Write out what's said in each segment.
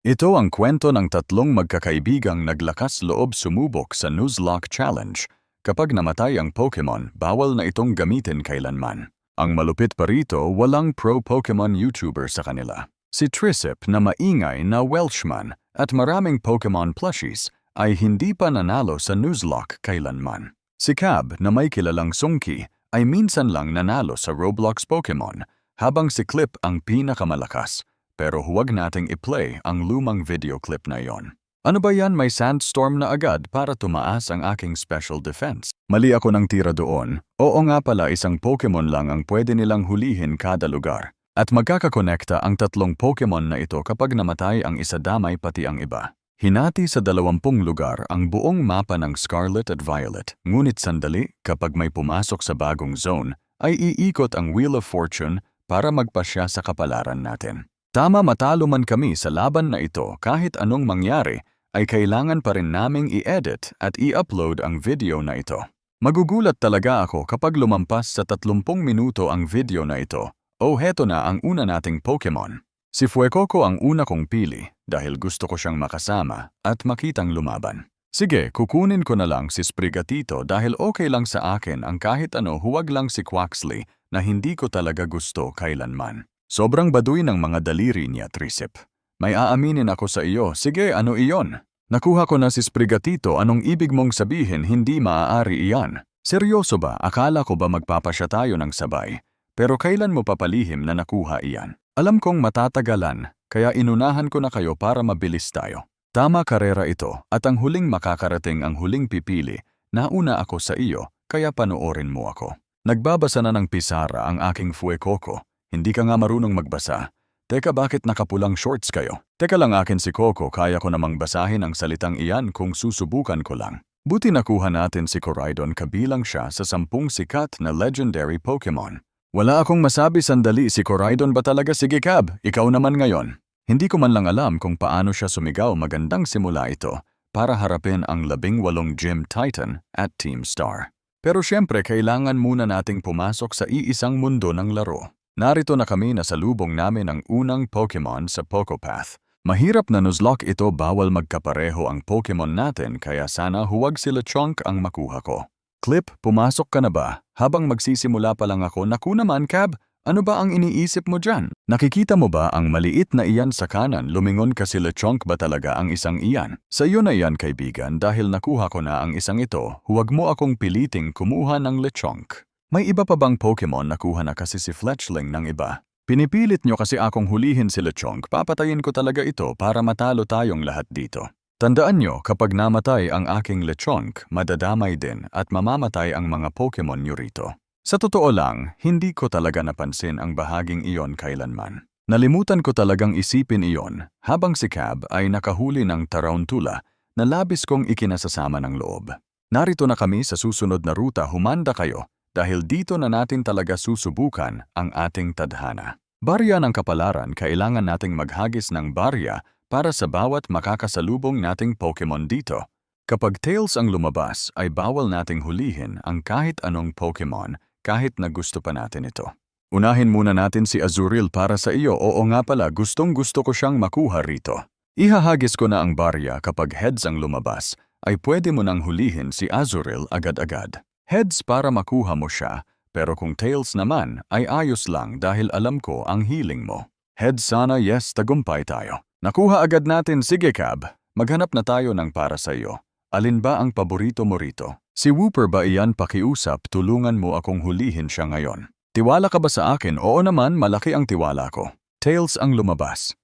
Ito ang kwento ng tatlong magkakaibigang naglakas loob sumubok sa Nuzlocke Challenge. Kapag namatay ang Pokemon, bawal na itong gamitin kailanman. Ang malupit pa rito, walang pro-Pokemon YouTuber sa kanila. Si Trisip na maingay na Welshman at maraming Pokemon plushies ay hindi pa nanalo sa Nuzlocke kailanman. Si Cab na may kilalang sungki ay minsan lang nanalo sa Roblox Pokemon, habang si Clip ang pinakamalakas. Pero huwag nating i-play ang lumang video clip na yon. Ano ba yan, may sandstorm na agad para tumaas ang aking special defense? Mali ako ng tira doon. Oo nga pala, isang Pokemon lang ang pwede nilang hulihin kada lugar. At magkakakonekta ang tatlong Pokemon na ito kapag namatay ang isa, damay pati ang iba. Hinati sa 20 lugar ang buong mapa ng Scarlet at Violet. Ngunit sandali, kapag may pumasok sa bagong zone, ay iikot ang Wheel of Fortune para magpasya sa kapalaran natin. Tama, matalo man kami sa laban na ito, kahit anong mangyari, ay kailangan pa rin naming i-edit at i-upload ang video na ito. Magugulat talaga ako kapag lumampas sa 30 minuto ang video na ito. Oh, heto na ang una nating Pokemon. Si Fuecoco ang una kong pili dahil gusto ko siyang makasama at makitang lumaban. Sige, kukunin ko na lang si Sprigatito dahil okay lang sa akin ang kahit ano, huwag lang si Quaxly na hindi ko talaga gusto kailanman. Sobrang baduy ng mga daliri niya, Trisip. May aaminin ako sa iyo. Sige, ano iyon? Nakuha ko na si Sprigatito, anong ibig mong sabihin hindi maaari iyan? Seryoso ba? Akala ko ba magpapasya tayo ng sabay? Pero kailan mo papalihim na nakuha iyan? Alam kong matatagalan, kaya inunahan ko na kayo para mabilis tayo. Tama, karera ito, at ang huling makakarating ang huling pipili. Nauna ako sa iyo, kaya panoorin mo ako. Nagbabasa na ng pisara ang aking Fuecoco. Hindi ka nga marunong magbasa. Teka, bakit nakapulang shorts kayo? Teka lang, akin si Coco, kaya ko namang basahin ang salitang iyan kung susubukan ko lang. Buti nakuha natin si Koraidon, kabilang siya sa 10 sikat na legendary Pokemon. Wala akong masabi, sandali, si Koraidon ba talaga? Sige Cab, ikaw naman ngayon. Hindi ko man lang alam kung paano siya sumigaw. Magandang simula ito para harapin ang 18 Gym Titan at Team Star. Pero syempre, kailangan muna nating pumasok sa iisang mundo ng laro. Narito na kami, na salubong namin ang unang Pokemon sa Pocopath. Mahirap na Nuzlocke ito, bawal magkapareho ang Pokemon natin, kaya sana huwag si Lechonk ang makuha ko. Clip, pumasok ka na ba? Habang magsisimula pa lang ako, naku naman Cab, ano ba ang iniisip mo dyan? Nakikita mo ba ang maliit na iyan sa kanan? Lumingon ka, si Lechonk ba talaga ang isang iyan? Sa iyo na iyan, kaibigan, dahil nakuha ko na ang isang ito, huwag mo akong piliting kumuha ng Lechonk. May iba pa bang Pokemon? Nakuha na kasi si Fletchling ng iba. Pinipilit nyo kasi akong hulihin si Lechonk, papatayin ko talaga ito para matalo tayong lahat dito. Tandaan nyo, kapag namatay ang aking Lechonk, madadamay din at mamamatay ang mga Pokemon nyo rito. Sa totoo lang, hindi ko talaga napansin ang bahaging iyon kailanman. Nalimutan ko talagang isipin iyon habang si Cab ay nakahuli ng Tarantula na labis kong ikinasasama ng loob. Narito na kami sa susunod na ruta, humanda kayo. Dahil dito na natin talaga susubukan ang ating tadhana. Barya ng kapalaran, kailangan nating maghagis ng barya para sa bawat makakasalubong nating Pokemon dito. Kapag Tails ang lumabas, ay bawal nating hulihin ang kahit anong Pokemon kahit na gusto pa natin ito. Unahin muna natin si Azurill para sa iyo. Oo nga pala, gustong-gusto ko siyang makuha rito. Ihahagis ko na ang barya. Kapag Heads ang lumabas, ay pwede mo nang hulihin si Azurill agad-agad. Heads para makuha mo siya, pero kung Tails naman ay ayos lang dahil alam ko ang healing mo. Heads sana, yes, tagumpay tayo. Nakuha agad natin, sige Cab, maghanap na tayo ng para sa iyo. Alin ba ang paborito mo rito? Si Wooper ba iyan? Pakiusap, tulungan mo akong hulihin siya ngayon. Tiwala ka ba sa akin? Oo naman, malaki ang tiwala ko. Tails ang lumabas.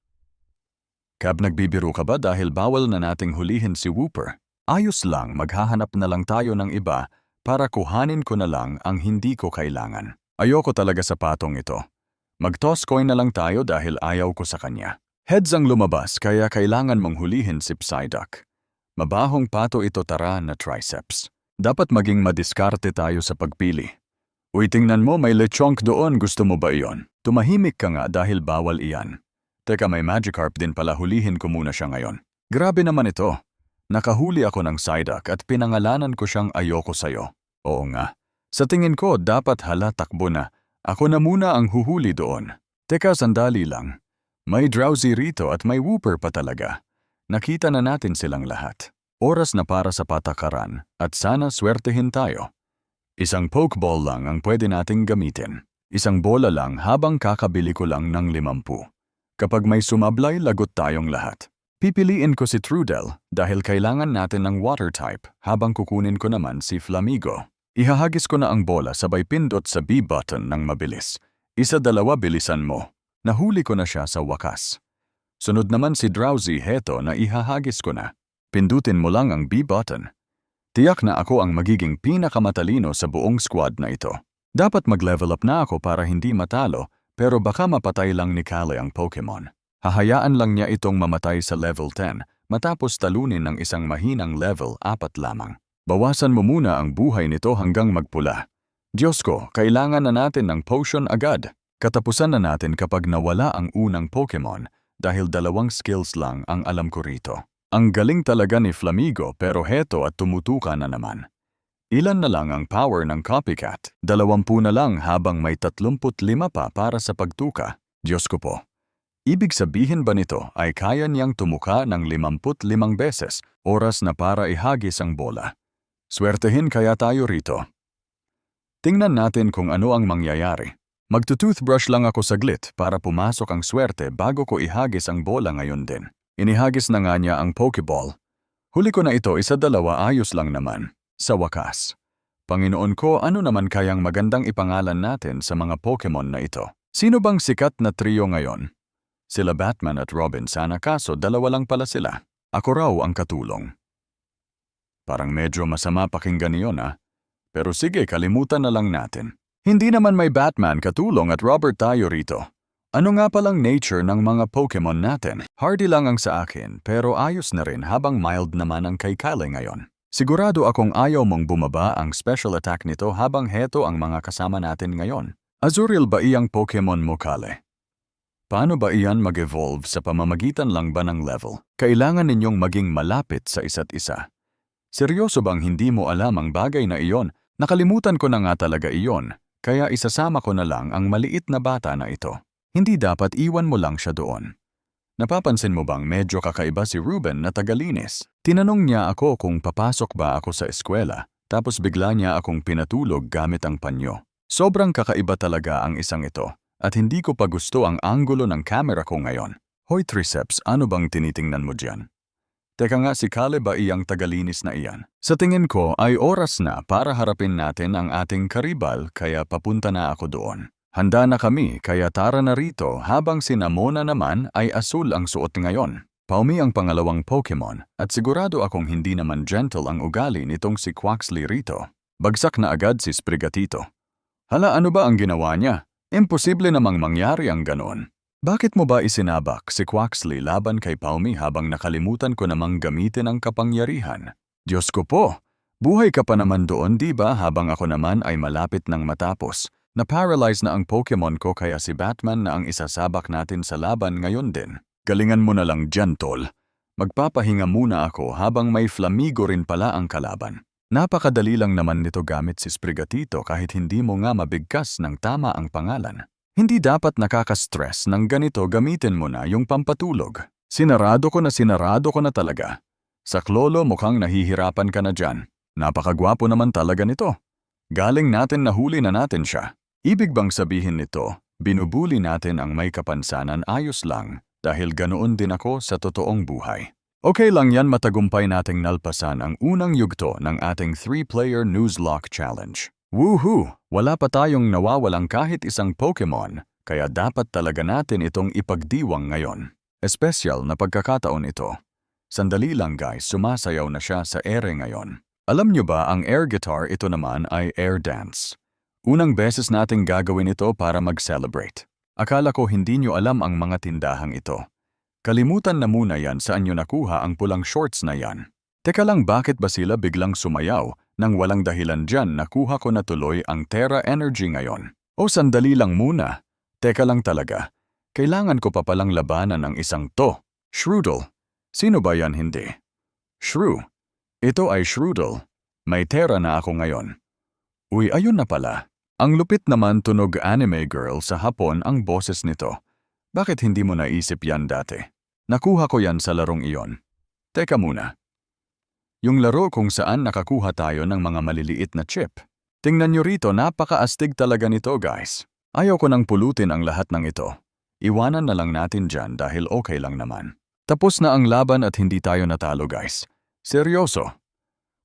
Cab, nagbibiro ka ba dahil bawal na nating hulihin si Wooper? Ayos lang, maghahanap na lang tayo ng iba para kuhanin ko na lang ang hindi ko kailangan. Ayoko talaga sa patong ito. Mag-toss coin na lang tayo dahil ayaw ko sa kanya. Heads ang lumabas, kaya kailangan mong hulihin si Psyduck. Mabahong pato ito, tara na Triceps. Dapat maging madiskarte tayo sa pagpili. Uy, tingnan mo, may Lechonk doon, gusto mo ba iyon? Tumahimik ka nga dahil bawal iyan. Teka, may Magikarp din pala, hulihin ko muna siya ngayon. Grabe naman ito. Nakahuli ako ng Psyduck at pinangalanan ko siyang ayoko sayo. Oo nga. Sa tingin ko, dapat takbo na. Ako na muna ang huhuli doon. Teka, sandali lang. May Drowsy rito at may Wooper pa talaga. Nakita na natin silang lahat. Oras na para sa patakaran at sana swertehin tayo. Isang Pokeball lang ang pwede nating gamitin. Isang bola lang habang kakabili ko lang ng 50. Kapag may sumablay, lagot tayong lahat. Pipiliin ko si Trudel dahil kailangan natin ng water type habang kukunin ko naman si Flamigo. Ihahagis ko na ang bola sabay pindot sa B button ng mabilis. 1-2 bilisan mo. Nahuli ko na siya sa wakas. Sunod naman si Drowsy, heto na ihahagis ko na. Pindutin mo lang ang B button. Tiyak na ako ang magiging pinakamatalino sa buong squad na ito. Dapat mag-level up na ako para hindi matalo, pero baka mapatay lang ni Kale ang Pokemon. Hahayaan lang niya itong mamatay sa level 10 matapos talunin ng isang mahinang level 4 lamang. Bawasan mo muna ang buhay nito hanggang magpula. Diyos ko, kailangan na natin ng potion agad. Katapusan na natin kapag nawala ang unang Pokemon dahil 2 skills lang ang alam ko rito. Ang galing talaga ni Flamigo pero heto at tumutuka na naman. Ilan na lang ang power ng copycat? 20 na lang habang may 35 pa para sa pagtuka. Diyos ko po. Ibig sabihin ba nito ay kaya niyang tumuka ng 55 beses, oras na para ihagis ang bola? Swertehin kaya tayo rito. Tingnan natin kung ano ang mangyayari. Magtutoothbrush lang ako saglit para pumasok ang swerte bago ko ihagis ang bola ngayon din. Inihagis na nga niya ang Pokeball. Huli ko na ito 1-2 ayos lang naman. Sa wakas. Panginoon ko, ano naman kayang magandang ipangalan natin sa mga Pokemon na ito? Sino bang sikat na trio ngayon? Sila Batman at Robin sana kaso 2 lang pala sila. Ako raw ang katulong. Parang medyo masama pakinggan niyon Pero sige, kalimutan na lang natin. Hindi naman may Batman katulong at Robert tayo rito. Ano nga palang nature ng mga Pokemon natin? Hardy lang ang sa akin pero ayos na rin habang mild naman ang kay Kyle ngayon. Sigurado akong ayaw mong bumaba ang special attack nito habang heto ang mga kasama natin ngayon. Azurill ba iyang Pokemon mo, Kale? Paano ba iyan mag-evolve sa pamamagitan lang ba ng level? Kailangan ninyong maging malapit sa isa't isa. Seryoso bang hindi mo alam ang bagay na iyon? Nakalimutan ko na nga talaga iyon, kaya isasama ko na lang ang maliit na bata na ito. Hindi dapat iwan mo lang siya doon. Napapansin mo bang medyo kakaiba si Ruben na tagalinis? Tinanong niya ako kung papasok ba ako sa eskwela, tapos bigla niya akong pinatulog gamit ang panyo. Sobrang kakaiba talaga ang isang ito, at hindi ko pa gusto ang anggulo ng camera ko ngayon. Hoy Triceps, ano bang tinitingnan mo dyan? Teka nga, si Kale ba iyang tagalinis na iyan? Sa tingin ko ay oras na para harapin natin ang ating karibal kaya papunta na ako doon. Handa na kami kaya tara na rito habang si Namona naman ay asul ang suot ngayon. Paumi ang pangalawang Pokemon at sigurado akong hindi naman gentle ang ugali nitong si Quaxly rito. Bagsak na agad si Sprigatito. Hala, ano ba ang ginawa niya? Imposible namang mangyari ang ganoon. Bakit mo ba isinabak si Quaxly laban kay Paumi habang nakalimutan ko namang gamitin ang kapangyarihan? Diyos ko po, buhay ka pa naman doon di ba habang ako naman ay malapit ng matapos. Na-paralyze na ang Pokemon ko kaya si Batman na ang isasabak natin sa laban ngayon din. Galingan mo na lang dyan, tol. Magpapahinga muna ako habang may Flamigo rin pala ang kalaban. Napakadali lang naman nito gamit si Sprigatito kahit hindi mo nga mabigkas ng tama ang pangalan. Hindi dapat nakaka-stress ng ganito gamitin mo na yung pampatulog. Sinarado ko na talaga. Sa Klolo mukhang nahihirapan ka na dyan. Napakagwapo naman talaga nito. Galing natin nahuli na natin siya. Ibig bang sabihin nito, binubuli natin ang may kapansanan ayos lang dahil ganoon din ako sa totoong buhay. Okay lang yan, matagumpay nating nalpasan ang unang yugto ng ating 3-player Nuzlocke Challenge. Woohoo! Wala pa tayong nawawalang kahit isang Pokemon, kaya dapat talaga natin itong ipagdiwang ngayon. Espesyal na pagkakataon ito. Sandali lang guys, sumasayaw na siya sa ere ngayon. Alam nyo ba ang air guitar ito naman ay air dance. Unang beses nating gagawin ito para mag-celebrate. Akala ko hindi nyo alam ang mga tindahang ito. Kalimutan na muna yan saan nyo nakuha ang pulang shorts na yan. Teka lang, bakit ba sila biglang sumayaw? Nang walang dahilan dyan, nakuha ko na tuloy ang Terra Energy ngayon. O sandali lang muna. Teka lang talaga. Kailangan ko pa palang labanan ng isang to. Shroodle. Sino ba yan hindi? Shrew. Ito ay Shroodle. May Terra na ako ngayon. Uy, ayun na pala. Ang lupit naman tunog anime girl sa hapon ang boses nito. Bakit hindi mo naisip yan dati? Nakuha ko yan sa larong iyon. Teka muna. Yung laro kung saan nakakuha tayo ng mga maliliit na chip. Tingnan nyo rito, napaka-astig talaga nito guys. Ayaw ko nang pulutin ang lahat ng ito. Iwanan na lang natin dyan dahil okay lang naman. Tapos na ang laban at hindi tayo natalo guys. Seryoso.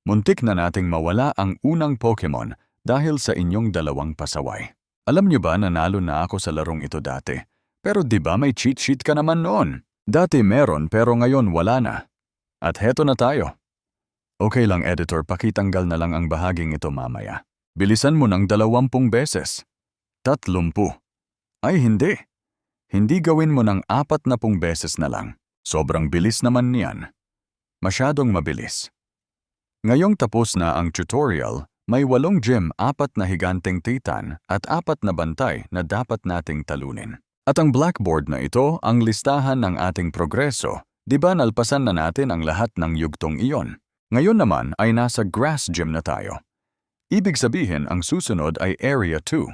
Muntik na nating mawala ang unang Pokemon dahil sa inyong dalawang pasaway. Alam nyo ba nanalo na ako sa larong ito dati? Pero di ba may cheat sheet ka naman noon? Dati meron pero ngayon wala na. At heto na tayo. Okay lang editor, pakitanggal na lang ang bahaging ito mamaya. Bilisan mo ng 20 beses. 30. Ay hindi. Hindi gawin mo ng 40 beses na lang. Sobrang bilis naman niyan. Masyadong mabilis. Ngayong tapos na ang tutorial, may 8 gym, 4 na higanteng titan at 4 na bantay na dapat nating talunin. At ang blackboard na ito ang listahan ng ating progreso. Di ba nalpasan na natin ang lahat ng yugtong iyon? Ngayon naman ay nasa grass gym na tayo. Ibig sabihin ang susunod ay Area 2.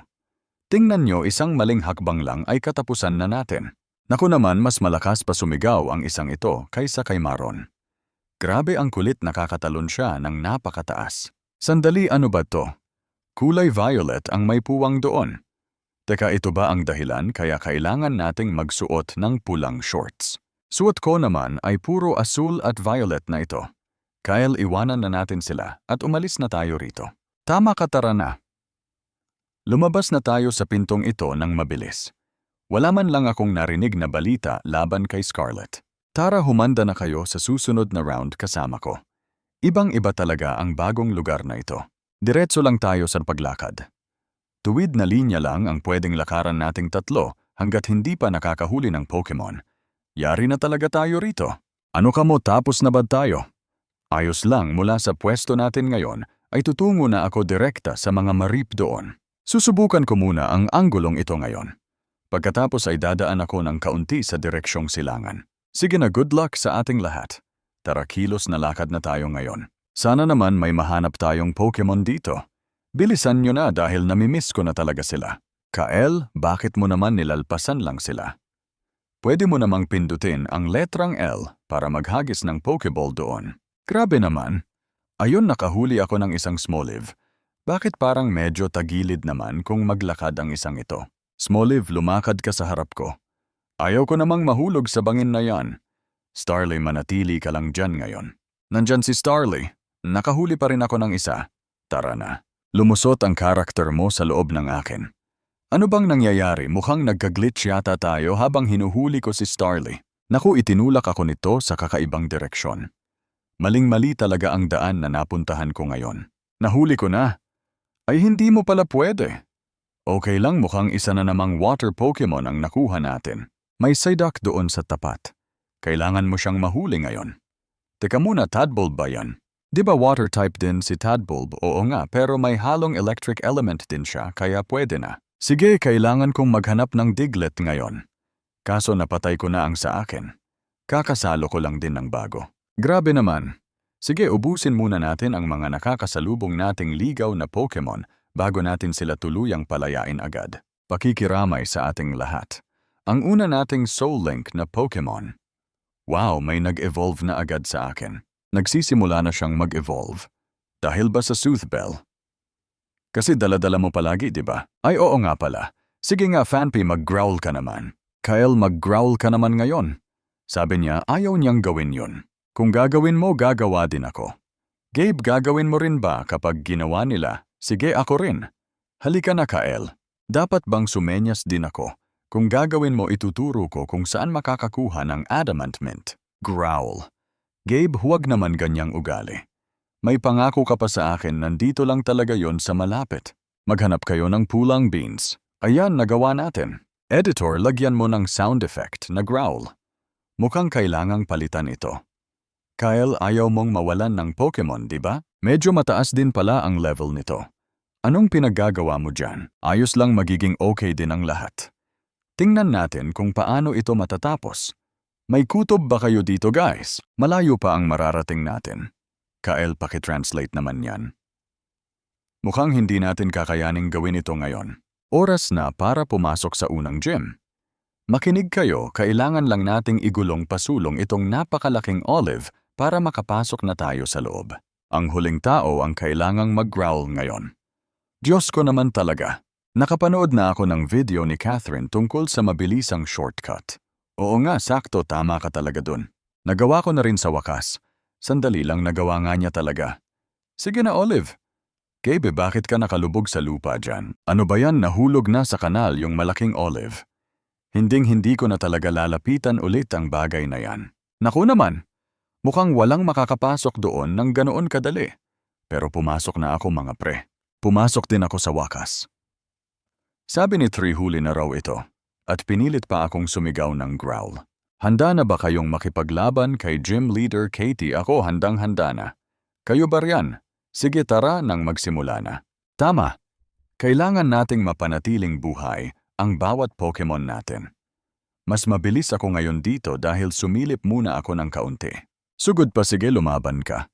Tingnan nyo, isang maling hakbang lang ay katapusan na natin. Naku naman, mas malakas pa sumigaw ang isang ito kaysa kay Maron. Grabe ang kulit, nakakatalon siya ng napakataas. Sandali, ano ba to? Kulay violet ang may puwang doon. Teka, ito ba ang dahilan kaya kailangan nating magsuot ng pulang shorts? Suot ko naman ay puro asul at violet na ito. Kyle, iwanan na natin sila at umalis na tayo rito. Tama ka, tara na. Lumabas na tayo sa pintong ito ng mabilis. Wala man lang akong narinig na balita laban kay Scarlet. Tara, humanda na kayo sa susunod na round kasama ko. Ibang-iba talaga ang bagong lugar na ito. Diretso lang tayo sa paglakad. Tuwid na linya lang ang pwedeng lakaran nating tatlo hanggat hindi pa nakakahuli ng Pokemon. Yari na talaga tayo rito. Ano ka mo, tapos na ba tayo? Ayos lang, mula sa pwesto natin ngayon ay tutungo na ako direkta sa mga marip doon. Susubukan ko muna ang anggulong ito ngayon. Pagkatapos ay dadaan ako ng kaunti sa direksyong silangan. Sige na, good luck sa ating lahat. Tara, kilos na lakad na tayo ngayon. Sana naman may mahanap tayong Pokemon dito. Bilisan nyo na dahil namimiss ko na talaga sila. Kael, bakit mo naman nilalpasan lang sila? Pwede mo namang pindutin ang letrang L para maghagis ng Pokeball doon. Grabe naman. Ayun, nakahuli ako ng isang Smoliv. Bakit parang medyo tagilid naman kung maglakad ang isang ito? Smoliv, lumakad ka sa harap ko. Ayaw ko namang mahulog sa bangin na yan. Starly, manatili ka lang dyan ngayon. Nandyan si Starly. Nakahuli pa rin ako ng isa. Tara na. Lumusot ang karakter mo sa loob ng akin. Ano bang nangyayari? Mukhang nagka-glitch yata tayo habang hinuhuli ko si Starly. Naku, itinulak ako nito sa kakaibang direksyon. Maling-mali talaga ang daan na napuntahan ko ngayon. Nahuli ko na. Ay hindi mo pala pwede. Okay lang, mukhang isa na namang water Pokemon ang nakuha natin. May Psyduck doon sa tapat. Kailangan mo siyang mahuli ngayon. Teka muna, Tadbulb ba yan? Di ba water type din si Tadbulb? Oo nga, pero may halong electric element din siya kaya pwede na. Sige, kailangan kong maghanap ng Diglett ngayon. Kaso napatay ko na ang sa akin. Kakasalo ko lang din ng bago. Grabe naman. Sige, ubusin muna natin ang mga nakakasalubong nating ligaw na Pokemon bago natin sila tuluyang palayain agad. Pakikiramay sa ating lahat. Ang una nating Soul Link na Pokemon. Wow, may nag-evolve na agad sa akin. Nagsisimula na siyang mag-evolve. Dahil ba sa Soothbell? Kasi dala-dala mo palagi, di ba? Ay oo nga pala. Sige nga, Fanpy, mag-growl ka naman. Kyle, mag-growl ka naman ngayon. Sabi niya, ayaw niyang gawin yun. Kung gagawin mo, gagawa din ako. Gabe, gagawin mo rin ba kapag ginawa nila? Sige, ako rin. Halika na, Kyle. Dapat bang sumenyas din ako? Kung gagawin mo, ituturo ko kung saan makakakuha ng Adamant Mint. Growl. Gabe, huwag naman ganyang ugali. May pangako ka pa sa akin, nandito lang talaga yon sa malapit. Maghanap kayo ng pulang beans. Ayan, nagawa natin. Editor, lagyan mo ng sound effect na growl. Mukhang kailangang palitan ito. Kyle, ayaw mong mawalan ng Pokemon, di ba? Medyo mataas din pala ang level nito. Anong pinaggagawa mo dyan? Ayos lang, magiging okay din ang lahat. Tingnan natin kung paano ito matatapos. May kutob ba kayo dito, guys? Malayo pa ang mararating natin. Kyle, pakitranslate naman yan. Mukhang hindi natin kakayaning gawin ito ngayon. Oras na para pumasok sa unang gym. Makinig kayo, kailangan lang nating igulong pasulong itong napakalaking olive para makapasok na tayo sa loob. Ang huling tao ang kailangang mag-growl ngayon. Diyos ko naman talaga. Nakapanood na ako ng video ni Catherine tungkol sa mabilisang shortcut. Oo nga, sakto, tama ka talaga dun. Nagawa ko na rin sa wakas. Sandali lang, nagawa nga niya talaga. Sige na, Olive. Gabe, bakit ka nakalubog sa lupa dyan? Ano ba yan, nahulog na sa kanal yung malaking olive? Hinding-hindi ko na talaga lalapitan ulit ang bagay na yan. Naku naman, mukhang walang makakapasok doon ng ganoon kadali. Pero pumasok na ako mga pre. Pumasok din ako sa wakas. Sabi ni Tree huli na raw ito, at pinilit pa akong sumigaw ng growl. Handa na ba kayong makipaglaban kay Gym Leader Katie? Ako handang-handa na. Kayo ba riyan? Sige tara nang magsimula na. Tama. Kailangan nating mapanatiling buhay ang bawat Pokemon natin. Mas mabilis ako ngayon dito dahil sumilip muna ako ng kaunti. Sugod pa, sige, lumaban ka.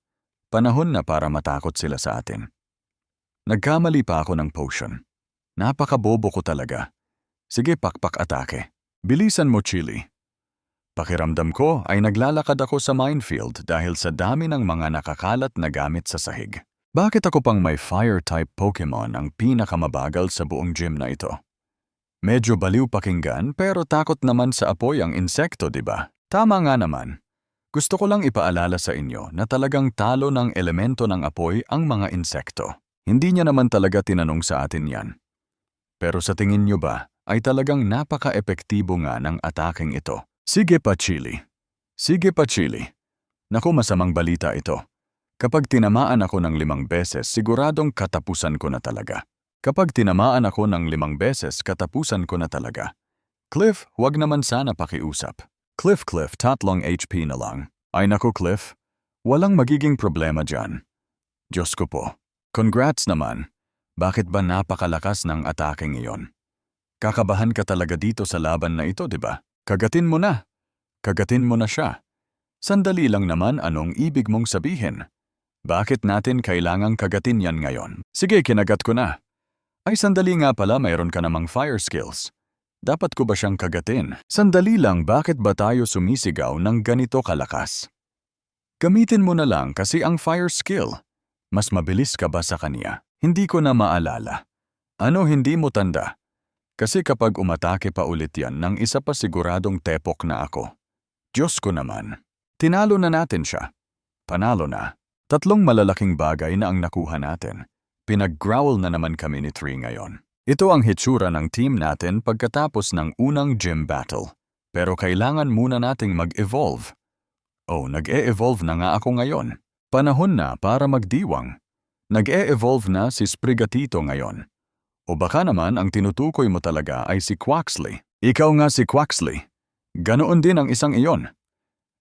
Panahon na para matakot sila sa atin. Nagkamali pa ako ng potion. Napakabobo ko talaga. Sige, pakpak atake. Bilisan mo, Chili. Pakiramdam ko ay naglalakad ako sa minefield dahil sa dami ng mga nakakalat na gamit sa sahig. Bakit ako pang may fire-type Pokemon ang pinakamabagal sa buong gym na ito? Medyo baliw pakinggan pero takot naman sa apoy ang insekto, diba? Tama nga naman. Gusto ko lang ipaalala sa inyo na talagang talo ng elemento ng apoy ang mga insekto. Hindi niya naman talaga tinanong sa atin yan. Pero sa tingin niyo ba ay talagang napaka-epektibo nga ng ataking ito? Sige pa, Chili. Sige pa, Chili. Naku, masamang balita ito. Kapag tinamaan ako ng 5 beses, siguradong katapusan ko na talaga. Kapag tinamaan ako ng 5 beses, katapusan ko na talaga. Cliff, huwag naman sana pakiusap. Cliff, 3 HP na lang. Ay naku, Cliff. Walang magiging problema dyan. Diyos ko po. Congrats naman. Bakit ba napakalakas ng ataking iyon? Kakabahan ka talaga dito sa laban na ito, diba? Kagatin mo na. Kagatin mo na siya. Sandali lang naman, anong ibig mong sabihin? Bakit natin kailangang kagatin yan ngayon? Sige, kinagat ko na. Ay sandali nga pala, mayroon ka namang fire skills. Dapat ko ba siyang kagatin? Sandali lang, bakit ba tayo sumisigaw ng ganito kalakas? Gamitin mo na lang kasi ang fire skill. Mas mabilis ka ba sa kanya? Hindi ko na maalala. Ano hindi mo tanda? Kasi kapag umatake pa ulit yan, nang isa pa siguradong tepok na ako. Diyos ko naman. Tinalo na natin siya. Panalo na. 3 malalaking bagay na ang nakuha natin. Pinag-growl na naman kami ni Tree ngayon. Ito ang hitsura ng team natin pagkatapos ng unang gym battle. Pero kailangan muna nating mag-evolve. Oh, nag-e-evolve na nga ako ngayon. Panahon na para magdiwang. Nag-e-evolve na si Sprigatito ngayon. O baka naman ang tinutukoy mo talaga ay si Quaxly. Ikaw nga si Quaxly. Ganoon din ang isang iyon.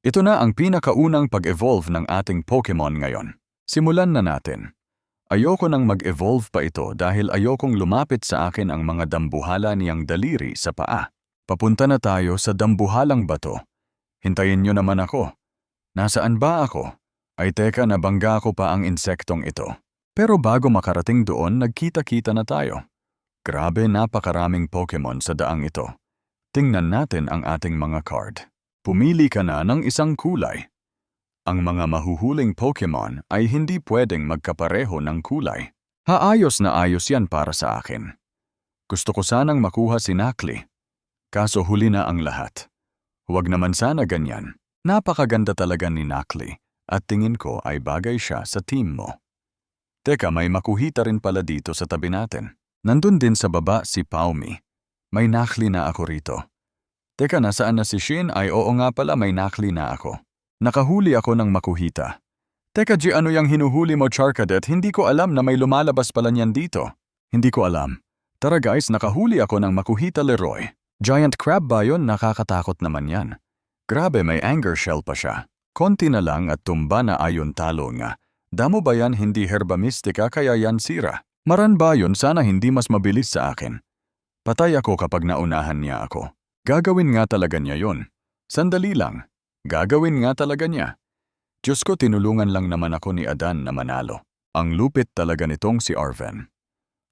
Ito na ang pinakaunang pag-evolve ng ating Pokemon ngayon. Simulan na natin. Ayoko nang mag-evolve pa ito dahil ayokong lumapit sa akin ang mga dambuhala niyang daliri sa paa. Papunta na tayo sa dambuhalang bato. Hintayin niyo naman ako. Nasaan ba ako? Ay teka, nabangga ko pa ang insektong ito. Pero bago makarating doon, nagkita-kita na tayo. Grabe, napakaraming Pokemon sa daang ito. Tingnan natin ang ating mga card. Pumili ka na ng isang kulay. Ang mga mahuhuling Pokemon ay hindi pwedeng magkapareho ng kulay. Haayos na ayos yan para sa akin. Gusto ko sanang makuha si Nacli. Kaso huli na ang lahat. Huwag naman sana ganyan. Napakaganda talaga ni Nacli at tingin ko ay bagay siya sa team mo. Teka, may makuhita rin pala dito sa tabi natin. Nandun din sa baba si Paumi. May Nacli na ako rito. Teka, nasaan na si Shin? Ay oo nga pala, may Nacli na ako. Nakahuli ako ng makuhita. Teka G, ano yung hinuhuli mo, Charcadet? Hindi ko alam na may lumalabas pala niyan dito. Hindi ko alam. Tara guys, nakahuli ako ng makuhita, Leroy. Giant crab ba yun? Nakakatakot naman yan. Grabe, may anger shell pa siya. Konti na lang at tumba na ayon talo nga. Damo ba yan, hindi herba mystica kaya yan sira? Maran ba yun? Sana hindi mas mabilis sa akin. Patay ako kapag naunahan niya ako. Gagawin nga talaga niya yun. Sandali lang. Gagawin nga talaga niya. Diyos ko, tinulungan lang naman ako ni Adan na manalo. Ang lupit talaga nitong si Arven.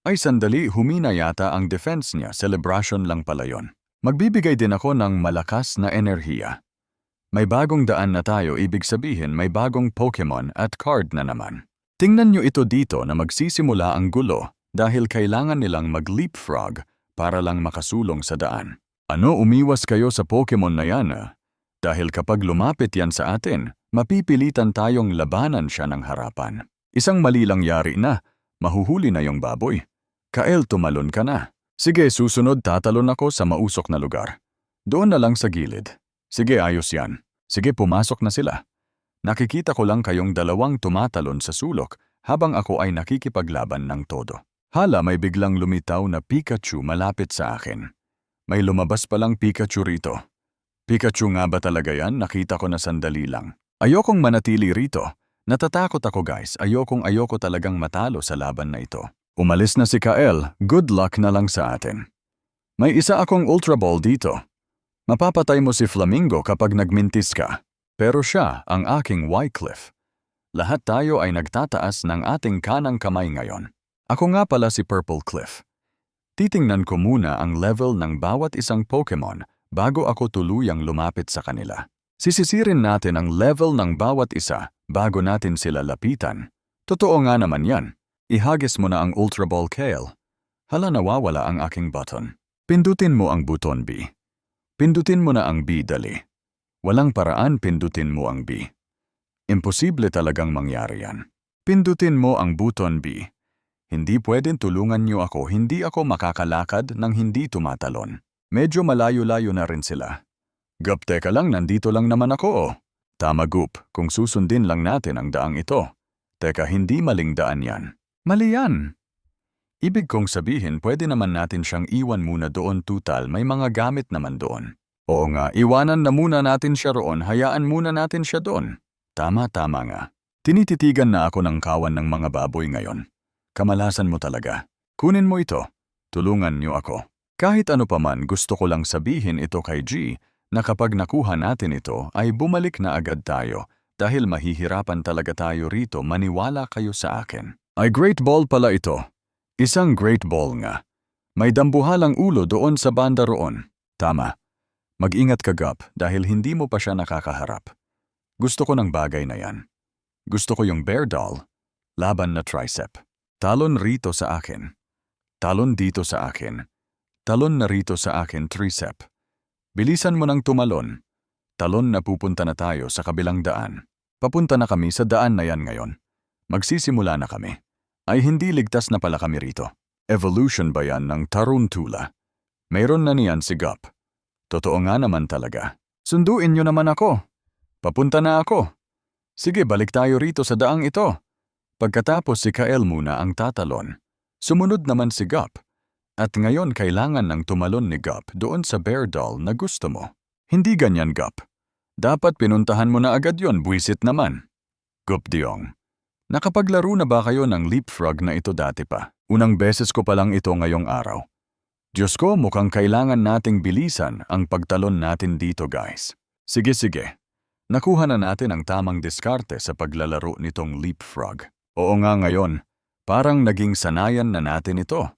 Ay sandali, humina yata ang defense niya, celebration lang pala yon. Magbibigay din ako ng malakas na enerhiya. May bagong daan na tayo, ibig sabihin may bagong Pokemon at card na naman. Tingnan nyo ito dito na magsisimula ang gulo dahil kailangan nilang mag-leapfrog para lang makasulong sa daan. Ano, umiwas kayo sa Pokemon na yan dahil kapag lumapit yan sa atin, mapipilitan tayong labanan siya ng harapan. Isang mali lang yari na, mahuhuli na yung baboy. Kael, tumalon ka na. Sige, susunod tatalon ako sa mausok na lugar. Doon na lang sa gilid. Sige, ayos yan. Sige, pumasok na sila. Nakikita ko lang kayong dalawang tumatalon sa sulok habang ako ay nakikipaglaban ng todo. Hala, may biglang lumitaw na Pikachu malapit sa akin. May lumabas palang Pikachu rito. Pikachu nga ba talaga yan? Nakita ko na sandali lang. Ayokong manatili rito. Natatakot ako guys, ayoko talagang matalo sa laban na ito. Umalis na si Kael, good luck na lang sa atin. May isa akong Ultra Ball dito. Mapapatay mo si Flamingo kapag nagmintis ka. Pero siya ang aking Wycliffe. Lahat tayo ay nagtataas ng ating kanang kamay ngayon. Ako nga pala si Purple Cliff. Titingnan ko muna ang level ng bawat isang Pokemon bago ako tuluyang lumapit sa kanila. Sisisirin natin ang level ng bawat isa bago natin sila lapitan. Totoo nga naman yan. Ihagis mo na ang Ultra Ball Kael. Hala, nawawala ang aking button. Pindutin mo ang buton B. Pindutin mo na ang B, dali. Walang paraan, pindutin mo ang B. Imposible talagang mangyari yan. Pindutin mo ang buton B. Hindi pwedeng tulungan niyo ako, hindi ako makakalakad nang hindi tumatalon. Medyo malayo-layo na rin sila. Gup, teka lang, nandito lang naman ako. Tama Gup, kung susundin lang natin ang daang ito. Teka, hindi maling daan yan. Mali yan. Ibig kong sabihin, pwede naman natin siyang iwan muna doon, tutal, may mga gamit naman doon. Oo nga, iwanan na muna natin siya roon, hayaan muna natin siya doon. Tama nga. Tinititigan na ako ng kawan ng mga baboy ngayon. Kamalasan mo talaga. Kunin mo ito. Tulungan niyo ako. Kahit ano pa man, gusto ko lang sabihin ito kay G na kapag nakuha natin ito ay bumalik na agad tayo dahil mahihirapan talaga tayo rito, maniwala kayo sa akin. Ay, great ball pala ito. Isang great ball nga. May dambuhalang ulo doon sa banda roon. Tama. Mag-ingat ka Gup dahil hindi mo pa siya nakakaharap. Gusto ko ng bagay na yan. Gusto ko yung bear doll. Laban na tricep. Talon rito sa akin. Talon dito sa akin. Talon na rito sa akin tricep. Bilisan mo nang tumalon. Talon na pupunta na tayo sa kabilang daan. Papunta na kami sa daan na yan ngayon. Magsisimula na kami. Ay hindi ligtas na pala kami rito. Evolution ba yan ng Taruntula? Mayroon na niyan si Gup. Totoo nga naman talaga. Sunduin niyo naman ako. Papunta na ako. Sige, balik tayo rito sa daang ito. Pagkatapos si Kael muna ang tatalon. Sumunod naman si Gup. At ngayon kailangan ng tumalon ni Gup doon sa bear doll na gusto mo. Hindi ganyan Gup. Dapat pinuntahan mo na agad yon, buwisit naman. Gup Diong. Nakapaglaro na ba kayo ng leapfrog na ito dati pa? Unang beses ko pa lang ito ngayong araw. Diyos ko, mukhang kailangan nating bilisan ang pagtalon natin dito guys. Sige. Nakuha na natin ang tamang diskarte sa paglalaro nitong leapfrog. Oo nga ngayon, parang naging sanayan na natin ito.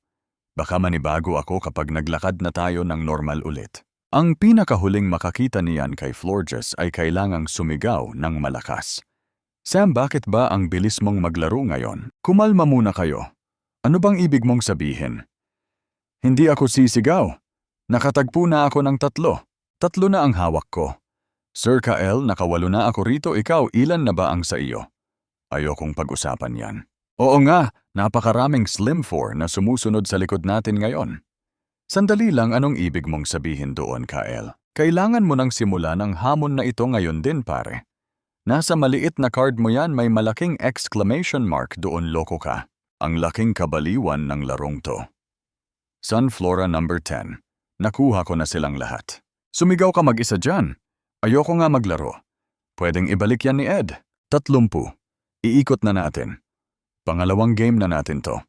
Baka manibago ako kapag naglakad na tayo ng normal ulit. Ang pinakahuling makakita niyan kay Florges ay kailangang sumigaw ng malakas. Sam, bakit ba ang bilis mong maglaro ngayon? Kumalma muna kayo. Ano bang ibig mong sabihin? Hindi ako sisigaw. Nakatagpo na ako ng 3. 3 na ang hawak ko. Sir Kael, nakawalo na ako rito, ikaw, ilan na ba ang sa iyo? Ayokong pag-usapan yan. Oo nga, napakaraming Slim 4 na sumusunod sa likod natin ngayon. Sandali lang, anong ibig mong sabihin doon, Kael? Kailangan mo nang simula ng hamon na ito ngayon din, pare. Nasa maliit na card mo yan, may malaking exclamation mark doon, loko ka. Ang laking kabaliwan ng larong to. Sunflora number 10. Nakuha ko na silang lahat. Sumigaw ka mag-isa dyan. Ayoko nga maglaro. Pwedeng ibalik yan ni Ed. 30. Iikot na natin. Pangalawang game na natin to.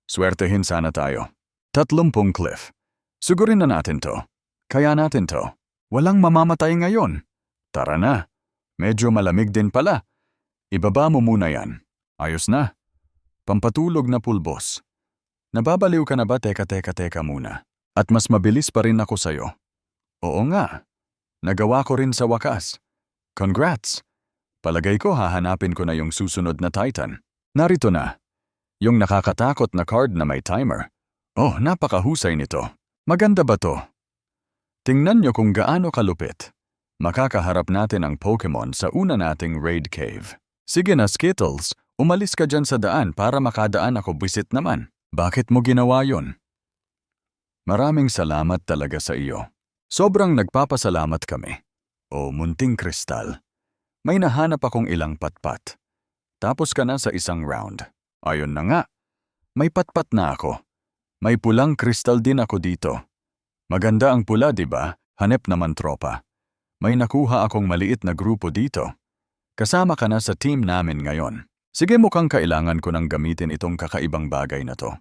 Swertehin sana tayo. 30 Cliff. Sugurin na natin to. Kaya natin to. Walang mamamatay ngayon. Tara na. Medyo malamig din pala. Ibaba mo muna yan. Ayos na. Pampatulog na pulbos. Nababaliw ka na ba? Teka muna. At mas mabilis pa rin ako sa'yo. Oo nga. Nagawa ko rin sa wakas. Congrats! Palagay ko hahanapin ko na yung susunod na Titan. Narito na. Yung nakakatakot na card na may timer. Oh, napakahusay nito. Maganda ba to? Tingnan nyo kung gaano kalupit. Makakaharap natin ang Pokemon sa una nating Raid Cave. Sige na Skittles, umalis ka dyan sa daan para makadaan ako bisit naman. Bakit mo ginawa yon? Maraming salamat talaga sa iyo. Sobrang nagpapasalamat kami. O munting kristal. May nahanap akong ilang patpat. Tapos ka na sa isang round. Ayun na nga. May patpat na ako. May pulang kristal din ako dito. Maganda ang pula, di ba? Hanep naman tropa. May nakuha akong maliit na grupo dito. Kasama ka na sa team namin ngayon. Sige, mukhang kailangan ko nang gamitin itong kakaibang bagay na to.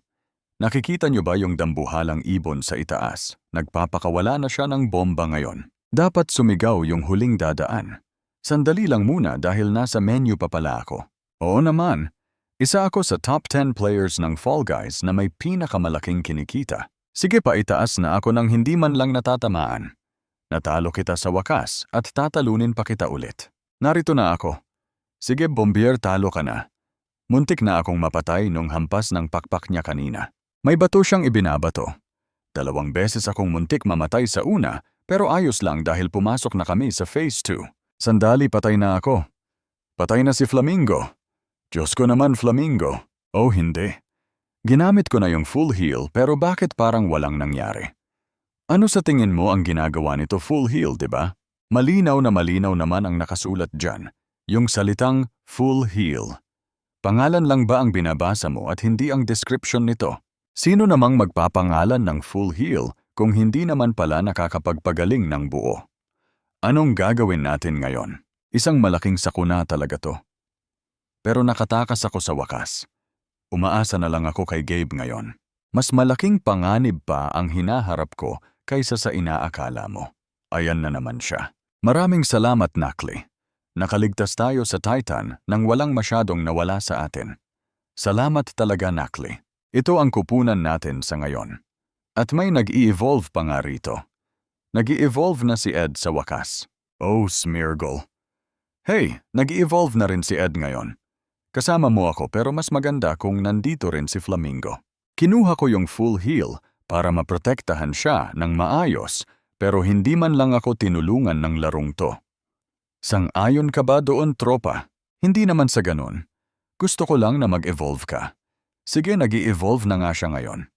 Nakikita niyo ba yung dambuhalang ibon sa itaas? Nagpapakawala na siya ng bomba ngayon. Dapat sumigaw yung huling dadaan. Sandali lang muna dahil nasa menu pa pala ako. Oo naman, isa ako sa top 10 players ng Fall Guys na may pinakamalaking kinikita. Sige pa itaas na ako nang hindi man lang natatamaan. Natalo kita sa wakas at tatalunin pa kita ulit. Narito na ako. Sige Bombier, talo ka na. Muntik na akong mapatay nung hampas ng pakpak niya kanina. May bato siyang ibinabato. 2 beses akong muntik mamatay sa una pero ayos lang dahil pumasok na kami sa Phase 2. Sandali, patay na ako. Patay na si Flamingo. Diyos ko naman, Flamingo. Oh, hindi. Ginamit ko na yung full heal pero bakit parang walang nangyari? Ano sa tingin mo ang ginagawa nito full heal, di ba? Malinaw naman ang nakasulat dyan. Yung salitang full heal. Pangalan lang ba ang binabasa mo at hindi ang description nito? Sino namang magpapangalan ng full heal kung hindi naman pala nakakapagpagaling ng buo? Anong gagawin natin ngayon? Isang malaking sakuna talaga to. Pero nakatakas ako sa wakas. Umaasa na lang ako kay Gabe ngayon. Mas malaking panganib pa ang hinaharap ko kaysa sa inaakala mo. Ayan na naman siya. Maraming salamat, Nakli. Nakaligtas tayo sa Titan nang walang masyadong nawala sa atin. Salamat talaga, Nakli. Ito ang kupunan natin sa ngayon. At may nag-i-evolve pa nga rito. Nag-i-evolve na si Ed sa wakas. Oh, Smeargle. Hey, nag-i-evolve na rin si Ed ngayon. Kasama mo ako pero mas maganda kung nandito rin si Flamingo. Kinuha ko yung full heal para maprotektahan siya ng maayos pero hindi man lang ako tinulungan ng larong to. Sang-ayon ka ba doon, tropa? Hindi naman sa ganun. Gusto ko lang na mag-evolve ka. Sige, nag-i-evolve na nga siya ngayon.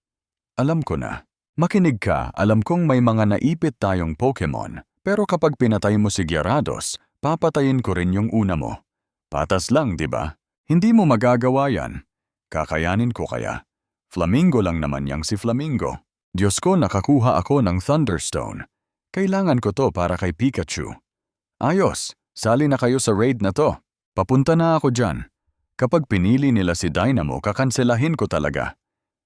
Alam ko na. Makinig ka, alam kong may mga naipit tayong Pokemon, pero kapag pinatay mo si Gyarados, papatayin ko rin yung una mo. Patas lang, di ba? Hindi mo magagawa yan. Kakayanin ko kaya. Flamingo lang naman yang si Flamingo. Diyos ko, nakakuha ako ng Thunderstone. Kailangan ko to para kay Pikachu. Ayos, sali na kayo sa raid na to. Papunta na ako dyan. Kapag pinili nila si Dynamo, kakanselahin ko talaga.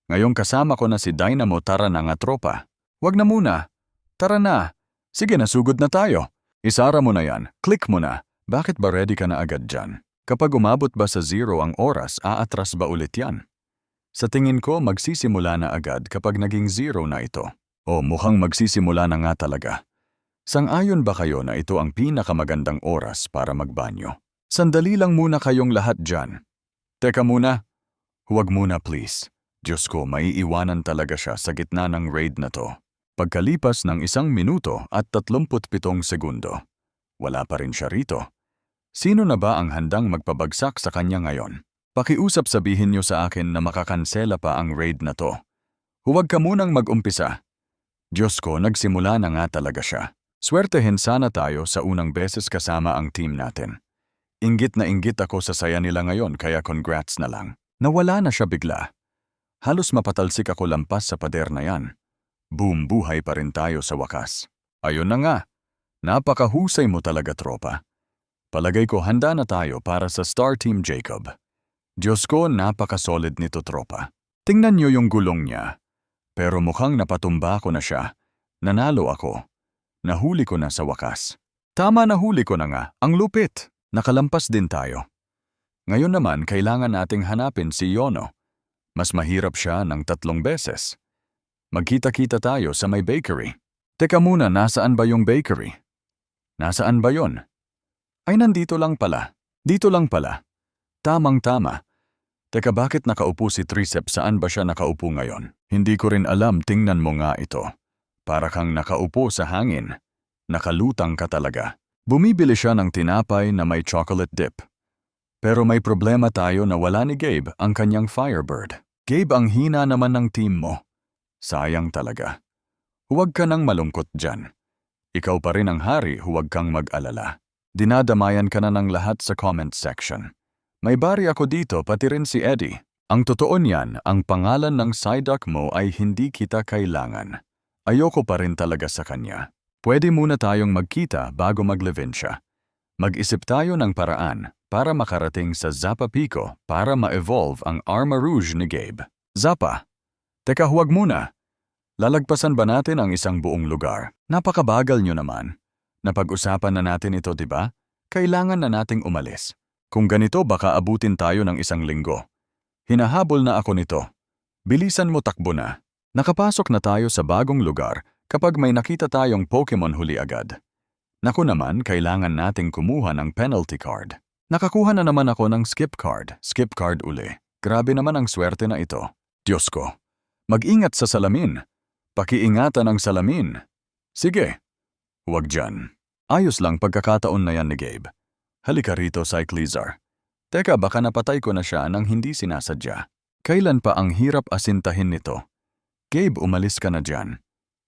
Ngayong kasama ko na si Dynamo, tara na nga tropa. Wag na muna. Tara na. Sige, nasugod na tayo. Isara mo na yan. Click mo na. Bakit ba ready ka na agad dyan? Kapag umabot ba sa 0 ang oras, aatras ba ulit yan? Sa tingin ko, magsisimula na agad kapag naging 0 na ito. O mukhang magsisimula na nga talaga. Sang-ayon ba kayo na ito ang pinakamagandang oras para magbanyo? Sandali lang muna kayong lahat dyan. Teka muna. Huwag muna please. Diyos ko, maiiwanan talaga siya sa gitna ng raid na to. Pagkalipas ng 1 minuto at 37 segundo. Wala pa rin siya rito. Sino na ba ang handang magpabagsak sa kanya ngayon? Pakiusap sabihin niyo sa akin na makakansela pa ang raid na to. Huwag ka munang mag-umpisa. Diyos ko, nagsimula na nga talaga siya. Swertehin sana tayo sa unang beses kasama ang team natin. Inggit na inggit ako sa saya nila ngayon kaya congrats na lang. Nawala na siya bigla. Halos mapatalsik ako lampas sa pader na yan. Boom, buhay pa rin tayo sa wakas. Ayun na nga. Napakahusay mo talaga, tropa. Palagay ko handa na tayo para sa Star Team Jacob. Diyos ko, napaka-solid nito, tropa. Tingnan niyo yung gulong niya. Pero mukhang napatumba ko na siya. Nanalo ako. Nahuli ko na sa wakas. Tama, nahuli ko na nga. Ang lupit. Nakalampas din tayo. Ngayon naman, kailangan nating hanapin si Yono. Mas mahirap siya ng 3 beses. Magkita-kita tayo sa may bakery. Teka muna, nasaan ba yung bakery? Nasaan ba yon? Ay, nandito lang pala. Dito lang pala. Tamang-tama. Teka, bakit nakaupo si Tricep? Saan ba siya nakaupo ngayon? Hindi ko rin alam, tingnan mo nga ito. Para kang nakaupo sa hangin. Nakalutang ka talaga. Bumibili siya ng tinapay na may chocolate dip. Pero may problema tayo na wala ni Gabe, ang kanyang Firebird. Gabe, ang hina naman ng team mo. Sayang talaga. Huwag ka nang malungkot dyan. Ikaw pa rin ang hari, huwag kang mag-alala. Dinadamayan ka na ng lahat sa comment section. May bari ako dito, pati rin si Eddie. Ang totoo niyan, ang pangalan ng Psyduck mo ay hindi kita kailangan. Ayoko pa rin talaga sa kanya. Pwede muna tayong magkita bago mag-live-in siya. Mag-isip tayo ng paraan para makarating sa Zappa Pico para ma-evolve ang Armarouge ni Gabe. Zappa, teka, huwag muna. Lalagpasan ba natin ang isang buong lugar? Napakabagal nyo naman. Napag-usapan na natin ito, di ba? Kailangan na nating umalis. Kung ganito, baka abutin tayo ng 1 linggo. Hinahabol na ako nito. Bilisan mo, takbo na. Nakapasok na tayo sa bagong lugar kapag may nakita tayong Pokemon, huli agad. Naku naman, kailangan nating kumuha ng penalty card. Nakakuha na naman ako ng skip card. Skip card uli. Grabe naman ang swerte na ito. Diyos ko. Mag-ingat sa salamin. Pakiingatan ang salamin. Sige. Huwag dyan. Ayos lang pagkakataon na yan ni Gabe. Halika rito, Cyclizar. Teka, baka napatay ko na siya nang hindi sinasadya. Kailan pa ang hirap asintahin nito? Gabe, umalis ka na dyan.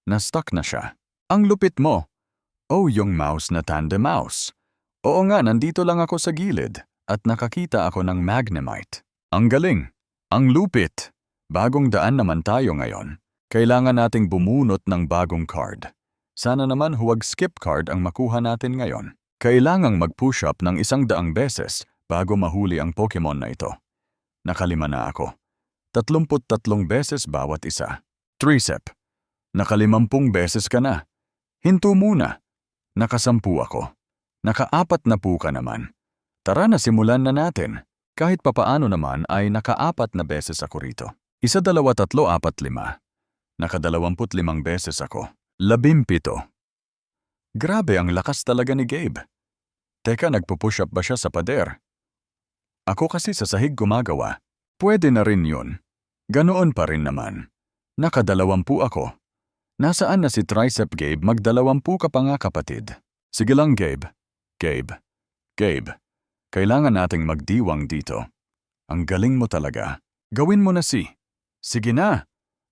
Na-stuck na siya. Ang lupit mo. Oh, yung mouse na Tandem Mouse. Oo nga, nandito lang ako sa gilid at nakakita ako ng Magnemite. Ang galing. Ang lupit. Bagong daan naman tayo ngayon. Kailangan nating bumunot ng bagong card. Sana naman huwag skip card ang makuha natin ngayon. Kailangang mag-push up ng 100 beses bago mahuli ang Pokemon na ito. Nakalima na ako. 33 beses bawat isa. Tricep. Naka-50 beses ka na. Hinto muna. Naka-10 ako. Naka-4 na po ka naman. Tara na, simulan na natin. Kahit papaano naman ay naka-4 na beses ako rito. 1, 2, 3, 4, 5. Naka-25 beses ako. 17. Grabe, ang lakas talaga ni Gabe. Teka, nagpo-push up ba siya sa pader? Ako kasi sa sahig gumagawa. Pwede na rin yun. Ganoon pa rin naman. Naka-20 ako. Nasaan na si Tricep, Gabe? Mag-20 ka pa nga, kapatid. Sige lang, Gabe. Gabe. Gabe. Kailangan nating magdiwang dito. Ang galing mo talaga. Gawin mo na si. Sige na.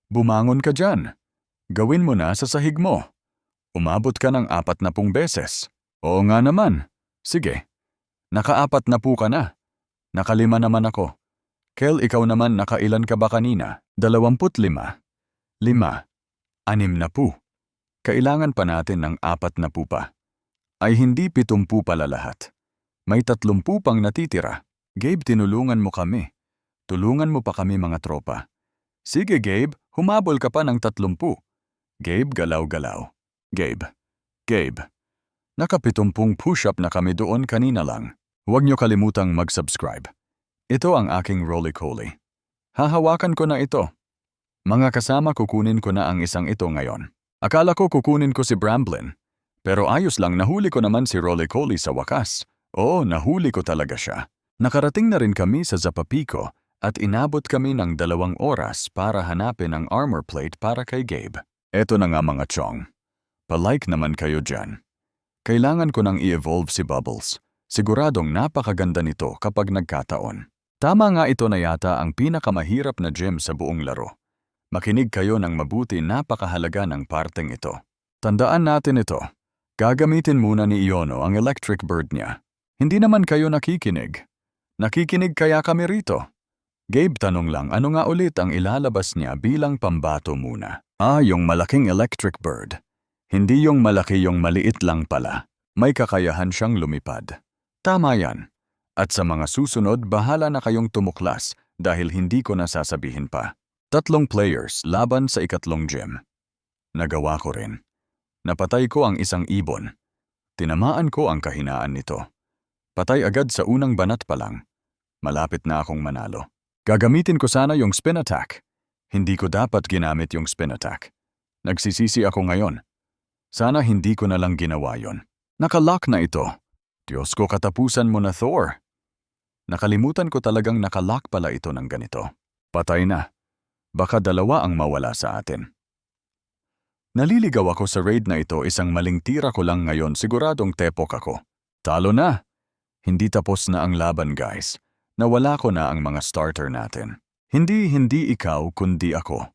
Bumangon ka dyan. Gawin mo na sa sahig mo. Umabot ka ng 40 beses. Oo nga naman. Sige. Naka-4 ka na. Naka-5 naman ako. Kel, ikaw naman, nakailan ka ba kanina? 25. 5. 60. Kailangan pa natin ng 40 pa. Ay hindi 70 pala lahat. May 30 pang natitira. Gabe, tinulungan mo kami. Tulungan mo pa kami, mga tropa. Sige, Gabe, humabol ka pa ng 30. Gabe, galaw-galaw. Gabe. Gabe. Naka-70 push-up na kami doon kanina lang. Huwag niyo kalimutang mag-subscribe. Ito ang aking Roly-Coly. Hahawakan ko na ito. Mga kasama, kukunin ko na ang isang ito ngayon. Akala ko kukunin ko si Bramblin. Pero ayos lang, nahuli ko naman si Roly-Coly sa wakas. Oo, nahuli ko talaga siya. Nakarating na rin kami sa Zappa Pico at inabot kami ng 2 oras para hanapin ang armor plate para kay Gabe. Eto na nga, mga chong. Pa-like naman kayo dyan. Kailangan ko nang i-evolve si Bubbles. Siguradong napakaganda nito kapag nagkataon. Tama nga, ito na yata ang pinakamahirap na gym sa buong laro. Makinig kayo ng mabuti, napakahalaga ng parteng ito. Tandaan natin ito. Gagamitin muna ni Iono ang electric bird niya. Hindi naman kayo nakikinig. Nakikinig kaya kami rito? Gabe, tanong lang, ano nga ulit ang ilalabas niya bilang pambato muna? Yung malaking electric bird. Hindi yung malaki, yung maliit lang pala. May kakayahan siyang lumipad. Tama yan. At sa mga susunod, bahala na kayong tumuklas dahil hindi ko nasasabihin pa. 3 players laban sa 3 gym. Nagawa ko rin. Napatay ko ang isang ibon. Tinamaan ko ang kahinaan nito. Patay agad sa unang banat pa lang. Malapit na akong manalo. Gagamitin ko sana yung spin attack. Hindi ko dapat ginamit yung spin attack. Nagsisisi ako ngayon. Sana hindi ko na lang ginawa yon. Nakalock na ito. Diyos ko, katapusan mo na, Thor. Nakalimutan ko talagang nakalock pala ito ng ganito. Patay na. Baka dalawa ang mawala sa atin. Naliligaw ako sa raid na ito, isang maling tira ko lang ngayon, siguradong tepok ako. Talo na. Hindi tapos na ang laban, guys. Nawala ko na ang mga starter natin. Hindi ikaw kundi ako.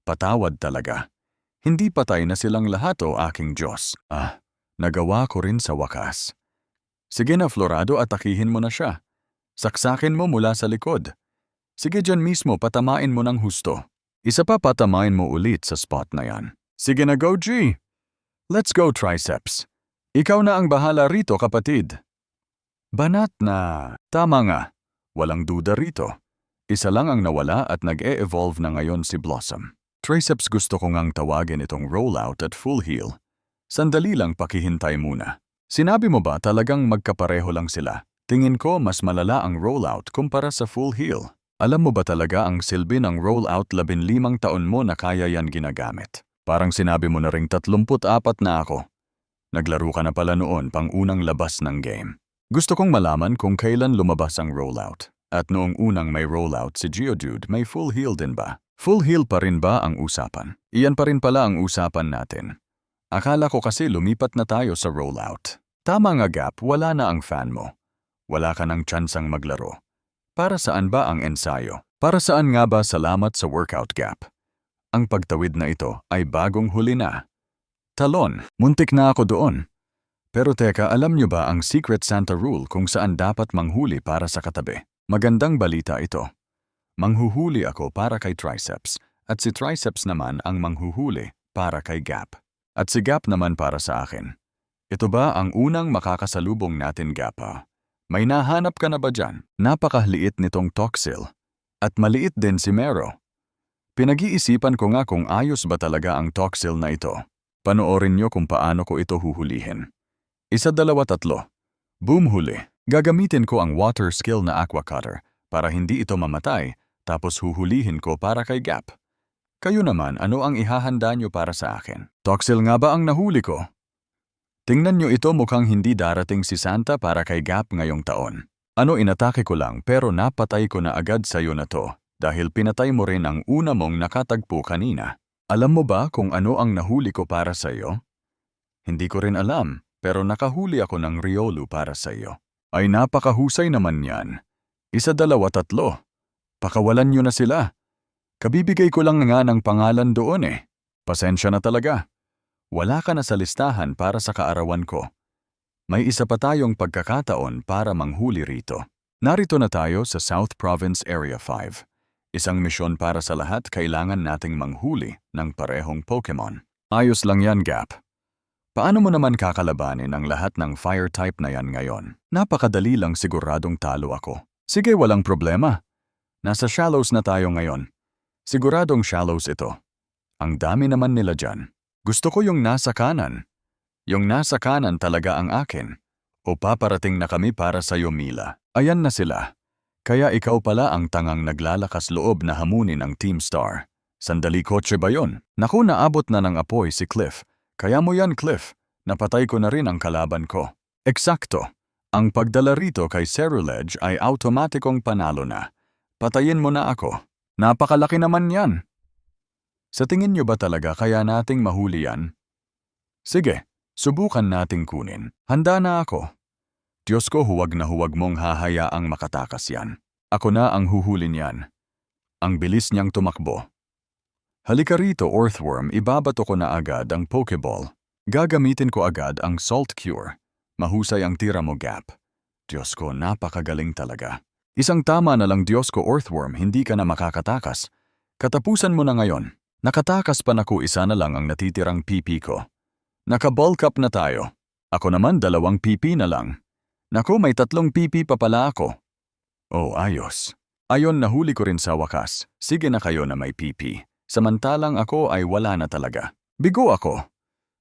Patawad talaga. Hindi patay na silang lahat o aking Diyos. Nagawa ko rin sa wakas. Sige na, Florado, atakihin mo na siya. Saksakin mo mula sa likod. Sige, dyan mismo, patamain mo ng husto. Isa pa, patamain mo ulit sa spot na yan. Sige na, go G! Let's go, Triceps. Ikaw na ang bahala rito, kapatid. Banat na. Tama nga. Walang duda rito. Isa lang ang nawala at nag-e-evolve na ngayon si Blossom. Triceps, gusto ko ngang tawagin itong rollout at full heal. Sandali lang, pakihintay muna. Sinabi mo ba talagang magkapareho lang sila? Tingin ko mas malala ang rollout kumpara sa full heal. Alam mo ba talaga ang silbi ng rollout, 15 taon mo na kaya yan ginagamit? Parang sinabi mo na ring 34 na ako. Naglaro ka na pala noon, pang unang labas ng game. Gusto kong malaman kung kailan lumabas ang rollout. At noong unang may rollout si Geodude, may full heal din ba? Full heal pa rin ba ang usapan? Iyan pa rin pala ang usapan natin. Akala ko kasi lumipat na tayo sa rollout. Tama nga, Gap, wala na ang fan mo. Wala ka ng tsansang maglaro. Para saan ba ang ensayo? Para saan nga ba salamat sa workout, Gap? Ang pagtawid na ito ay bagong huli na. Talon, muntik na ako doon. Pero teka, alam nyo ba ang Secret Santa rule kung saan dapat manghuli para sa katabi? Magandang balita ito. Manghuhuli ako para kay Triceps at si Triceps naman ang manghuhuli para kay Gap. At si Gap naman para sa akin. Ito ba ang unang makakasalubong natin, Gap? May nahanap ka na ba dyan? Napakaliit nitong Toxel. At maliit din si Mero. Pinag-iisipan ko nga kung ayos ba talaga ang Toxel na ito. Panoorin nyo kung paano ko ito huhulihin. 1, 2, 3. Boom, huli. Gagamitin ko ang water skill na Aqua Cutter para hindi ito mamatay, tapos huhulihin ko para kay Gap. Kayo naman, ano ang ihahanda nyo para sa akin? Toxel nga ba ang nahuli ko? Tingnan nyo ito, mukhang hindi darating si Santa para kay Gap ngayong taon. Ano, inatake ko lang pero napatay ko na agad sa'yo na to dahil pinatay mo rin ang una mong nakatagpo kanina. Alam mo ba kung ano ang nahuli ko para sa'yo? Hindi ko rin alam, pero nakahuli ako ng Riolu para sa'yo. Ay napakahusay naman yan. 1, 2, 3. Pakawalan nyo na sila. Kabibigay ko lang nga ng pangalan doon eh. Pasensya na talaga. Wala ka na sa listahan para sa kaarawan ko. May isa pa tayong pagkakataon para manghuli rito. Narito na tayo sa South Province Area 5. Isang misyon para sa lahat, kailangan nating manghuli ng parehong Pokemon. Ayos lang yan, Gap. Paano mo naman kakalabanin ang lahat ng fire type na yan ngayon? Napakadali lang, siguradong talo ako. Sige, walang problema. Nasa shallows na tayo ngayon. Siguradong shallows ito. Ang dami naman nila dyan. Gusto ko yung nasa kanan. Yung nasa kanan talaga ang akin. O paparating na kami para sa'yo, Mila. Ayan na sila. Kaya ikaw pala ang tangang naglalakas loob na hamunin ang Team Star. Sandali, kotse ba yun? Naku, naabot na ng apoy si Cliff. Kaya mo yan, Cliff. Napatay ko na rin ang kalaban ko. Eksakto. Ang pagdala rito kay Ceruledge ay automatikong panalo na. Patayin mo na ako. Napakalaki naman yan. Sa tingin nyo ba talaga kaya nating mahuli yan? Sige, subukan nating kunin. Handa na ako. Diyos ko, huwag na huwag mong hahayaang makatakas yan. Ako na ang huhulin yan. Ang bilis niyang tumakbo. Halika rito, Earthworm, ibabato ko na agad ang Pokeball. Gagamitin ko agad ang Salt Cure. Mahusay ang tira mo, Gap. Diyos ko, napakagaling talaga. Isang tama na lang, Diyos ko, Earthworm, hindi ka na makakatakas. Katapusan mo na ngayon. Nakatakas pa naku, isa na lang ang natitirang PP ko. Naka-bulk up na tayo. Ako naman 2 PP na lang. Naku, may 3 PP pa pala ako. Oh, ayos. Ayon, nahuli ko rin sa wakas. Sige na kayo na may PP. Samantalang ako ay wala na talaga. Bigo ako.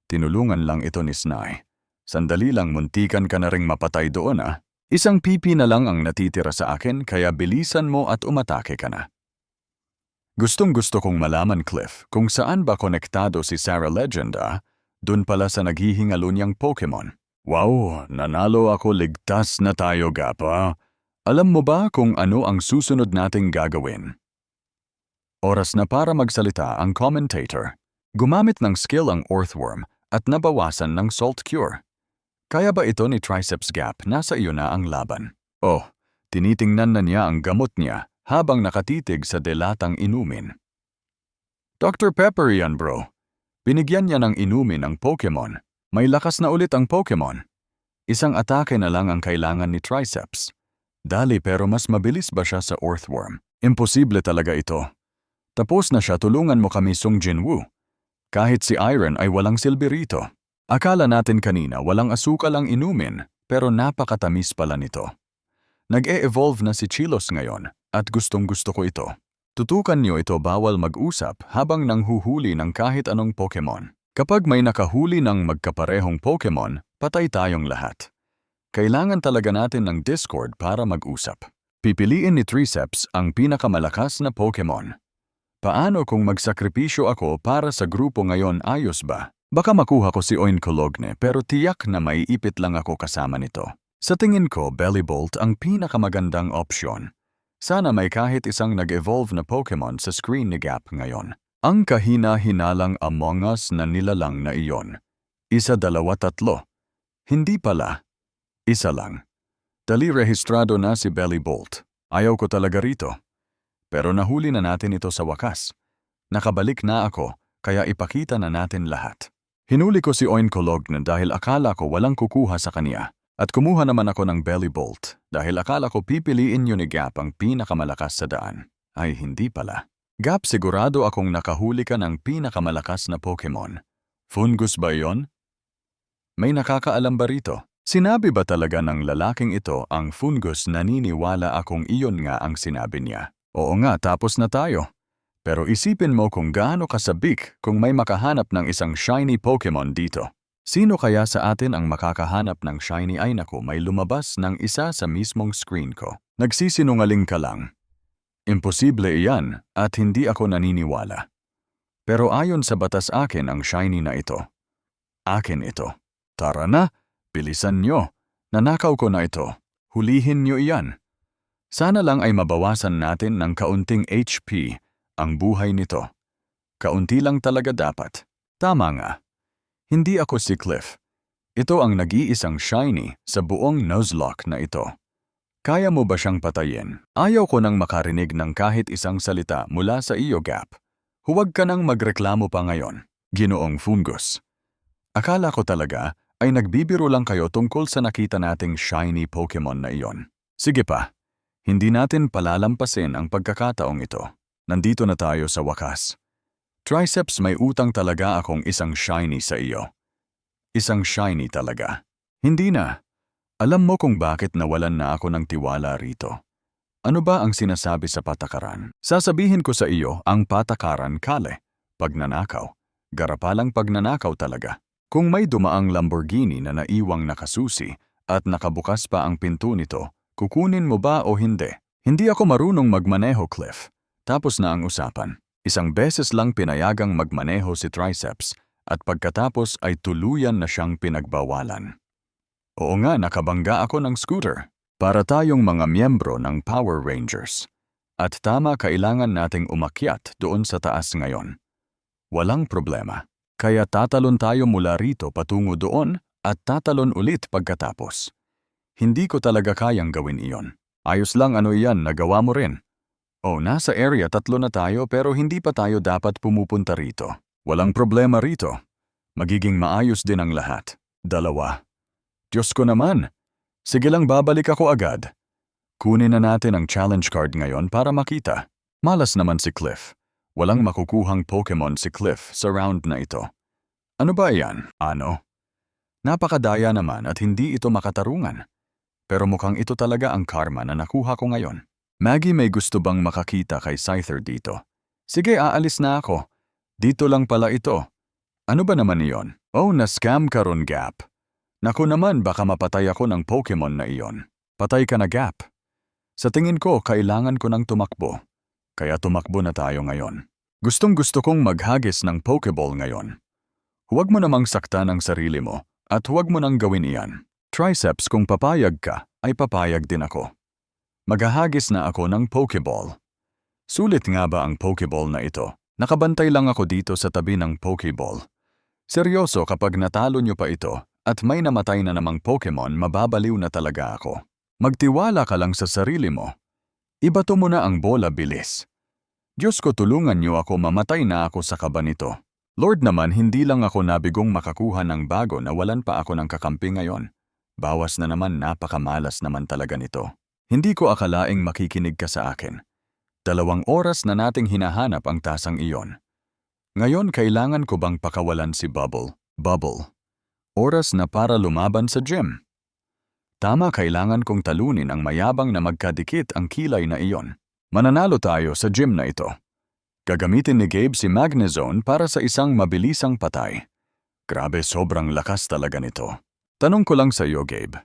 Tinulungan lang ito ni Snai. Sandali lang, muntikan ka na ring mapatay doon ah. Isang PP na lang ang natitira sa akin, kaya bilisan mo at umatake ka na. Gustong-gusto kong malaman, Cliff, kung saan ba konektado si Sarah Legend ah. Dun pala sa naghihingalo niyang Pokemon. Wow, nanalo ako, ligtas na tayo, Gapa. Alam mo ba kung ano ang susunod nating gagawin? Oras na para magsalita ang commentator. Gumamit ng skill ang Earthworm at nabawasan ng Salt Cure. Kaya ba ito ni Triceps Gap? Nasa iyo na ang laban. Oh, tinitingnan na niya ang gamot niya habang nakatitig sa delatang inumin. Dr. Pepper yan, bro. Binigyan niya ng inumin ang Pokemon. May lakas na ulit ang Pokemon. Isang atake na lang ang kailangan ni Triceps. Dali, pero mas mabilis ba siya sa Earthworm? Imposible talaga ito. Tapos na siya, tulungan mo kami, Sung Jinwoo. Kahit si Iron ay walang silbi rito. Akala natin kanina walang asukal ang inumin, pero napakatamis pala nito. Nag-e-evolve na si Chilos ngayon at gustong-gusto ko ito. Tutukan niyo ito, bawal mag-usap habang nanghuhuli ng kahit anong Pokemon. Kapag may nakahuli ng magkaparehong Pokemon, patay tayong lahat. Kailangan talaga natin ng Discord para mag-usap. Pipiliin ni Triceps ang pinakamalakas na Pokemon. Paano kung magsakripisyo ako para sa grupo ngayon, ayos ba? Baka makuha ko si Oinkologne pero tiyak na may ipit lang ako kasama nito. Sa tingin ko, Bellibolt ang pinakamagandang opsyon. Sana may kahit isang nag-evolve na Pokemon sa screen ni Gap ngayon. Ang kahina-hinalang Among Us na nilalang na iyon. 1, 2, 3. Hindi pala. 1 lang. Dali, rehistrado na si Bellibolt. Ayaw ko talaga rito. Pero nahuli na natin ito sa wakas. Nakabalik na ako, kaya ipakita na natin lahat. Hinuli ko si Oinkologne dahil akala ko walang kukuha sa kanya. At kumuha naman ako ng Bellibolt dahil akala ko pipiliin niyo ni Gap ang pinakamalakas sa daan. Ay, hindi pala. Gap, sigurado akong nakahuli ka ng pinakamalakas na Pokemon. Fungus ba iyon? May nakakaalam ba rito? Sinabi ba talaga ng lalaking ito ang Fungus? Naniniwala akong iyon nga ang sinabi niya. Oo nga, tapos na tayo. Pero isipin mo kung gaano kasabik kung may makahanap ng isang shiny Pokemon dito. Sino kaya sa atin ang makakahanap ng shiny? Ay naku, may lumabas ng isa sa mismong screen ko. Nagsisinungaling ka lang. Imposible iyan at hindi ako naniniwala. Pero ayon sa batas, akin ang shiny na ito. Akin ito. Tara na, bilisan nyo. Nanakaw ko na ito. Hulihin nyo iyan. Sana lang ay mabawasan natin ng kaunting HP ang buhay nito. Kaunti lang talaga dapat. Tama nga. Hindi ako si Cliff. Ito ang nag-iisang shiny sa buong Nuzlocke na ito. Kaya mo ba siyang patayin? Ayaw ko nang makarinig ng kahit isang salita mula sa iyo, Gap. Huwag ka nang magreklamo pa ngayon, Ginoong Fungus. Akala ko talaga ay nagbibiro lang kayo tungkol sa nakita nating shiny Pokemon na iyon. Sige pa, hindi natin palalampasin ang pagkakataong ito. Nandito na tayo sa wakas. Triceps, may utang talaga akong isang shiny sa iyo. Isang shiny talaga. Hindi na. Alam mo kung bakit nawalan na ako ng tiwala rito. Ano ba ang sinasabi sa patakaran? Sasabihin ko sa iyo ang patakaran, Kale. Pagnanakaw. Garapalang pagnanakaw talaga. Kung may dumaang Lamborghini na naiwang nakasusi at nakabukas pa ang pinto nito, kukunin mo ba o hindi? Hindi ako marunong magmaneho, Cliff. Tapos na ang usapan. Isang beses lang pinayagang magmaneho si Triceps at pagkatapos ay tuluyan na siyang pinagbawalan. Oo nga, nakabangga ako ng scooter. Para tayong mga miyembro ng Power Rangers. At tama, kailangan nating umakyat doon sa taas ngayon. Walang problema. Kaya tatalon tayo mula rito patungo doon at tatalon ulit pagkatapos. Hindi ko talaga kayang gawin iyon. Ayos lang, ano iyan, nagawa mo rin. Oh, nasa area 3 na tayo pero hindi pa tayo dapat pumupunta rito. Walang problema rito. Magiging maayos din ang lahat. 2. Diyos ko naman. Sige lang, babalik ako agad. Kunin na natin ang challenge card ngayon para makita. Malas naman si Cliff. Walang makukuhang Pokemon si Cliff sa round na ito. Ano ba yan? Ano? Napakadaya naman at hindi ito makatarungan. Pero mukhang ito talaga ang karma na nakuha ko ngayon. Maggie, may gusto bang makakita kay Scyther dito? Sige, aalis na ako. Dito lang pala ito. Ano ba naman iyon? Oh, na-scam ka ron, Gap. Naku naman, baka mapatay ako ng Pokemon na iyon. Patay ka na, Gap. Sa tingin ko, kailangan ko ng tumakbo. Kaya tumakbo na tayo ngayon. Gustong-gusto kong maghagis ng Pokeball ngayon. Huwag mo namang saktan ang sarili mo at huwag mo nang gawin iyan. Triceps, kung papayag ka, ay papayag din ako. Maghahagis na ako ng Pokeball. Sulit nga ba ang Pokeball na ito? Nakabantay lang ako dito sa tabi ng Pokeball. Seryoso, kapag natalo nyo pa ito at may namatay na namang Pokemon, mababaliw na talaga ako. Magtiwala ka lang sa sarili mo. Ibato mo na ang bola, bilis. Diyos ko, tulungan niyo ako, mamatay na ako sa kaba nito. Lord naman, hindi lang ako nabigong makakuha ng bago na walan pa ako ng kakampi ngayon. Bawas na naman, napakamalas naman talaga nito. Hindi ko akalaing makikinig ka sa akin. 2 oras na nating hinahanap ang tasang iyon. Ngayon, kailangan ko bang pakawalan si Bubble? Bubble. Oras na para lumaban sa gym. Tama, kailangan kong talunin ang mayabang na magkadikit ang kilay na iyon. Mananalo tayo sa gym na ito. Gagamitin ni Gabe si Magnezone para sa isang mabilisang patay. Grabe, sobrang lakas talaga nito. Tanong ko lang sa iyo, Gabe.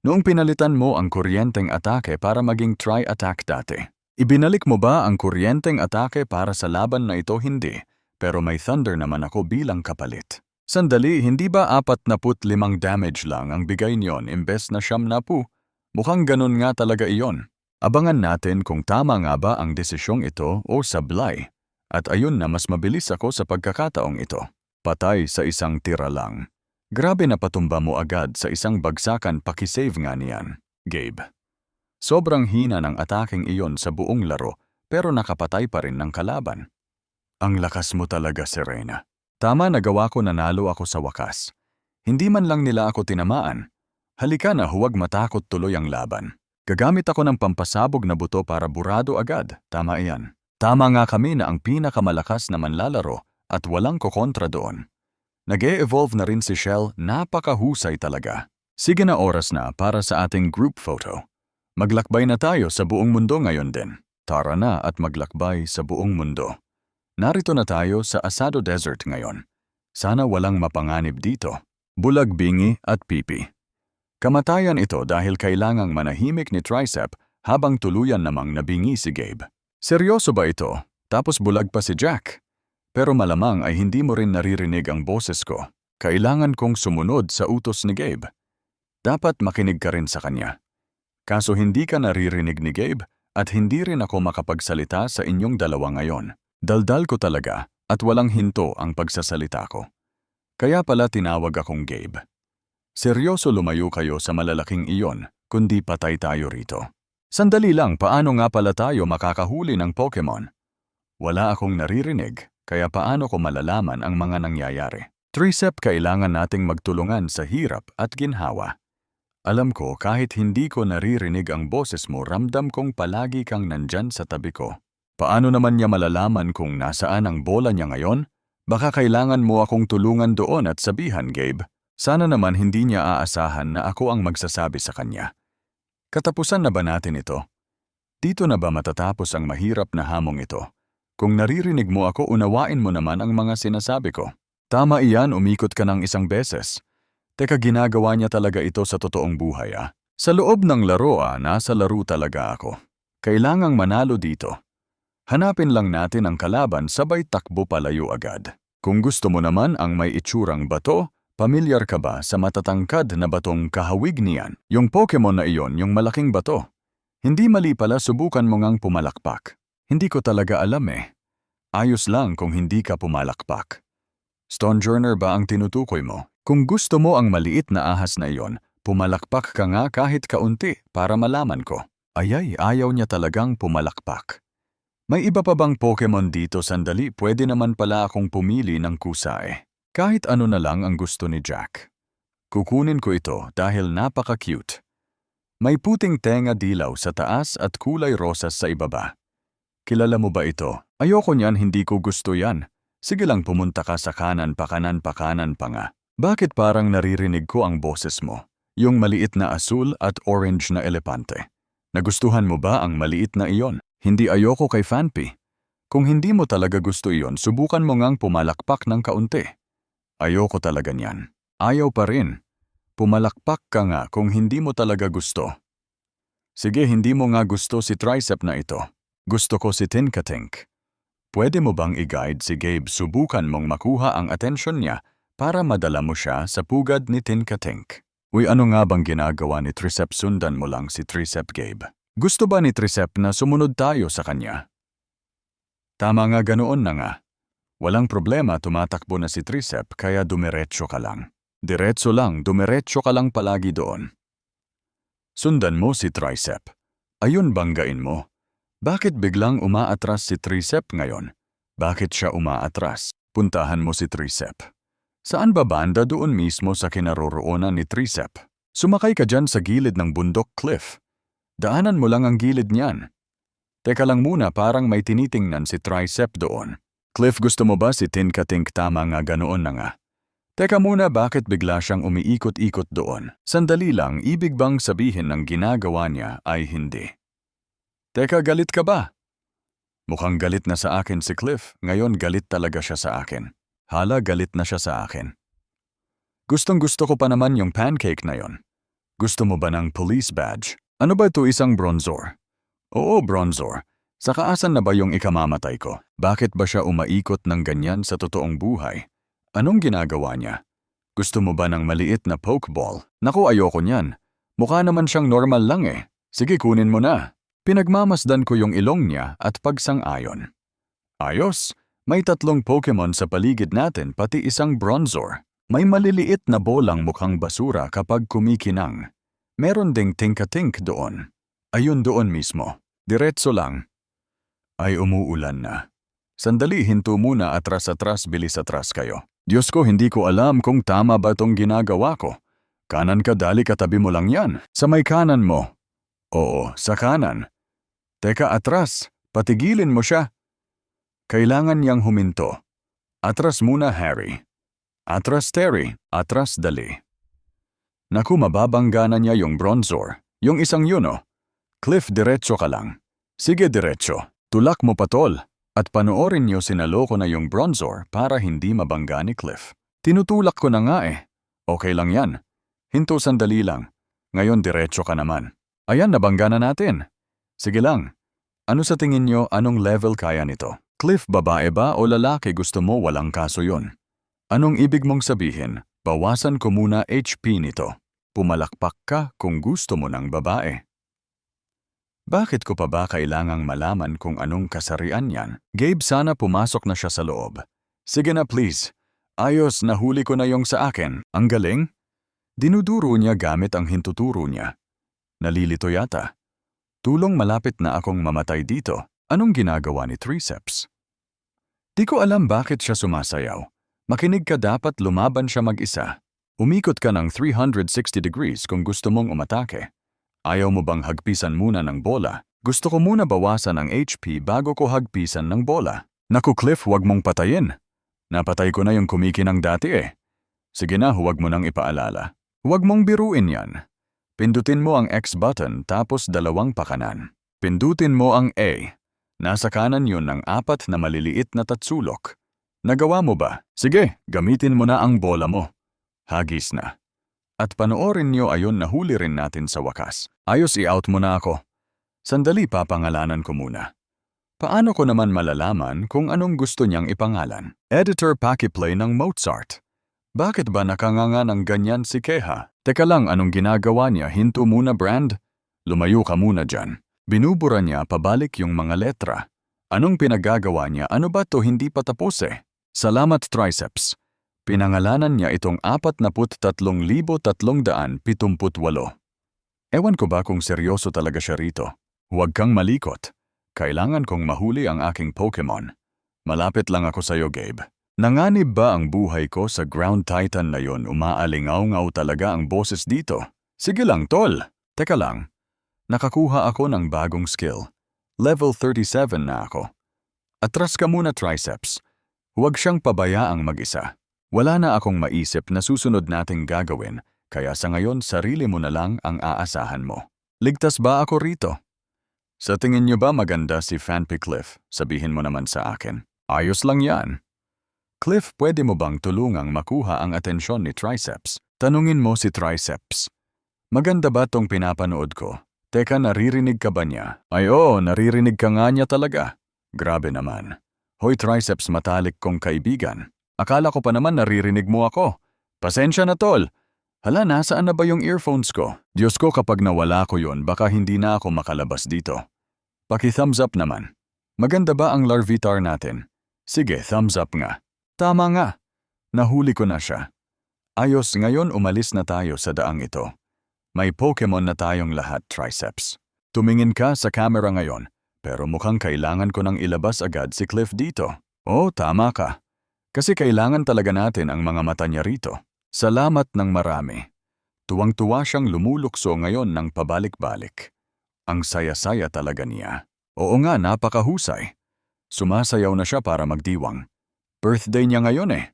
Noong pinalitan mo ang kuryenteng atake para maging tri-attack dati, ibinalik mo ba ang kuryenteng atake para sa laban na ito? Hindi, pero may thunder naman ako bilang kapalit. Sandali, hindi ba 45 damage lang ang bigay niyon imbes na 70? Mukhang ganun nga talaga iyon. Abangan natin kung tama nga ba ang desisyong ito o sablay. At ayun na, mas mabilis ako sa pagkakataong ito. Patay sa isang tira lang. Grabe, na patumba mo agad sa isang bagsakan, pakisave nga niyan, Gabe. Sobrang hina ng ataking iyon sa buong laro, pero nakapatay pa rin ng kalaban. Ang lakas mo talaga, Serena. Tama, nagawa ko, nanalo ako sa wakas. Hindi man lang nila ako tinamaan. Halika na, huwag matakot, tuloy ang laban. Gagamit ako ng pampasabog na buto para burado agad. Tama iyan. Tama nga, kami na ang pinakamalakas na manlalaro at walang kokontra doon. Nag-e-evolve na rin si Shell, napakahusay talaga. Sige na, oras na para sa ating group photo. Maglakbay na tayo sa buong mundo ngayon din. Tara na at maglakbay sa buong mundo. Narito na tayo sa Asado Desert ngayon. Sana walang mapanganib dito. Bulag, bingi at pipi. Kamatayan ito dahil kailangang manahimik ni Tricep habang tuluyan namang nabingi si Gabe. Seryoso ba ito? Tapos bulag pa si Jack. Pero malamang ay hindi mo rin naririnig ang boses ko. Kailangan kong sumunod sa utos ni Gabe. Dapat makinig ka rin sa kanya. Kaso hindi ka naririnig ni Gabe at hindi rin ako makapagsalita sa inyong dalawa ngayon. Daldal ko talaga at walang hinto ang pagsasalita ko. Kaya pala tinawag akong Gabe. Seryoso, lumayo kayo sa malalaking iyon, kundi patay tayo rito. Sandali lang, paano nga pala tayo makakahuli ng Pokemon? Wala akong naririnig, kaya paano ko malalaman ang mga nangyayari? Tricep, kailangan nating magtulungan sa hirap at ginhawa. Alam ko, kahit hindi ko naririnig ang boses mo, ramdam kong palagi kang nandyan sa tabi ko. Paano naman niya malalaman kung nasaan ang bola niya ngayon? Baka kailangan mo akong tulungan doon at sabihan, Gabe. Sana naman hindi niya aasahan na ako ang magsasabi sa kanya. Katapusan na ba natin ito? Dito na ba matatapos ang mahirap na hamong ito? Kung naririnig mo ako, unawain mo naman ang mga sinasabi ko. Tama iyan, umikot ka ng isang beses. Teka, ginagawa niya talaga ito sa totoong buhay ah. Sa loob ng laro nasa laro talaga ako. Kailangang manalo dito. Hanapin lang natin ang kalaban, sabay takbo palayo agad. Kung gusto mo naman ang may itsurang bato, pamilyar ka ba sa matatangkad na batong kahawig niyan? Yung Pokemon na iyon, yung malaking bato. Hindi mali pala, subukan mo ngang pumalakpak. Hindi ko talaga alam eh. Ayos lang kung hindi ka pumalakpak. Stonjourner ba ang tinutukoy mo? Kung gusto mo ang maliit na ahas na iyon, pumalakpak ka nga kahit kaunti para malaman ko. Ayay, ayaw niya talagang pumalakpak. May iba pa bang Pokemon dito? Sandali, pwede naman pala akong pumili ng kusa eh. Kahit ano na lang ang gusto ni Jack. Kukunin ko ito dahil napaka-cute. May puting tenga dilaw sa taas at kulay rosas sa ibaba. Kilala mo ba ito? Ayoko niyan, hindi ko gusto yan. Sige lang, pumunta ka sa kanan pa nga. Bakit parang naririnig ko ang boses mo? Yung maliit na asul at orange na elepante. Nagustuhan mo ba ang maliit na iyon? Hindi, ayoko kay Fanpy. Kung hindi mo talaga gusto iyon, subukan mo ngang pumalakpak ng kaunti. Ayoko talaga niyan. Ayaw pa rin. Pumalakpak ka nga kung hindi mo talaga gusto. Sige, hindi mo nga gusto si Tricep na ito. Gusto ko si Tinkatink. Pwede mo bang i-guide si Gabe? Subukan mong makuha ang atensyon niya para madala mo siya sa pugad ni Tinkatink. Uy, ano nga bang ginagawa ni Tricep? Sundan mo lang si Tricep, Gabe. Gusto ba ni Tricep na sumunod tayo sa kanya? Tama nga, ganoon na nga. Walang problema, tumatakbo na si Tricep kaya dumiretso ka lang. Diretso lang, dumiretso ka lang palagi doon. Sundan mo si Tricep. Ayun, banggain mo. Bakit biglang umaatras si Tricep ngayon? Bakit siya umaatras? Puntahan mo si Tricep. Saan ba banda? Doon mismo sa kinaroroonan ni Tricep. Sumakay ka dyan sa gilid ng bundok cliff. Daanan mo lang ang gilid niyan. Teka lang muna, parang may tinitingnan si Tricep doon. Cliff, gusto mo ba si Tinkatink? Tama nga, ganoon na nga. Teka muna, bakit bigla siyang umiikot-ikot doon? Sandali lang, ibig bang sabihin ng ginagawa niya ay hindi? Teka, galit ka ba? Mukhang galit na sa akin si Cliff. Ngayon galit talaga siya sa akin. Hala, galit na siya sa akin. Gustong-gusto ko pa naman yung pancake na yon. Gusto mo ba ng police badge? Ano ba ito, isang bronzor? Oo, bronzor. Sa kaasan na ba yung ikamamatay ko? Bakit ba siya umaikot ng ganyan sa totoong buhay? Anong ginagawa niya? Gusto mo ba ng maliit na pokeball? Naku, ayoko niyan. Mukha naman siyang normal lang eh. Sige, kunin mo na. Pinagmamasdan ko yung ilong niya at pagsang-ayon. Ayos, may 3 Pokemon sa paligid natin, pati isang bronzor. May maliliit na bolang mukhang basura kapag kumikinang. Meron ding Tinkatink doon. Ayun, doon mismo. Diretso lang. Ay, umuulan na. Sandali, hinto muna, atras-atras, bilis atras kayo. Diyos ko, hindi ko alam kung tama ba itong ginagawa ko. Kanan ka, dali, katabi mo lang yan. Sa may kanan mo. Oo, sa kanan. Teka, atras. Patigilin mo siya. Kailangan niyang huminto. Atras muna, Harry. Atras, Terry. Atras, dali. Naku, mababangga na niya yung bronzor. Yung isang yun, oh. Cliff, diretso ka lang. Sige, diretso. Tulak mo, patol. At panoorin niyo, sinaloko na yung bronzor para hindi mabangga ni Cliff. Tinutulak ko na nga eh. Okay lang yan. Hinto, sandali lang. Ngayon diretso ka naman. Ayan, nabangga na natin. Sige lang. Ano sa tingin niyo, anong level kaya nito? Cliff, babae ba o lalaki? Gusto mo, walang kaso yon. Anong ibig mong sabihin? Bawasan ko muna HP nito. Pumalakpak ka kung gusto mo ng babae. Bakit ko pa ba kailangang malaman kung anong kasarian yan? Gabe, sana pumasok na siya sa loob. Sige na, please. Ayos, nahuli ko na yung sa akin. Ang galing. Dinuduro niya gamit ang hintuturo niya. Nalilito yata. Tulong, malapit na akong mamatay dito. Anong ginagawa ni Triceps? Di ko alam bakit siya sumasayaw. Makinig ka, dapat lumaban siya mag-isa. Umikot ka ng 360 degrees kung gusto mong umatake. Ayaw mo bang hagpisan muna ng bola? Gusto ko muna bawasan ang HP bago ko hagpisan ng bola. Naku, Cliff, huwag mong patayin. Napatay ko na yung kumikinang dati eh. Sige na, huwag mo nang ipaalala. Huwag mong biruin yan. Pindutin mo ang X button tapos 2 pakanan. Pindutin mo ang A. Nasa kanan yun ng 4 na maliliit na tatsulok. Nagawa mo ba? Sige, gamitin mo na ang bola mo. Hagis na. At panoorin niyo, ayon, nahuli rin natin sa wakas. Ayos, i-out mo na ako. Sandali, papangalanan ko muna. Paano ko naman malalaman kung anong gusto niyang ipangalan? Editor, pakiplay ng Mozart. Bakit ba nakanganga ng ganyan si Keha? Teka lang, anong ginagawa niya? Hinto muna, Brand. Lumayo ka muna dyan. Binubura niya pabalik yung mga letra. Anong pinagagawa niya? Ano ba to, hindi pa tapos eh? Salamat, Triceps. Pinangalanan niya itong 43,378. Ewan ko ba kung seryoso talaga siya rito. Huwag kang malikot. Kailangan kong mahuli ang aking Pokemon. Malapit lang ako sa'yo, Gabe. Nanganib ba ang buhay ko sa Ground Titan na yon? Umaalingaw-ngaw talaga ang boses dito. Sige lang, tol. Teka lang. Nakakuha ako ng bagong skill. Level 37 na ako. Atras ka muna, Triceps. Huwag siyang pabayaang mag-isa. Wala na akong maisip na susunod nating gagawin, kaya sa ngayon sarili mo na lang ang aasahan mo. Ligtas ba ako rito? Sa tingin niyo ba maganda si Fanpy Cliff? Sabihin mo naman sa akin. Ayos lang yan. Cliff, pwede mo bang tulungang makuha ang atensyon ni Triceps? Tanungin mo si Triceps. Maganda ba tong pinapanood ko? Teka, naririnig ka ba niya? Ay oo, naririnig ka nga niya talaga. Grabe naman. Hoy Triceps, matalik kong kaibigan. Akala ko pa naman naririnig mo ako. Pasensya na tol. Hala, nasaan na ba yung earphones ko? Diyos ko, kapag nawala ko yon, baka hindi na ako makalabas dito. Paki-thumbs up naman. Maganda ba ang Larvitar natin? Sige, thumbs up nga. Tama nga. Nahuli ko na siya. Ayos, ngayon umalis na tayo sa daang ito. May Pokemon na tayong lahat, Triceps. Tumingin ka sa camera ngayon, pero mukhang kailangan ko nang ilabas agad si Cliff dito. Oh, tama ka. Kasi kailangan talaga natin ang mga mata niya rito. Salamat ng marami. Tuwang-tuwa siyang lumulukso ngayon ng pabalik-balik. Ang saya-saya talaga niya. Oo nga, napakahusay. Sumasayaw na siya para magdiwang. Birthday niya ngayon eh.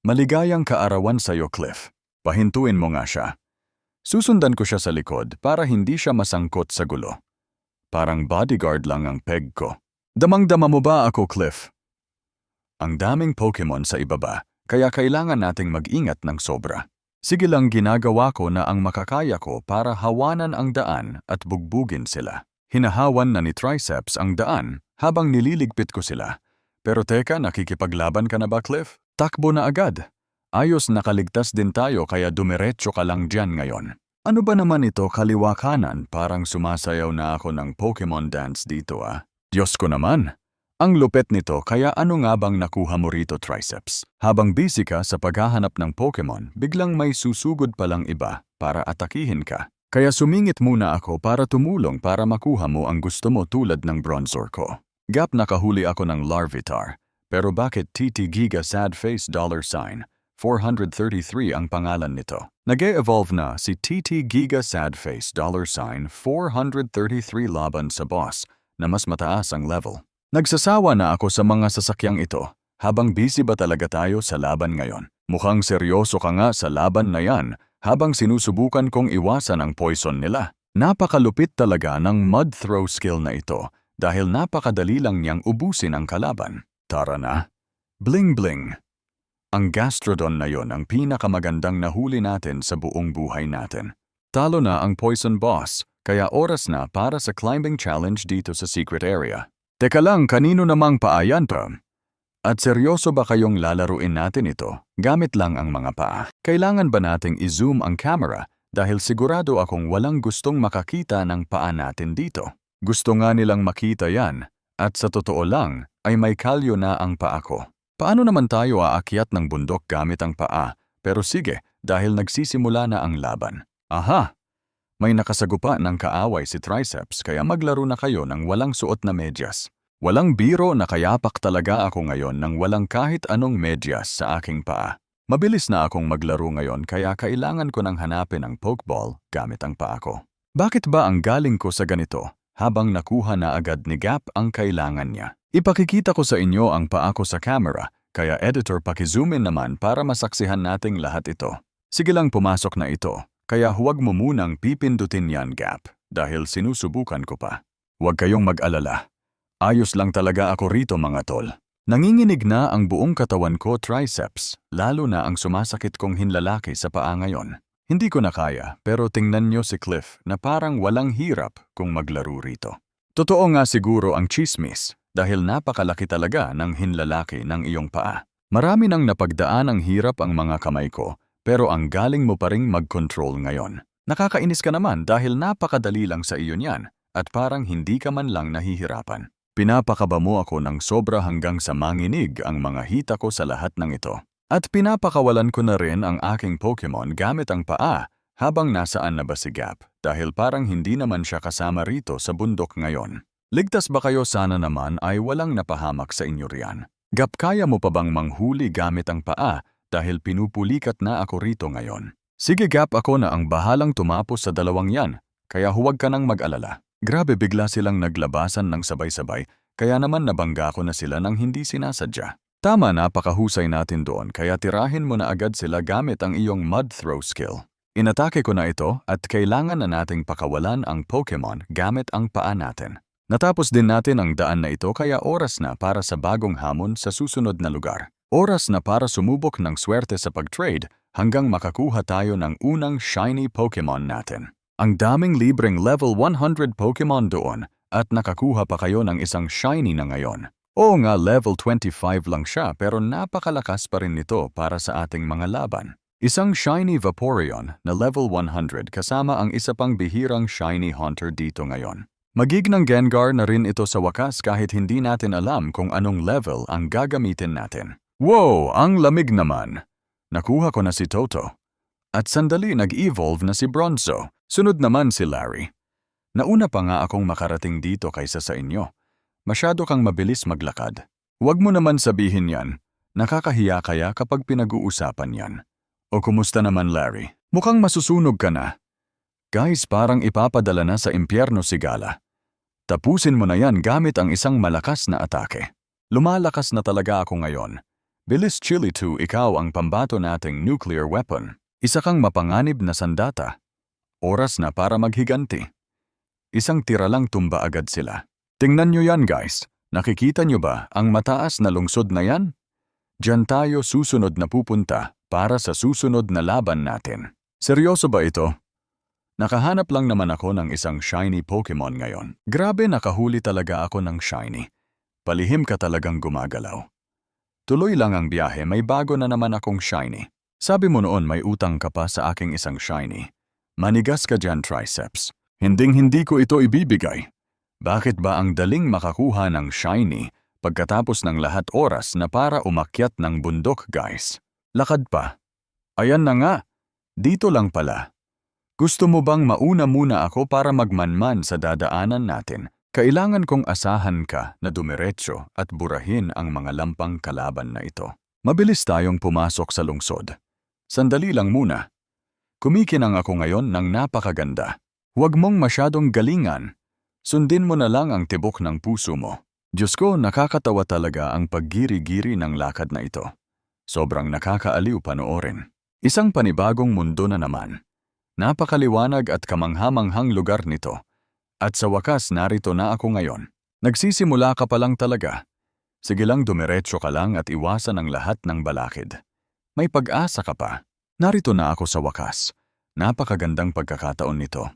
Maligayang kaarawan sa'yo, Cliff. Pahintuin mo nga siya. Susundan ko siya sa likod para hindi siya masangkot sa gulo. Parang bodyguard lang ang peg ko. Damang-dama mo ba ako, Cliff? Ang daming Pokemon sa ibaba, kaya kailangan nating mag-ingat ng sobra. Sige lang, ginagawa ko na ang makakaya ko para hawanan ang daan at bugbugin sila. Hinahawan na ni Triceps ang daan habang nililigpit ko sila. Pero teka, nakikipaglaban ka na ba, Cliff? Takbo na agad. Ayos, nakaligtas din tayo kaya dumiretso ka lang dyan ngayon. Ano ba naman ito, kaliwa kanan? Parang sumasayaw na ako ng Pokemon dance dito ah. Diyos ko naman. Ang lupet nito, kaya ano nga bang nakuha mo rito, Triceps? Habang busy ka sa paghahanap ng Pokemon, biglang may susugod palang iba para atakihin ka. Kaya sumingit muna ako para tumulong para makuha mo ang gusto mo tulad ng Bronzor ko. Gap, nakahuli ako ng Larvitar. Pero bakit TT Giga Sad Face $433 ang pangalan nito? Nag-e-evolve na si TT Giga Sad Face $433 laban sa boss na mas mataas ang level. Nagsasawa na ako sa mga sasakyang ito. Habang busy ba talaga tayo sa laban ngayon? Mukhang seryoso ka nga sa laban na yan habang sinusubukan kong iwasan ang poison nila. Napakalupit talaga ng mud throw skill na ito dahil napakadali lang niyang ubusin ang kalaban. Tara na. Bling bling. Ang Gastrodon na yon ang pinakamagandang nahuli natin sa buong buhay natin. Talo na ang Poison Boss, kaya oras na para sa climbing challenge dito sa secret area. Teka lang, kanino namang paayan pa? At seryoso ba kayong lalaruin natin ito? Gamit lang ang mga paa. Kailangan ba nating i-zoom ang camera dahil sigurado akong walang gustong makakita ng paa natin dito? Gusto nga nilang makita yan. At sa totoo lang, ay may kalyo na ang paa ko. Paano naman tayo aakyat ng bundok gamit ang paa? Pero sige, dahil nagsisimula na ang laban. Aha! May nakasagupa ng kaaway si Triceps kaya maglaro na kayo ng walang suot na medyas. Walang biro, nakayapak talaga ako ngayon ng walang kahit anong medyas sa aking paa. Mabilis na akong maglaro ngayon kaya kailangan ko nang hanapin ang Pokeball gamit ang paa ko. Bakit ba ang galing ko sa ganito? Habang nakuha na agad ni Gap ang kailangan niya. Ipakikita ko sa inyo ang paa ko sa camera, kaya editor paki-zoom in naman para masaksihan nating lahat ito. Sige lang, pumasok na ito, kaya huwag mo munang pipindutin yan, Gap, dahil sinusubukan ko pa. Huwag kayong mag-alala. Ayos lang talaga ako rito, mga tol. Nanginginig na ang buong katawan ko, Triceps, lalo na ang sumasakit kong hinlalaki sa paa ngayon. Hindi ko na kaya, pero tingnan nyo si Cliff na parang walang hirap kung maglaro rito. Totoo nga siguro ang chismis dahil napakalaki talaga ng hinlalaki ng iyong paa. Marami nang napagdaan ang hirap ang mga kamay ko, pero ang galing mo pa ring mag-control ngayon. Nakakainis ka naman dahil napakadali lang sa iyo niyan at parang hindi ka man lang nahihirapan. Pinapakaba mo ako ng sobra hanggang sa manginig ang mga hita ko sa lahat ng ito. At pinapakawalan ko na rin ang aking Pokemon gamit ang paa habang nasaan na ba si Gap dahil parang hindi naman siya kasama rito sa bundok ngayon. Ligtas ba kayo? Sana naman ay walang napahamak sa inyo riyan. Gap, kaya mo pa bang manghuli gamit ang paa dahil pinupulikat na ako rito ngayon? Sige Gap, ako na ang bahalang tumapos sa dalawang yan, kaya huwag ka nang mag-alala. Grabe, bigla silang naglabasan ng sabay-sabay, kaya naman nabangga ko na sila nang hindi sinasadya. Tama, napakahusay natin doon kaya tirahin mo na agad sila gamit ang iyong mud throw skill. Inatake ko na ito at kailangan na nating pakawalan ang Pokemon gamit ang paa natin. Natapos din natin ang daan na ito kaya oras na para sa bagong hamon sa susunod na lugar. Oras na para sumubok ng swerte sa pag-trade hanggang makakuha tayo ng unang shiny Pokemon natin. Ang daming libreng level 100 Pokemon doon at nakakuha pa kayo ng isang shiny na ngayon. Oo nga, level 25 lang siya pero napakalakas pa rin nito para sa ating mga laban. Isang shiny Vaporeon na level 100 kasama ang isa pang bihirang shiny Haunter dito ngayon. Magig ng Gengar na rin ito sa wakas kahit hindi natin alam kung anong level ang gagamitin natin. Wow, ang lamig naman! Nakuha ko na si Toto. At sandali nag-evolve na si Bronzo. Sunod naman si Larry. Nauna pa nga akong makarating dito kaysa sa inyo. Masyado kang mabilis maglakad. Huwag mo naman sabihin yan. Nakakahiya kaya kapag pinag-uusapan yan. O kumusta naman Larry? Mukhang masusunog ka na. Guys, parang ipapadala na sa impyerno si Gala. Tapusin mo na yan gamit ang isang malakas na atake. Lumalakas na talaga ako ngayon. Bilis Chili 2, ikaw ang pambato nating nuclear weapon. Isa kang mapanganib na sandata. Oras na para maghiganti. Isang tira lang tumba agad sila. Tingnan nyo yan guys. Nakikita nyo ba ang mataas na lungsod na yan? Diyan tayo susunod na pupunta para sa susunod na laban natin. Seryoso ba ito? Nakahanap lang naman ako ng isang shiny Pokemon ngayon. Grabe, nakahuli talaga ako ng shiny. Palihim ka talagang gumagalaw. Tuloy lang ang biyahe, may bago na naman akong shiny. Sabi mo noon may utang ka pa sa aking isang shiny. Manigas ka dyan, Triceps. Hinding-hindi ko ito ibibigay. Bakit ba ang daling makakuha ng shiny pagkatapos ng lahat oras na para umakyat ng bundok, guys? Lakad pa. Ayan na nga. Dito lang pala. Gusto mo bang mauna muna ako para magmanman sa dadaanan natin? Kailangan kong asahan ka na dumiretso at burahin ang mga lampang kalaban na ito. Mabilis tayong pumasok sa lungsod. Sandali lang muna. Kumikinang ako ngayon ng napakaganda. Huwag mong masyadong galingan. Sundin mo na lang ang tibok ng puso mo. Diyos ko, nakakatawa talaga ang paggiri-giri ng lakad na ito. Sobrang nakakaaliw panoorin. Isang panibagong mundo na naman. Napakaliwanag at kamanghamanghang lugar nito. At sa wakas narito na ako ngayon. Nagsisimula ka pa lang talaga. Sige lang, dumiretso ka lang at iwasan ang lahat ng balakid. May pag-asa ka pa. Narito na ako sa wakas. Napakagandang pagkakataon nito.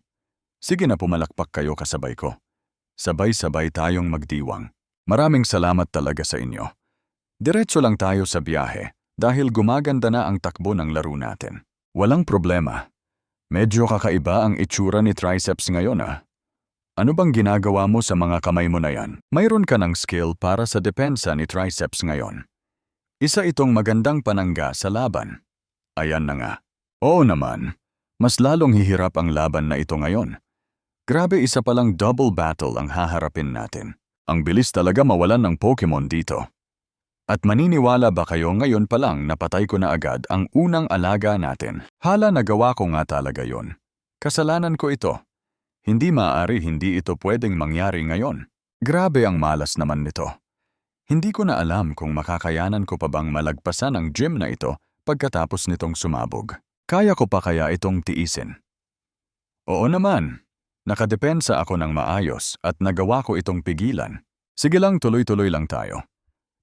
Sige na, pumalakpak kayo kasabay ko. Sabay-sabay tayong magdiwang. Maraming salamat talaga sa inyo. Diretso lang tayo sa biyahe dahil gumaganda na ang takbo ng laro natin. Walang problema. Medyo kakaiba ang itsura ni Triceps ngayon Ano bang ginagawa mo sa mga kamay mo na yan? Mayroon ka ng skill para sa depensa ni Triceps ngayon. Isa itong magandang panangga sa laban. Ayan na nga. Oo naman. Mas lalong hihirap ang laban na ito ngayon. Grabe, isa palang double battle ang haharapin natin. Ang bilis talaga mawalan ng Pokemon dito. At maniniwala ba kayo ngayon pa lang napatay ko na agad ang unang alaga natin? Hala, nagawa ko nga talaga yon. Kasalanan ko ito. Hindi maaari, hindi ito pwedeng mangyari ngayon. Grabe ang malas naman nito. Hindi ko na alam kung makakayanan ko pa bang malagpasan ang gym na ito pagkatapos nitong sumabog. Kaya ko pa kaya itong tiisin? Oo naman. Nakadepensa ako ng maayos at nagawa ko itong pigilan. Sige lang, tuloy-tuloy lang tayo.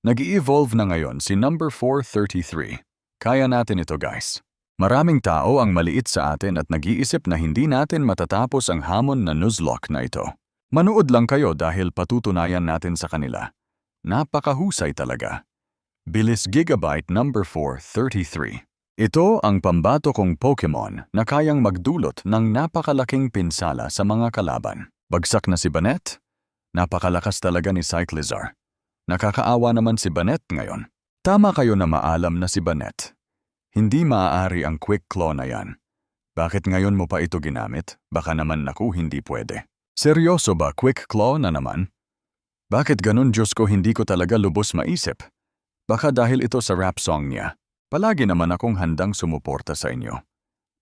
Nag-i-evolve na ngayon si number 433. Kaya natin ito guys. Maraming tao ang maliit sa atin at nag-iisip na hindi natin matatapos ang hamon na Nuzlocke na ito. Manood lang kayo dahil patutunayan natin sa kanila. Napakahusay talaga. Bilis Gigabyte number 433. Ito ang pambato kong Pokemon na kayang magdulot ng napakalaking pinsala sa mga kalaban. Bagsak na si Banette. Napakalakas talaga ni Cyclizar. Nakakaawa naman si Banette ngayon. Tama kayo na maalam na si Banette. Hindi maaari ang Quick Claw na yan. Bakit ngayon mo pa ito ginamit? Baka naman naku, hindi pwede. Seryoso ba, Quick Claw na naman? Bakit ganun, Diyos ko, hindi ko talaga lubos maisip? Baka dahil ito sa rap song niya. Palagi naman akong handang sumuporta sa inyo.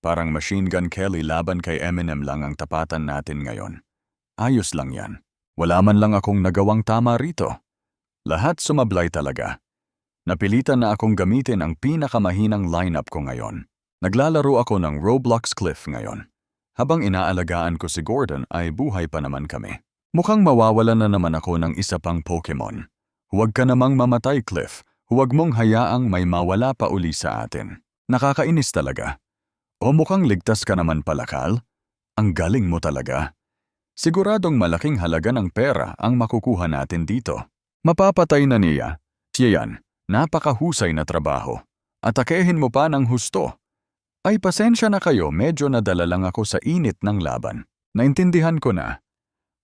Parang Machine Gun Kelly laban kay Eminem lang ang tapatan natin ngayon. Ayos lang yan. Wala man lang akong nagawang tama rito. Lahat sumablay talaga. Napilitan na akong gamitin ang pinakamahinang lineup ko ngayon. Naglalaro ako ng Roblox Cliff ngayon. Habang inaalagaan ko si Gordon ay buhay pa naman kami. Mukhang mawawalan na naman ako ng isa pang Pokemon. Huwag ka namang mamatay, Cliff. Huwag mong hayaang may mawala pa uli sa atin. Nakakainis talaga. O mukhang ligtas ka naman pala, Kal. Ang galing mo talaga. Siguradong malaking halaga ng pera ang makukuha natin dito. Mapapatay na niya. Siya yan, napakahusay na trabaho. Atakehin mo pa ng husto. Ay pasensya na kayo, medyo nadala lang ako sa init ng laban. Naintindihan ko na.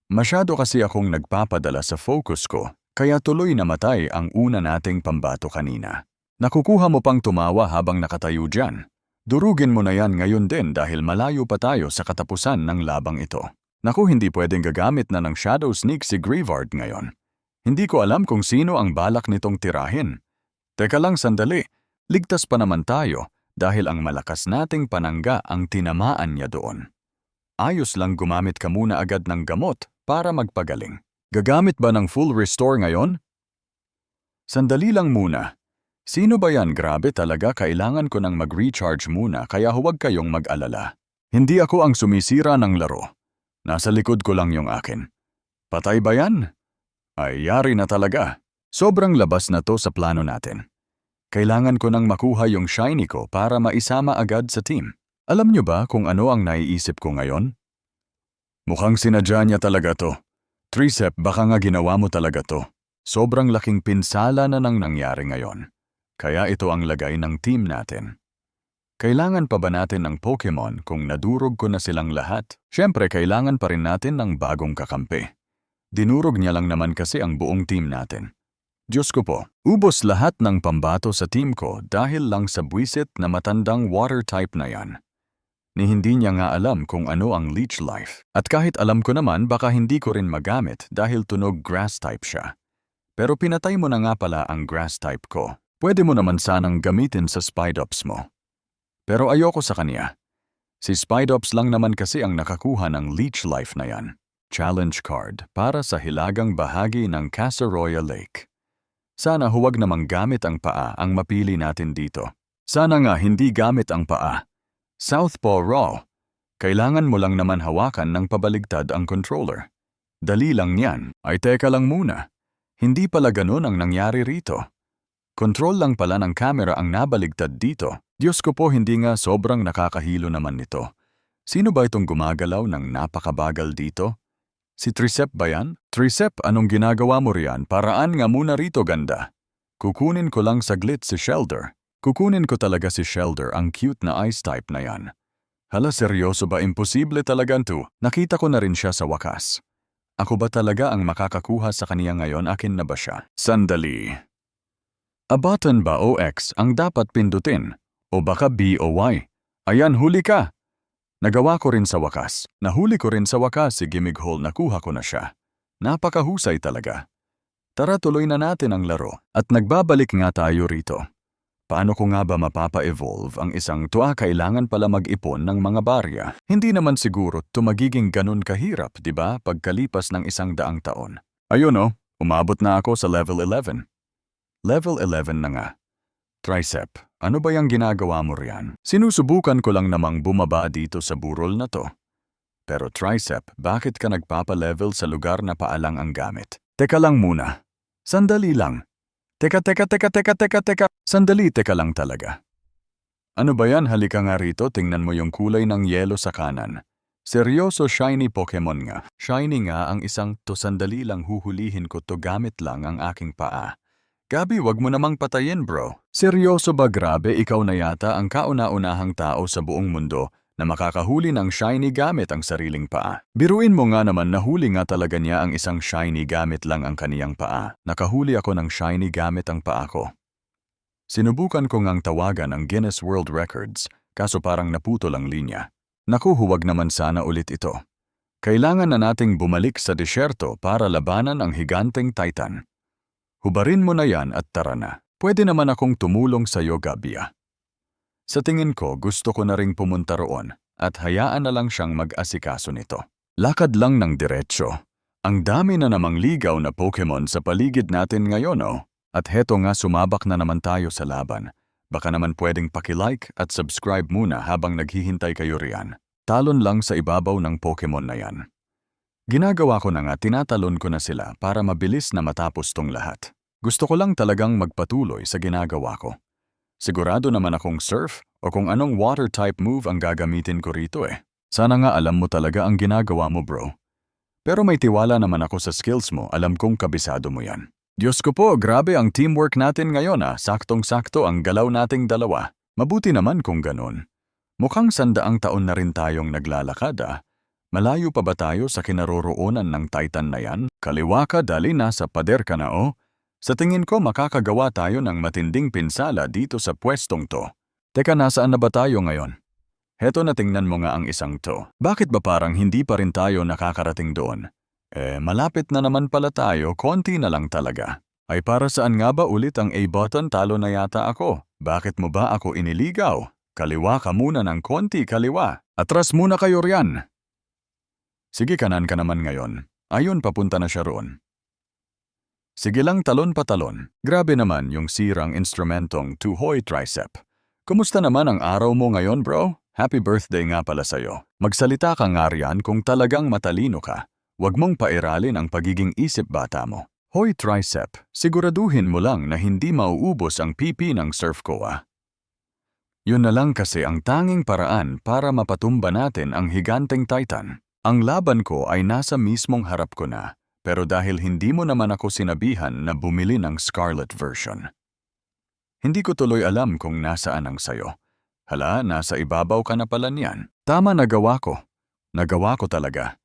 Masyado kasi akong nagpapadala sa focus ko, kaya tuloy namatay ang una nating pambato kanina. Nakukuha mo pang tumawa habang nakatayo dyan. Durugin mo na yan ngayon din dahil malayo pa tayo sa katapusan ng labang ito. Naku, hindi pwedeng gagamit na ng Shadow Sneak si Grievard ngayon. Hindi ko alam kung sino ang balak nitong tirahin. Teka lang sandali, ligtas pa naman tayo dahil ang malakas nating panangga ang tinamaan niya doon. Ayos lang gumamit ka muna agad ng gamot para magpagaling. Gagamit ba ng full restore ngayon? Sandali lang muna. Sino ba yan? Grabe talaga, kailangan ko nang mag-recharge muna kaya huwag kayong mag-alala. Hindi ako ang sumisira ng laro. Nasa likod ko lang yung akin. Patay ba yan? Ay, yari na talaga. Sobrang labas na to sa plano natin. Kailangan ko nang makuha yung shiny ko para maisama agad sa team. Alam nyo ba kung ano ang naiisip ko ngayon? Mukhang sinadya niya talaga to. Trisep, baka nga ginawa mo talaga to. Sobrang laking pinsala na nang nangyari ngayon. Kaya ito ang lagay ng team natin. Kailangan pa ba natin ng Pokemon kung nadurog ko na silang lahat? Siyempre, kailangan pa rin natin ng bagong kakampi. Dinurog niya lang naman kasi ang buong team natin. Diyos ko po, ubos lahat ng pambato sa team ko dahil lang sa buwisit na matandang water type na yan. Ni hindi niya nga alam kung ano ang leech life. At kahit alam ko naman baka hindi ko rin magamit dahil tunog grass type siya. Pero pinatay mo na nga pala ang grass type ko. Pwede mo naman sanang gamitin sa Spidops mo. Pero ayoko sa kanya. Si Spidops lang naman kasi ang nakakuha ng leech life na yan. Challenge card para sa hilagang bahagi ng Casaroya Lake. Sana huwag namang gamit ang paa ang mapili natin dito. Sana nga hindi gamit ang paa. Southpaw Raw. Kailangan mo lang naman hawakan ng pabaligtad ang controller. Dali lang yan. Ay teka lang muna. Hindi pala ganun ang nangyari rito. Control lang pala ng camera ang nabaligtad dito. Diyos ko po, hindi nga sobrang nakakahilo naman nito. Sino ba itong gumagalaw ng napakabagal dito? Si Trisep ba yan? Trisep, anong ginagawa mo riyan? Paraan nga muna rito, ganda. Kukunin ko lang saglit si Shelder. Kukunin ko talaga si Shelder, ang cute na ice type na yan. Hala, seryoso ba? Imposible talaga to. Nakita ko na rin siya sa wakas. Ako ba talaga ang makakakuha sa kaniya ngayon? Akin na ba siya? Sandali. A button ba o X ang dapat pindutin? O baka B o Y? Ayan, huli ka! Nagawa ko rin sa wakas. Nahuli ko rin sa wakas si Gimighole, nakuha ko na siya. Napakahusay talaga. Tara, tuloy na natin ang laro. At nagbabalik nga tayo rito. Paano ko nga ba mapapa-evolve ang isang tuwa? Kailangan pala mag-ipon ng mga barya. Hindi naman siguro ito magiging ganun kahirap, di ba? Pagkalipas ng 100 taon. Ayun o, umabot na ako sa level 11. Level 11 na nga. Trisep, ano ba yung ginagawa mo riyan? Sinusubukan ko lang namang bumaba dito sa burol na to. Pero Trisep, bakit ka nagpapa-level sa lugar na paalang ang gamit? Teka lang muna. Sandali lang. Teka. Sandali, teka lang talaga. Ano ba yan? Halika nga rito, tingnan mo yung kulay ng yelo sa kanan. Seryoso, shiny Pokemon nga. Shiny nga ang isang to, sandali lang, huhulihin ko to gamit lang ang aking paa. Gabi, wag mo namang patayin, bro. Seryoso ba? Grabe, ikaw na yata ang kauna-unahang tao sa buong mundo na makakahuli ng shiny gamit ang sariling paa. Biruin mo nga naman, nahuli nga talaga niya ang isang shiny gamit lang ang kaniyang paa. Nakahuli ako ng shiny gamit ang paa ko. Sinubukan ko ngang tawagan ang Guinness World Records, kaso parang naputol ang linya. Naku, huwag naman sana ulit ito. Kailangan na nating bumalik sa disyerto para labanan ang higanteng Titan. Hubarin mo na yan at tara na. Pwede naman akong tumulong sa iyo, Gabia. Sa tingin ko, gusto ko na ring pumunta roon at hayaan na lang siyang mag-asikaso nito. Lakad lang ng diretsyo. Ang dami na namang ligaw na Pokemon sa paligid natin ngayon, oh. At heto nga, sumabak na naman tayo sa laban. Baka naman pwedeng paki-like at subscribe muna habang naghihintay kayo riyan. Talon lang sa ibabaw ng Pokemon na yan. Ginagawa ko na nga, tinatalon ko na sila para mabilis na matapos tong lahat. Gusto ko lang talagang magpatuloy sa ginagawa ko. Sigurado naman akong surf o kung anong water type move ang gagamitin ko rito eh. Sana nga alam mo talaga ang ginagawa mo, bro. Pero may tiwala naman ako sa skills mo, alam kong kabisado mo yan. Diyos ko po, grabe ang teamwork natin ngayon Saktong-sakto ang galaw nating dalawa. Mabuti naman kung ganun. Mukhang 100 taon na rin tayong naglalakad Malayo pa ba tayo sa kinaroroonan ng Titan na yan? Kaliwa ka, dali nasa pader ka na Sa tingin ko makakagawa tayo ng matinding pinsala dito sa pwestong to. Teka, nasaan na ba tayo ngayon? Heto na, tingnan mo nga ang isang to. Bakit ba parang hindi pa rin tayo nakakarating doon? Malapit na naman pala tayo, konti na lang talaga. Ay para saan nga ba ulit ang A-button? Talo na yata ako. Bakit mo ba ako iniligaw? Kaliwa ka muna ng konti, kaliwa. Atras muna kayo riyan. Sige, kanan ka naman ngayon. Ayun, papunta na siya roon. Sige lang, talon patalon. Grabe naman yung sirang instrumentong Tuhoy Tricep. Kumusta naman ang araw mo ngayon, bro? Happy birthday nga pala sa'yo. Magsalita ka nga riyan kung talagang matalino ka. Huwag mong pairalin ang pagiging isip bata mo. Hoy Tricep, siguraduhin mo lang na hindi mauubos ang pipi ng surf ko Yun na lang kasi ang tanging paraan para mapatumba natin ang higanteng Titan. Ang laban ko ay nasa mismong harap ko na, pero dahil hindi mo naman ako sinabihan na bumili ng Scarlet version. Hindi ko tuloy alam kung nasaan ang sayo. Hala, nasa ibabaw ka na pala niyan. Tama, nagawa ko. Nagawa ko talaga.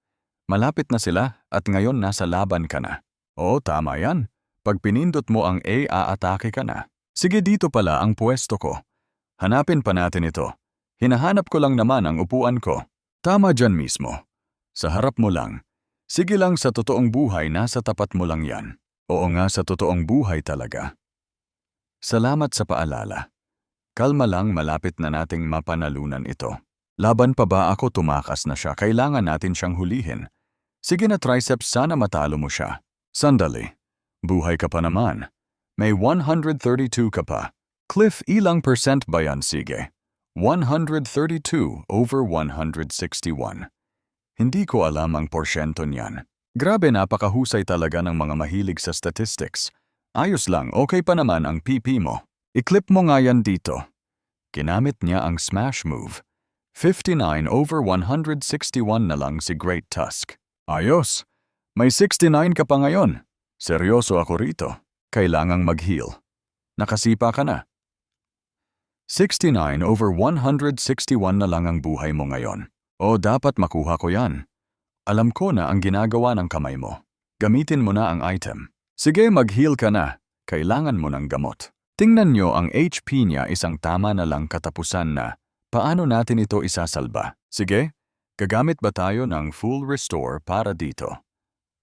Malapit na sila at ngayon nasa laban ka na. Oo, tama yan. Pag pinindot mo ang A, aatake ka na. Sige, dito pala ang pwesto ko. Hanapin pa natin ito. Hinahanap ko lang naman ang upuan ko. Tama dyan mismo. Sa harap mo lang. Sige lang, sa totoong buhay nasa tapat mo lang yan. Oo nga, sa totoong buhay talaga. Salamat sa paalala. Kalma lang, malapit na nating mapanalunan ito. Laban pa ba ako? Tumakas na siya. Kailangan natin siyang hulihin. Sige na Triceps, sana matalo mo siya. Sandali. Buhay ka pa naman. May 132 ka pa. Cliff, ilang percent ba yan? Sige. 132 over 161. Hindi ko alam ang porsyento niyan. Grabe, napakahusay talaga ng mga mahilig sa statistics. Ayos lang, okay pa naman ang PP mo. I-clip mo nga yan dito. Kinamit niya ang smash move. 59 over 161 na lang si Great Tusk. Ayos. May 69 ka pa ngayon. Seryoso ako rito. Kailangang mag-heal. Nakasipa ka na. 69 over 161 na lang ang buhay mo ngayon. O dapat makuha ko yan. Alam ko na ang ginagawa ng kamay mo. Gamitin mo na ang item. Sige, mag-heal ka na. Kailangan mo ng gamot. Tingnan nyo, ang HP niya isang tama na lang katapusan na. Paano natin ito isasalba? Sige, gagamit ba tayo ng full restore para dito?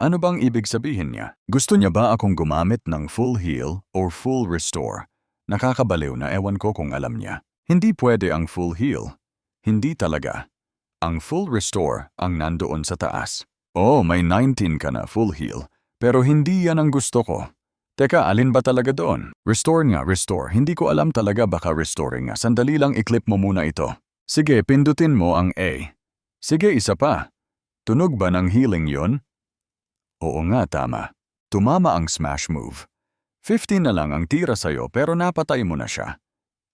Ano bang ibig sabihin niya? Gusto niya ba akong gumamit ng full heal or full restore? Nakakabaliw na, ewan ko kung alam niya. Hindi pwede ang full heal. Hindi talaga. Ang full restore ang nandoon sa taas. Oh, may 19 ka na full heal. Pero hindi yan ang gusto ko. Teka, alin ba talaga doon? Restore nga, restore. Hindi ko alam talaga, baka restoring nga. Sandali lang, i-clip mo muna ito. Sige, pindutin mo ang A. Sige, isa pa. Tunog ba ng healing yon? Oo nga, tama. Tumama ang smash move. 15 na lang ang tira sa'yo pero napatay mo na siya.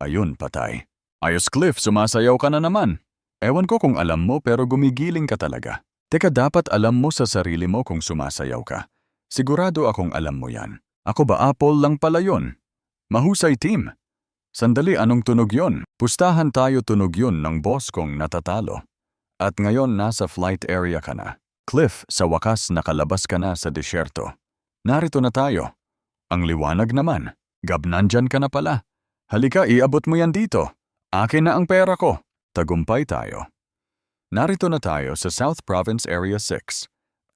Ayun, patay. Ayos, Cliff, sumasayaw ka na naman. Ewan ko kung alam mo pero gumigiling ka talaga. Teka, dapat alam mo sa sarili mo kung sumasayaw ka. Sigurado akong alam mo yan. Ako ba, Apple lang pala yun? Mahusay team. Sandali, anong tunog yon? Pustahan tayo, tunog yun ng boss kong natatalo. At ngayon nasa flight area ka na. Cliff, sa wakas nakalabas ka na sa disyerto. Narito na tayo. Ang liwanag naman. Gab, nandyan ka na pala. Halika, iabot mo yan dito. Akin na ang pera ko. Tagumpay tayo. Narito na tayo sa South Province Area 6.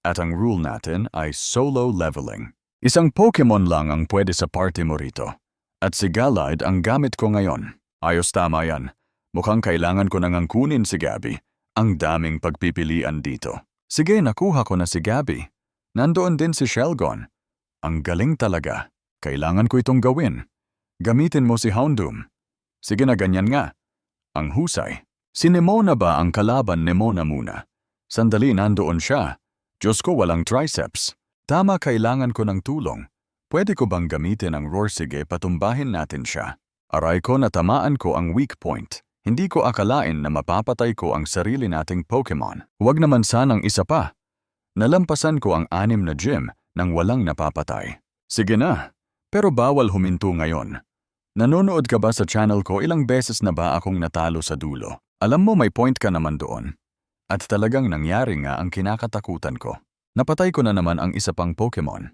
At ang rule natin ay solo leveling. Isang Pokemon lang ang pwede sa party mo rito. At si Galide ang gamit ko ngayon. Ayos, tama yan. Mukhang kailangan ko nang kunin si Gabby. Ang daming pagpipilian dito. Sige, nakuha ko na si Gabby. Nandoon din si Shelgon. Ang galing talaga. Kailangan ko itong gawin. Gamitin mo si Houndoom. Sige na, ganyan nga. Ang husay. Si Nemona ba ang kalaban? Nemona muna. Sandali, nandoon siya. Diyos ko, walang triceps. Tama, kailangan ko ng tulong. Pwede ko bang gamitin ang roar? Sige, patumbahin natin siya. Aray ko, natamaan ko ang weak point. Hindi ko akalain na mapapatay ko ang sarili nating Pokemon. Huwag naman sanang isa pa. Nalampasan ko ang 6 na gym nang walang napapatay. Sige na, pero bawal huminto ngayon. Nanonood ka ba sa channel ko? Ilang beses na ba akong natalo sa dulo? Alam mo may point ka naman doon. At talagang nangyari nga ang kinakatakutan ko. Napatay ko na naman ang isa pang Pokemon.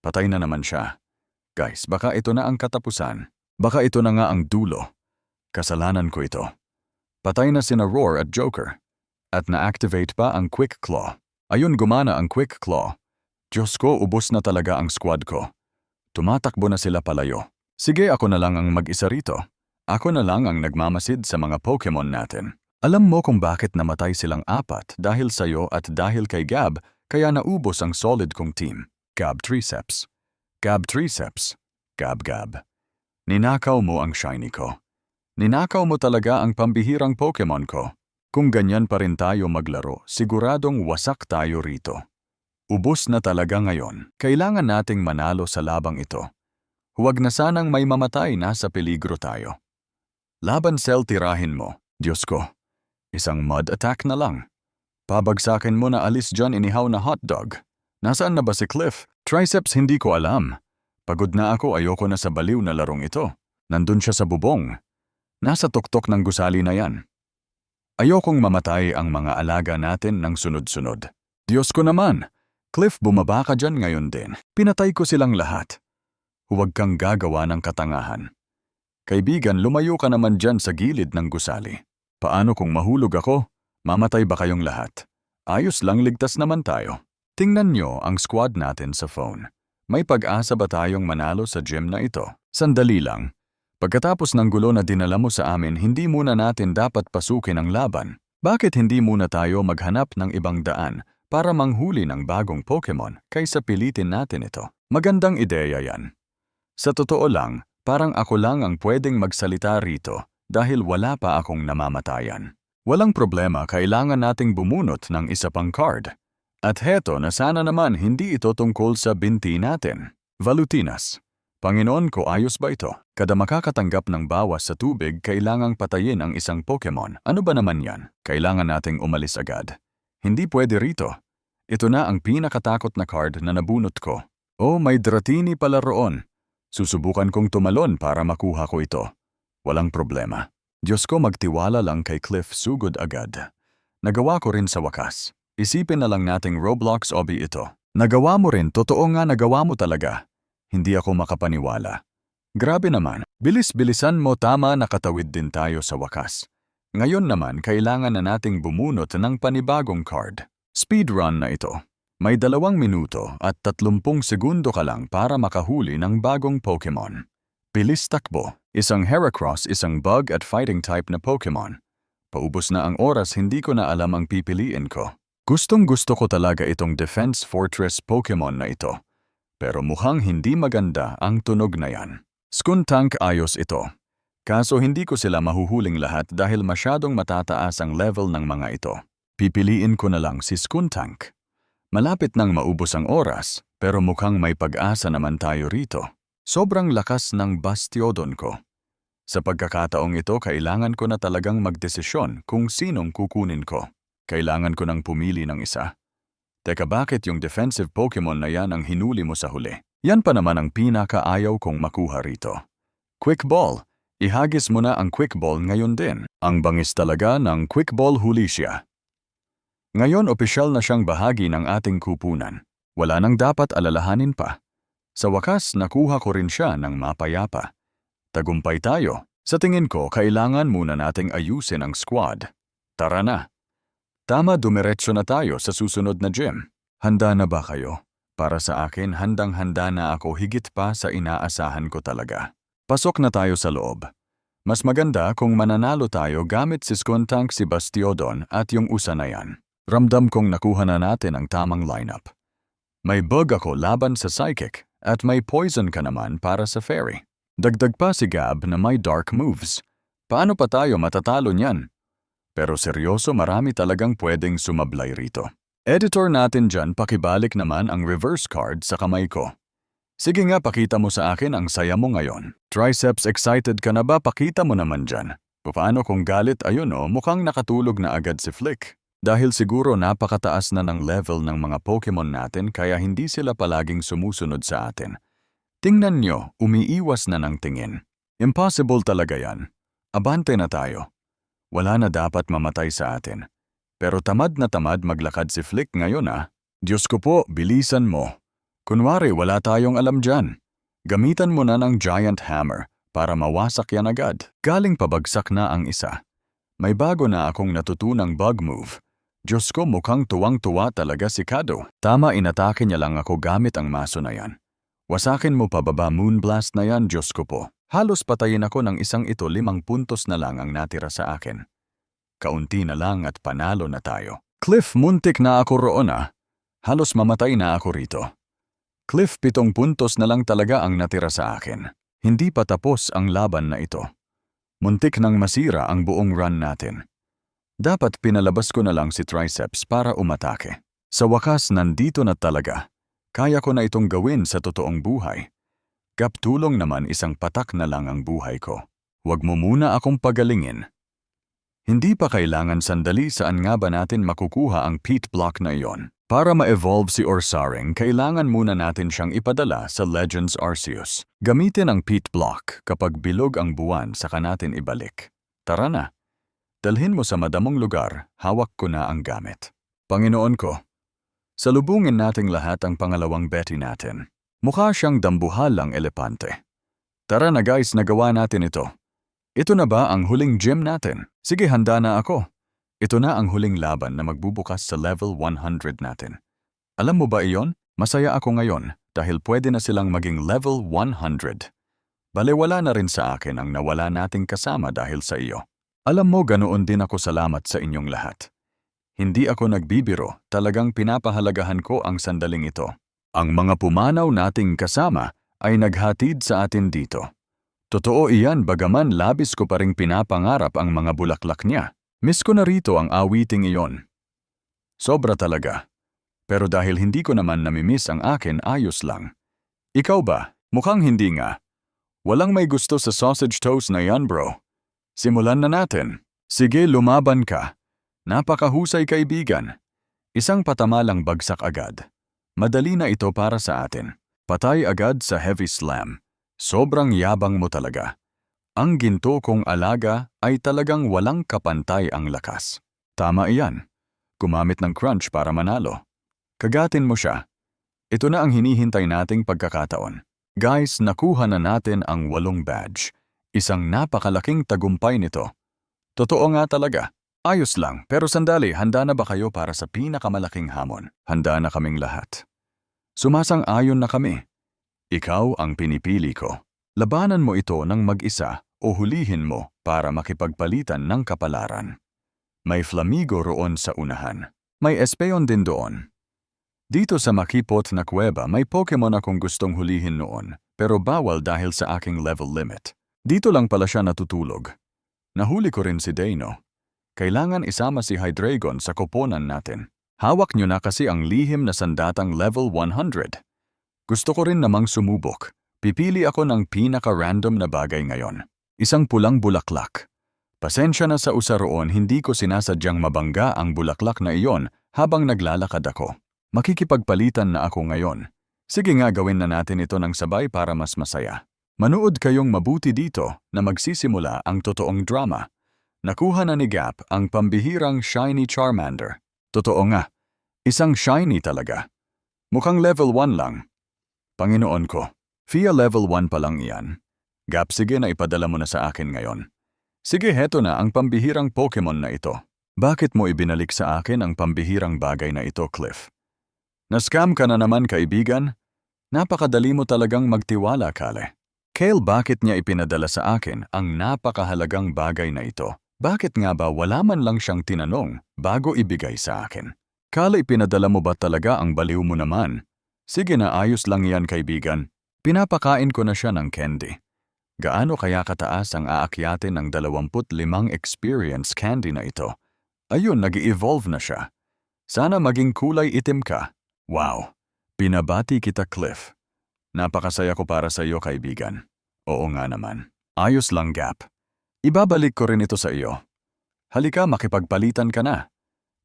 Patay na naman siya. Guys, baka ito na ang katapusan. Baka ito na nga ang dulo. Kasalanan ko ito. Patay na sina Roar at Joker. At na-activate pa ang Quick Claw. Ayun, gumana ang Quick Claw. Diyos ko, ubos na talaga ang squad ko. Tumatakbo na sila palayo. Sige, ako na lang ang mag-isa rito. Ako na lang ang nagmamasid sa mga Pokemon natin. Alam mo kung bakit namatay silang apat dahil sa'yo at dahil kay Gab, kaya naubos ang solid kong team. Gab Triceps. Gab Triceps. Gab. Ninakaw mo ang shiny ko. Ninakaw mo talaga ang pambihirang Pokemon ko. Kung ganyan pa rin tayo maglaro, siguradong wasak tayo rito. Ubos na talaga ngayon. Kailangan nating manalo sa labang ito. Huwag na sanang may mamatay, nasa peligro tayo. Laban Cell, tirahin mo. Diyos ko. Isang mud attack na lang. Pabagsakin mo na, alis dyan, inihaw na hotdog. Nasaan na ba si Cliff? Triceps, hindi ko alam. Pagod na ako, ayoko na sa baliw na larong ito. Nandun siya sa bubong. Nasa tuktok ng gusali na yan. Ayokong mamatay ang mga alaga natin ng sunod-sunod. Diyos ko naman. Cliff, bumaba ka dyan ngayon din. Pinatay ko silang lahat. Huwag kang gagawa ng katangahan. Kaibigan, lumayo ka naman dyan sa gilid ng gusali. Paano kung mahulog ako? Mamatay ba kayong lahat? Ayos lang, ligtas naman tayo. Tingnan nyo ang squad natin sa phone. May pag-asa ba tayong manalo sa gym na ito? Sandali lang. Pagkatapos ng gulo na dinala mo sa amin, hindi muna natin dapat pasukin ang laban. Bakit hindi muna tayo maghanap ng ibang daan para manghuli ng bagong Pokemon kaysa pilitin natin ito? Magandang ideya yan. Sa totoo lang, parang ako lang ang pwedeng magsalita rito dahil wala pa akong namamatayan. Walang problema, kailangan nating bumunot ng isa pang card. At heto na, sana naman hindi ito tungkol sa binti natin. Valutinas. Panginoon ko, ayos ba ito? Kada makakatanggap ng bawas sa tubig, kailangang patayin ang isang Pokemon. Ano ba naman yan? Kailangan nating umalis agad. Hindi pwede rito. Ito na ang pinakatakot na card na nabunot ko. Oh, may Dratini pala roon. Susubukan kong tumalon para makuha ko ito. Walang problema. Diyos ko, magtiwala lang kay Cliff, sugod agad. Nagawa ko rin sa wakas. Isipin na lang nating Roblox Obby ito. Nagawa mo rin, totoo nga, nagawa mo talaga. Hindi ako makapaniwala. Grabe naman, bilis-bilisan mo, tama, nakatawid din tayo sa wakas. Ngayon naman, kailangan na nating bumunot ng panibagong card. Speedrun na ito. May 2 minuto at 30 segundo ka lang para makahuli ng bagong Pokemon. Bilis takbo, isang Heracross, isang bug at fighting type na Pokemon. Paubos na ang oras, hindi ko na alam ang pipiliin ko. Gustong-gusto ko talaga itong Defense Fortress Pokemon na ito. Pero mukhang hindi maganda ang tunog na yan. Skuntank, ayos ito. Kaso hindi ko sila mahuhuling lahat dahil masyadong matataas ang level ng mga ito. Pipiliin ko na lang si Skuntank. Malapit nang maubos ang oras, pero mukhang may pag-asa naman tayo rito. Sobrang lakas ng Bastiodon ko. Sa pagkakataong ito, kailangan ko na talagang magdesisyon kung sinong kukunin ko. Kailangan ko nang pumili ng isa. Teka, bakit yung defensive Pokemon na yan ang hinuli mo sa huli? Yan pa naman ang pinakaayaw kong makuha rito. Quick Ball. Ihagis mo na ang Quick Ball ngayon din. Ang bangis talaga ng Quick Ball, huli siya. Ngayon, opisyal na siyang bahagi ng ating kupunan. Wala nang dapat alalahanin pa. Sa wakas, nakuha ko rin siya ng mapayapa. Tagumpay tayo. Sa tingin ko, kailangan muna nating ayusin ang squad. Tara na. Tama, dumiretso na tayo sa susunod na gym. Handa na ba kayo? Para sa akin, handang-handa na ako, higit pa sa inaasahan ko talaga. Pasok na tayo sa loob. Mas maganda kung mananalo tayo gamit si Skuntank, si Bastiodon at yung usa na yan. Ramdam kong nakuha na natin ang tamang lineup. May bug ako laban sa Psychic at may poison ka naman para sa Fairy. Dagdag pa si Gab na may dark moves. Paano pa tayo matatalo niyan? Pero seryoso, marami talagang pwedeng sumablay rito. Editor natin dyan, pakibalik naman ang reverse card sa kamay ko. Sige nga, pakita mo sa akin ang saya mo ngayon. Triceps, excited ka na ba? Pakita mo naman dyan. Paano kung galit? Ayun o, mukhang nakatulog na agad si Flick. Dahil siguro napakataas na ng level ng mga Pokemon natin kaya hindi sila palaging sumusunod sa atin. Tingnan nyo, umiiwas na ng tingin. Impossible talaga yan. Abante na tayo. Wala na dapat mamatay sa atin. Pero tamad na tamad maglakad si Flick ngayon Diyos ko po, bilisan mo. Kunwari wala tayong alam dyan. Gamitan mo na ng giant hammer para mawasak yan agad. Galing pabagsak na ang isa. May bago na akong natutunang bug move. Diyos ko, mukhang tuwang-tuwa talaga si Kado. Tama, inatake niya lang ako gamit ang maso na yan. Wasakin mo pababa moonblast na yan, Diyos ko po. Halos patayin ako ng isang ito, 5 puntos na lang ang natira sa akin. Kaunti na lang at panalo na tayo. Cliff, muntik na ako roon Halos mamatay na ako rito. Cliff, 7 puntos na lang talaga ang natira sa akin. Hindi pa tapos ang laban na ito. Muntik nang masira ang buong run natin. Dapat pinalabas ko na lang si Triceps para umatake. Sa wakas, nandito na talaga. Kaya ko na itong gawin sa totoong buhay. Kaptulong naman, isang patak na lang ang buhay ko. Huwag mo muna akong pagalingin. Hindi pa kailangan sandali, saan nga ba natin makukuha ang pit block na iyon? Para ma-evolve si Orsaring, kailangan muna natin siyang ipadala sa Legends Arceus. Gamitin ang pit block kapag bilog ang buwan, saka natin ibalik. Tara na. Dalhin mo sa madamong lugar, hawak ko na ang gamit. Panginoon ko, salubungin nating lahat ang pangalawang Betty natin. Mukha siyang dambuhalang elepante. Tara na guys, nagawa natin ito. Ito na ba ang huling gym natin? Sige, handa na ako. Ito na ang huling laban na magbubukas sa level 100 natin. Alam mo ba iyon? Masaya ako ngayon dahil pwede na silang maging level 100. Balewala na rin sa akin ang nawala nating kasama dahil sa iyo. Alam mo, ganoon din ako, salamat sa inyong lahat. Hindi ako nagbibiro, talagang pinapahalagahan ko ang sandaling ito. Ang mga pumanaw nating kasama ay naghatid sa atin dito. Totoo iyan, bagaman labis ko pa ring pinapangarap ang mga bulaklak niya. Miss ko na rito ang awiting iyon. Sobra talaga. Pero dahil hindi ko naman namimiss ang akin, ayos lang. Ikaw ba? Mukhang hindi nga. Walang may gusto sa sausage toast na yan, bro. Simulan na natin. Sige, lumaban ka. Napakahusay, kaibigan. Isang patama lang, bagsak agad. Madali na ito para sa atin. Patay agad sa heavy slam. Sobrang yabang mo talaga. Ang ginto kong alaga ay talagang walang kapantay ang lakas. Tama iyan. Gumamit ng crunch para manalo. Kagatin mo siya. Ito na ang hinihintay nating pagkakataon. Guys, nakuha na natin ang 8 badge. Isang napakalaking tagumpay nito. Totoo nga talaga. Ayos lang, pero sandali, handa na ba kayo para sa pinakamalaking hamon? Handa na kaming lahat. Sumasang-ayon na kami. Ikaw ang pinipili ko. Labanan mo ito ng mag-isa o hulihin mo para makipagpalitan ng kapalaran. May Flamigo roon sa unahan. May Espeon din doon. Dito sa makipot na kuweba, may Pokemon akong gustong hulihin noon, pero bawal dahil sa aking level limit. Dito lang pala siya natutulog. Nahuli ko rin si Dino. Kailangan isama si Hydreigon sa koponan natin. Hawak nyo na kasi ang lihim na sandatang level 100. Gusto ko rin namang sumubok. Pipili ako ng pinaka-random na bagay ngayon. Isang pulang bulaklak. Pasensya na sa usaroon, hindi ko sinasadyang mabangga ang bulaklak na iyon habang naglalakad ako. Makikipagpalitan na ako ngayon. Sige nga, gawin na natin ito ng sabay para mas masaya. Manood kayong mabuti dito na magsisimula ang totoong drama. Nakuha na ni Gap ang pambihirang shiny Charmander. Totoo nga, isang shiny talaga. Mukhang level 1 lang. Panginoon ko, Fia level 1 pa lang iyan. Gap, sige na ipadala mo na sa akin ngayon. Sige, heto na ang pambihirang Pokemon na ito. Bakit mo ibinalik sa akin ang pambihirang bagay na ito, Cliff? Nascam ka na naman, kaibigan? Napakadali mo talagang magtiwala, Kale. Kale, bakit niya ipinadala sa akin ang napakahalagang bagay na ito? Bakit nga ba wala man lang siyang tinanong bago ibigay sa akin? Kale, ipinadala mo ba talaga? Ang baliw mo naman. Sige na, ayos lang yan, kaibigan. Pinapakain ko na siya ng candy. Gaano kaya kataas ang aakyatin ng 25 experience candy na ito? Ayun, nag-evolve na siya. Sana maging kulay itim ka. Wow! Pinabati kita, Cliff. Napakasaya ko para sa iyo, kaibigan. Oo nga naman. Ayos lang, Gap. Ibabalik ko rin ito sa iyo. Halika, makipagpalitan ka na.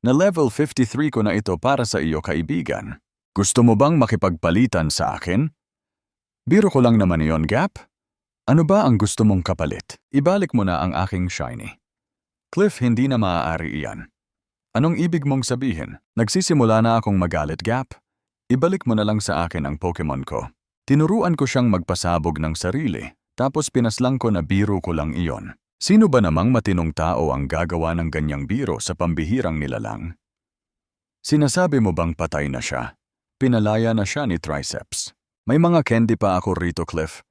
Na level 53 ko na ito para sa iyo, kaibigan. Gusto mo bang makipagpalitan sa akin? Biro ko lang naman iyon, Gap. Ano ba ang gusto mong kapalit? Ibalik mo na ang aking shiny. Cliff, hindi na maaari iyan. Anong ibig mong sabihin? Nagsisimula na akong magalit, Gap. Ibalik mo na lang sa akin ang Pokemon ko. Tinuruan ko siyang magpasabog ng sarili, tapos pinaslang ko na biro ko lang iyon. Sino ba namang matinong tao ang gagawa ng ganyang biro sa pambihirang nilalang? Sinasabi mo bang patay na siya? Pinalaya na siya ni Triceps. May mga candy pa ako rito, Cliff.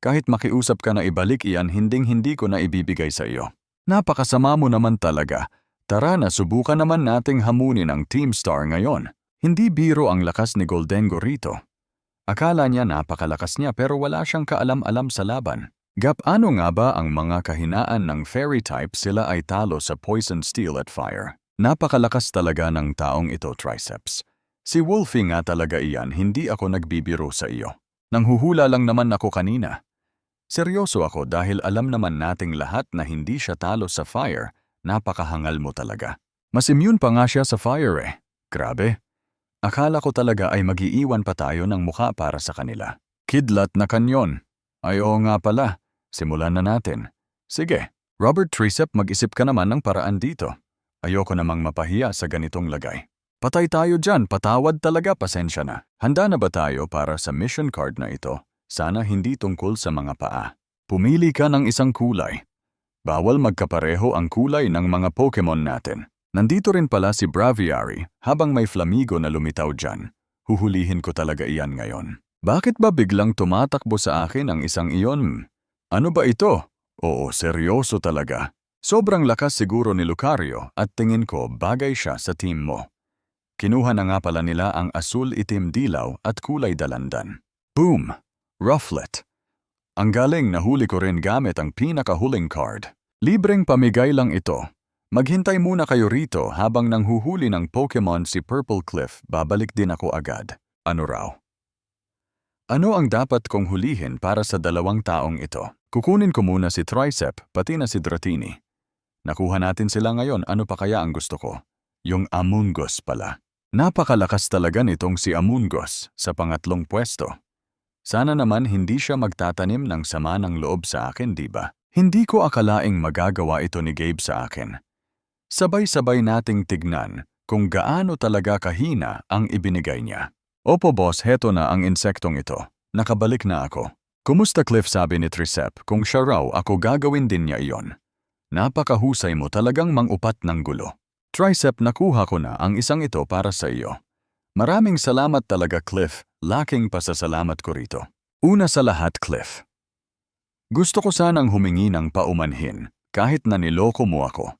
Kahit makiusap ka na ibalik iyan, hinding-hindi ko na ibibigay sa iyo. Napakasama mo naman talaga. Tara na, subukan naman nating hamunin ang Team Star ngayon. Hindi biro ang lakas ni Goldengo rito. Akala niya napakalakas niya pero wala siyang kaalam-alam sa laban. Gap, ano nga ba ang mga kahinaan ng Fairy type? Sila ay talo sa Poison, Steel at Fire. Napakalakas talaga ng taong ito, Triceps. Si Wolfie nga talaga iyan, hindi ako nagbibiro sa iyo. Nanghuhula lang naman ako kanina. Seryoso ako dahil alam naman nating lahat na hindi siya talo sa Fire. Napakahangal mo talaga. Mas immune pa nga siya sa Fire eh. Grabe. Akala ko talaga ay mag-iiwan pa tayo ng mukha para sa kanila. Kidlat na kanyon. Ay oo nga pala. Simulan na natin. Sige, Robert Tricep, mag-isip ka naman ng paraan dito. Ayoko namang mapahiya sa ganitong lagay. Patay tayo dyan, patawad talaga, pasensya na. Handa na ba tayo para sa mission card na ito? Sana hindi tungkol sa mga paa. Pumili ka ng isang kulay. Bawal magkapareho ang kulay ng mga Pokemon natin. Nandito rin pala si Braviary habang may Flamigo na lumitaw dyan. Huhulihin ko talaga iyan ngayon. Bakit ba biglang tumatakbo sa akin ang isang iyon? Ano ba ito? Oo, seryoso talaga. Sobrang lakas siguro ni Lucario at tingin ko bagay siya sa team mo. Kinuha na nga pala nila ang asul, itim, dilaw at kulay dalandan. Boom! Rufflet. Ang galing, nahuli ko rin gamit ang pinakahuling card. Libreng pamigay lang ito. Maghintay muna kayo rito habang nanghuhuli ng Pokemon si Purple Cliff, babalik din ako agad. Ano raw? Ano ang dapat kong hulihin para sa dalawang taong ito? Kukunin ko muna si Tricep, pati na si Dratini. Nakuha natin sila ngayon, ano pa kaya ang gusto ko? Yung Amoonguss pala. Napakalakas talaga nitong si Amoonguss sa pangatlong pwesto. Sana naman hindi siya magtatanim ng sama ng loob sa akin, di ba? Hindi ko akalaing magagawa ito ni Gabe sa akin. Sabay-sabay nating tignan kung gaano talaga kahina ang ibinigay niya. Opo boss, heto na ang insektong ito. Nakabalik na ako. Kumusta Cliff, sabi ni Tricep, kung siya raw ako gagawin din niya iyon. Napakahusay mo talagang mangupat ng gulo. Tricep, nakuha ko na ang isang ito para sa iyo. Maraming salamat talaga Cliff, laking pasasalamat ko rito. Una sa lahat Cliff. Gusto ko sanang humingi ng paumanhin kahit na niloko mo ako.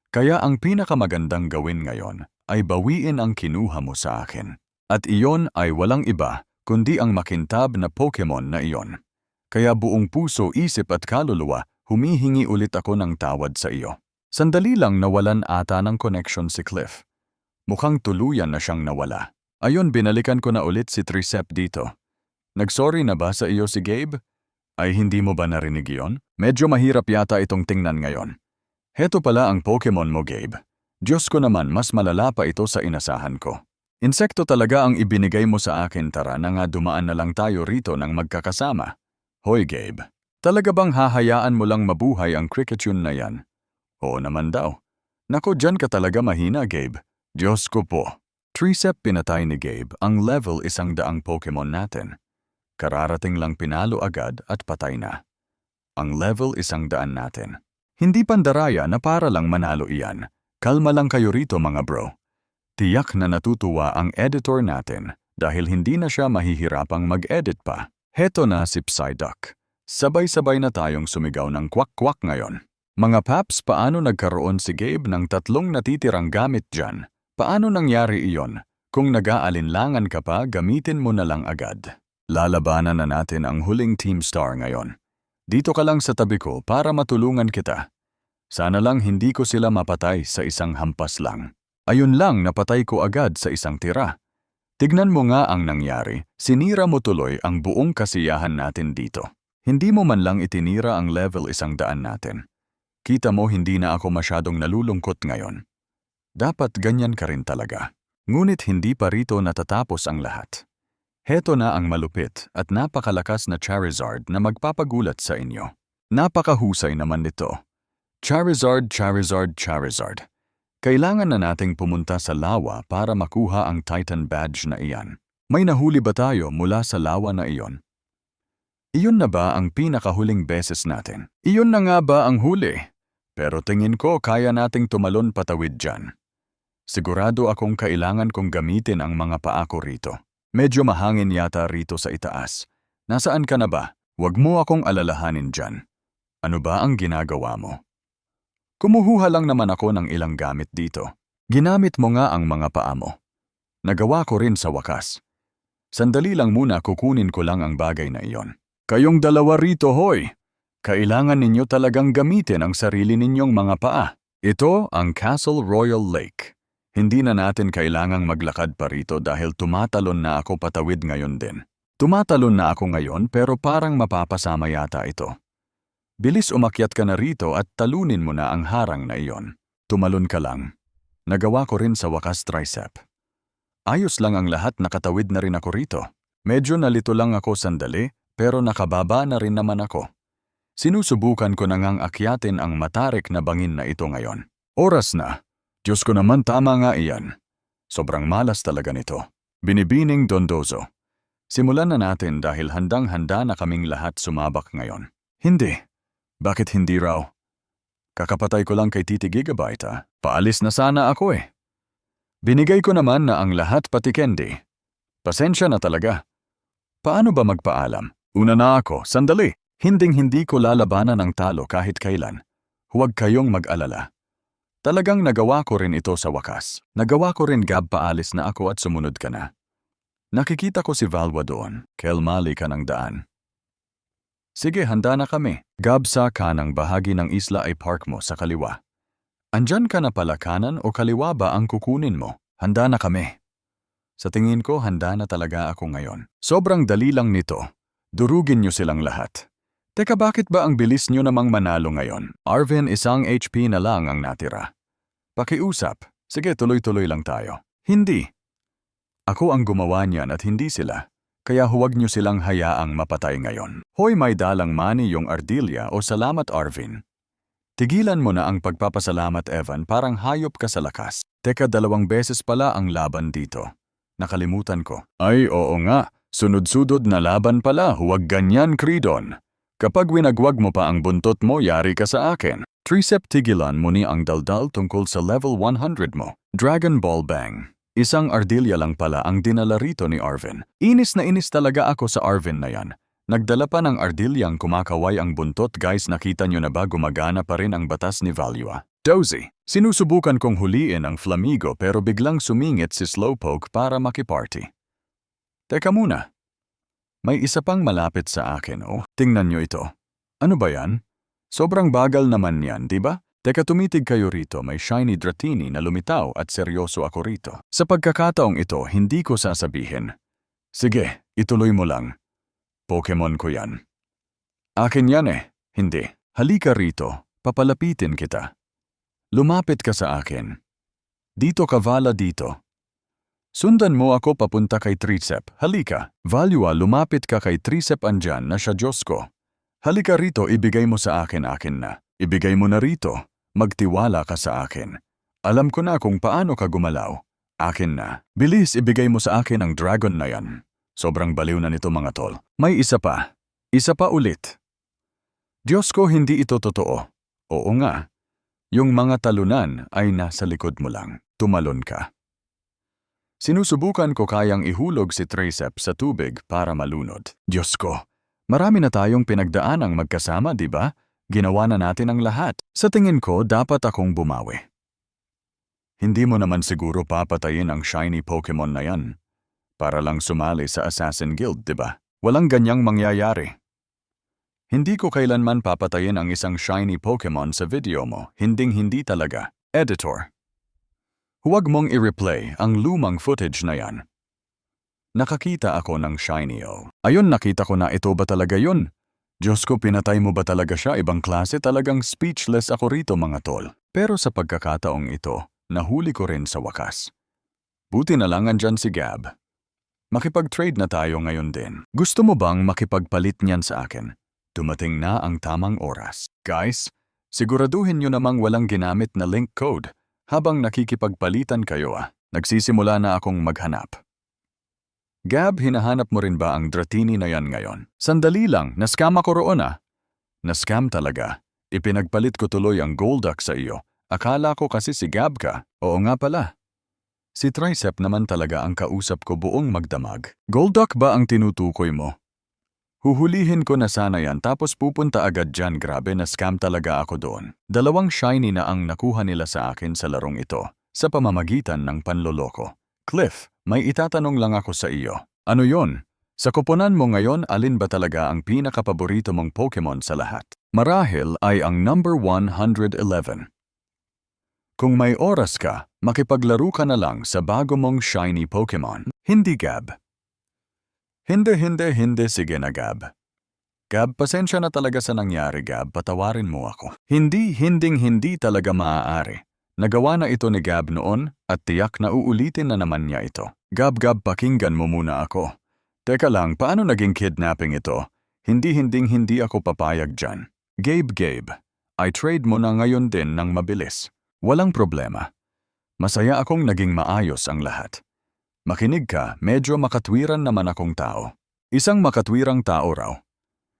Kaya ang pinakamagandang gawin ngayon ay bawiin ang kinuha mo sa akin. At iyon ay walang iba kundi ang makintab na Pokemon na iyon. Kaya buong puso, isip at kaluluwa, humihingi ulit ako ng tawad sa iyo. Sandali lang nawalan ata ng connection si Cliff. Mukhang tuluyan na siyang nawala. Ayon, binalikan ko na ulit si Tricep dito. Nagsorry na ba sa iyo si Gabe? Ay hindi mo ba narinig iyon? Medyo mahirap yata itong tingnan ngayon. Heto pala ang Pokemon mo, Gabe. Diyos ko naman, mas malala pa ito sa inasahan ko. Insekto talaga ang ibinigay mo sa akin, tara na nga dumaan na lang tayo rito ng magkakasama. Hoy Gabe, talaga bang hahayaan mo lang mabuhay ang Kricketune na yan? Oo naman daw. Nako, dyan ka talaga mahina, Gabe. Diyos ko po. Tricep, pinatay ni Gabe ang level 100 Pokemon natin. Kararating lang pinalo agad at patay na. Ang level 100 natin. Hindi pandaraya na para lang manalo iyan. Kalma lang kayo rito mga bro. Tiyak na natutuwa ang editor natin dahil hindi na siya mahihirapang mag-edit pa. Heto na si Psyduck. Sabay-sabay na tayong sumigaw ng kwak-kwak ngayon. Mga paps, paano nagkaroon si Gabe ng 3 natitirang gamit dyan? Paano nangyari iyon? Kung nag-aalinlangan ka pa, gamitin mo na lang agad. Lalabanan na natin ang huling Team Star ngayon. Dito ka lang sa tabi ko para matulungan kita. Sana lang hindi ko sila mapatay sa isang hampas lang. Ayun lang, napatay ko agad sa isang tira. Tignan mo nga ang nangyari, sinira mo tuloy ang buong kasiyahan natin dito. Hindi mo man lang itinira ang level 100 natin. Kita mo hindi na ako masyadong nalulungkot ngayon. Dapat ganyan ka rin talaga. Ngunit hindi pa rito natatapos ang lahat. Heto na ang malupit at napakalakas na Charizard na magpapagulat sa inyo. Napakahusay naman nito. Charizard, Charizard, Charizard. Kailangan na nating pumunta sa lawa para makuha ang Titan Badge na iyan. May nahuli ba tayo mula sa lawa na iyon? Iyon na ba ang pinakahuling beses natin? Iyon na nga ba ang huli? Pero tingin ko kaya nating tumalon patawid dyan. Sigurado akong kailangan kong gamitin ang mga paa ko rito. Medyo mahangin yata rito sa itaas. Nasaan ka na ba? Huwag mo akong alalahanin dyan. Ano ba ang ginagawa mo? Kumuhuha lang naman ako ng ilang gamit dito. Ginamit mo nga ang mga paa mo. Nagawa ko rin sa wakas. Sandali lang muna, kukunin ko lang ang bagay na iyon. Kayong dalawa rito, hoy! Kailangan ninyo talagang gamitin ang sarili ninyong mga paa. Ito ang Castle Royal Lake. Hindi na natin kailangang maglakad pa rito dahil tumatalon na ako patawid ngayon din. Tumatalon na ako ngayon pero parang mapapasama yata ito. Bilis umakyat ka na rito at talunin mo na ang harang na iyon. Tumalon ka lang. Nagawa ko rin sa wakas, tricep. Ayos lang ang lahat, nakatawid na rin ako rito. Medyo nalito lang ako sandali pero nakababa na rin naman ako. Sinusubukan ko na ngang akyatin ang matarik na bangin na ito ngayon. Oras na. Diyos ko naman, tama nga iyan. Sobrang malas talaga nito. Binibining Dondozo. Simulan na natin dahil handang-handa na kaming lahat sumabak ngayon. Hindi. Bakit hindi raw? Kakapatay ko lang kay Titi Gigabyte, ah. Paalis na sana ako eh. Binigay ko naman na ang lahat pati candy. Pasensya na talaga. Paano ba magpaalam? Una na ako, sandali. Hinding-hindi ko lalabanan ang talo kahit kailan. Huwag kayong mag-alala. Talagang nagawa ko rin ito sa wakas. Nagawa ko rin, Gab, paalis na ako at sumunod ka na. Nakikita ko si Valwa doon. Kelmali ka ng daan. Sige, handa na kami. Gab, sa kanang bahagi ng isla ay park mo sa kaliwa. Andyan ka na pala, kanan o kaliwa ba ang kukunin mo? Handa na kami. Sa tingin ko, handa na talaga ako ngayon. Sobrang dali lang nito. Durugin niyo silang lahat. Teka, bakit ba ang bilis niyo namang manalo ngayon? Arvin, isang HP na lang ang natira. Pakiusap. Sige, tuloy-tuloy lang tayo. Hindi. Ako ang gumawa niyan at hindi sila. Kaya huwag niyo silang hayaang mapatay ngayon. Hoy, may dalang mani yung Ardelia o salamat, Arvin. Tigilan mo na ang pagpapasalamat, Evan, parang hayop ka sa lakas. Teka, 2 beses pala ang laban dito. Nakalimutan ko. Ay, oo nga. Sunod-sudod na laban pala, huwag ganyan, Credon. Kapag winagwag mo pa ang buntot mo, yari ka sa akin. Tricep, tigilan mo ni ang daldal tungkol sa level 100 mo. Dragon Ball Bang. Isang Ardelia lang pala ang dinala rito ni Arvin. Inis na inis talaga ako sa Arvin na yan. Nagdala pa ng Ardeliang kumakaway ang buntot, guys, nakita nyo na ba gumagana pa rin ang batas ni Valua? Dozy. Sinusubukan kong huliin ang Flamigo pero biglang sumingit si Slowpoke para makiparty. Teka muna. May isa pang malapit sa akin, oh. Tingnan nyo ito. Ano ba yan? Sobrang bagal naman yan, di ba? Teka, tumitig kayo rito, may shiny Dratini na lumitaw at seryoso ako rito. Sa pagkakataong ito, hindi ko sasabihin. Sige, ituloy mo lang. Pokemon ko yan. Akin yan eh. Hindi. Halika rito, papalapitin kita. Lumapit ka sa akin. Dito ka, Vala, dito. Sundan mo ako papunta kay Tricep. Halika. Valua, lumapit ka kay Tricep, andyan na siya, Diyos ko. Halika rito, ibigay mo sa akin na. Ibigay mo na rito. Magtiwala ka sa akin. Alam ko na kung paano ka gumalaw. Akin na. Bilis, ibigay mo sa akin ang dragon na yan. Sobrang baliw na nito, mga tol. May isa pa. Isa pa ulit. Diyos ko, hindi ito totoo. Oo nga. Yung mga talunan ay nasa likod mo lang. Tumalon ka. Sinusubukan ko kayang ihulog si Tricep sa tubig para malunod. Diyos ko. Marami na tayong pinagdaanang magkasama, di ba? Ginawa na natin ang lahat. Sa tingin ko, dapat akong bumawi. Hindi mo naman siguro papatayin ang shiny Pokemon na yan. Para lang sumali sa Assassin Guild, di ba? Walang ganyang mangyayari. Hindi ko kailanman papatayin ang isang shiny Pokemon sa video mo. Hinding-hindi talaga. Editor. Huwag mong i-replay ang lumang footage na yan. Nakakita ako ng shiny, oh. Ayun, nakita ko na, ito ba talaga yun? Diyos ko, pinatay mo ba talaga siya? Ibang klase, talagang speechless ako rito, mga tol. Pero sa pagkakataong ito, nahuli ko rin sa wakas. Buti na lang andyan si Gab. Makipag-trade na tayo ngayon din. Gusto mo bang makipagpalit niyan sa akin? Dumating na ang tamang oras. Guys, siguraduhin nyo namang walang ginamit na link code habang nakikipagpalitan kayo Nagsisimula na akong maghanap. Gab, hinahanap mo rin ba ang Dratini na yan ngayon? Sandali lang, na-scam ako roon Na-scam talaga. Ipinagpalit ko tuloy ang Golduck sa iyo. Akala ko kasi si Gab ka. Oo nga pala. Si Tricep naman talaga ang kausap ko buong magdamag. Golduck ba ang tinutukoy mo? Huhulihin ko na sana yan tapos pupunta agad dyan. Grabe, na scam talaga ako doon. 2 shiny na ang nakuha nila sa akin sa larong ito sa pamamagitan ng panloloko. Cliff, may itatanong lang ako sa iyo. Ano yon? Sa koponan mo ngayon, alin ba talaga ang pinakapaborito mong Pokemon sa lahat? Marahil ay ang number 111. Kung may oras ka, makipaglaro ka na lang sa bago mong shiny Pokemon. Hindi, Gab. Hindi, sige na, Gab. Gab, pasensya na talaga sa nangyari, Gab. Patawarin mo ako. Hindi talaga maaari. Nagawa na ito ni Gab noon at tiyak na uulitin na naman niya ito. Gab, pakinggan mo muna ako. Teka lang, paano naging kidnapping ito? Hindi ako papayag dyan. Gabe, I-trade mo na ngayon din ng mabilis. Walang problema. Masaya akong naging maayos ang lahat. Makinig ka, medyo makatwiran naman akong tao. Isang makatwirang tao raw.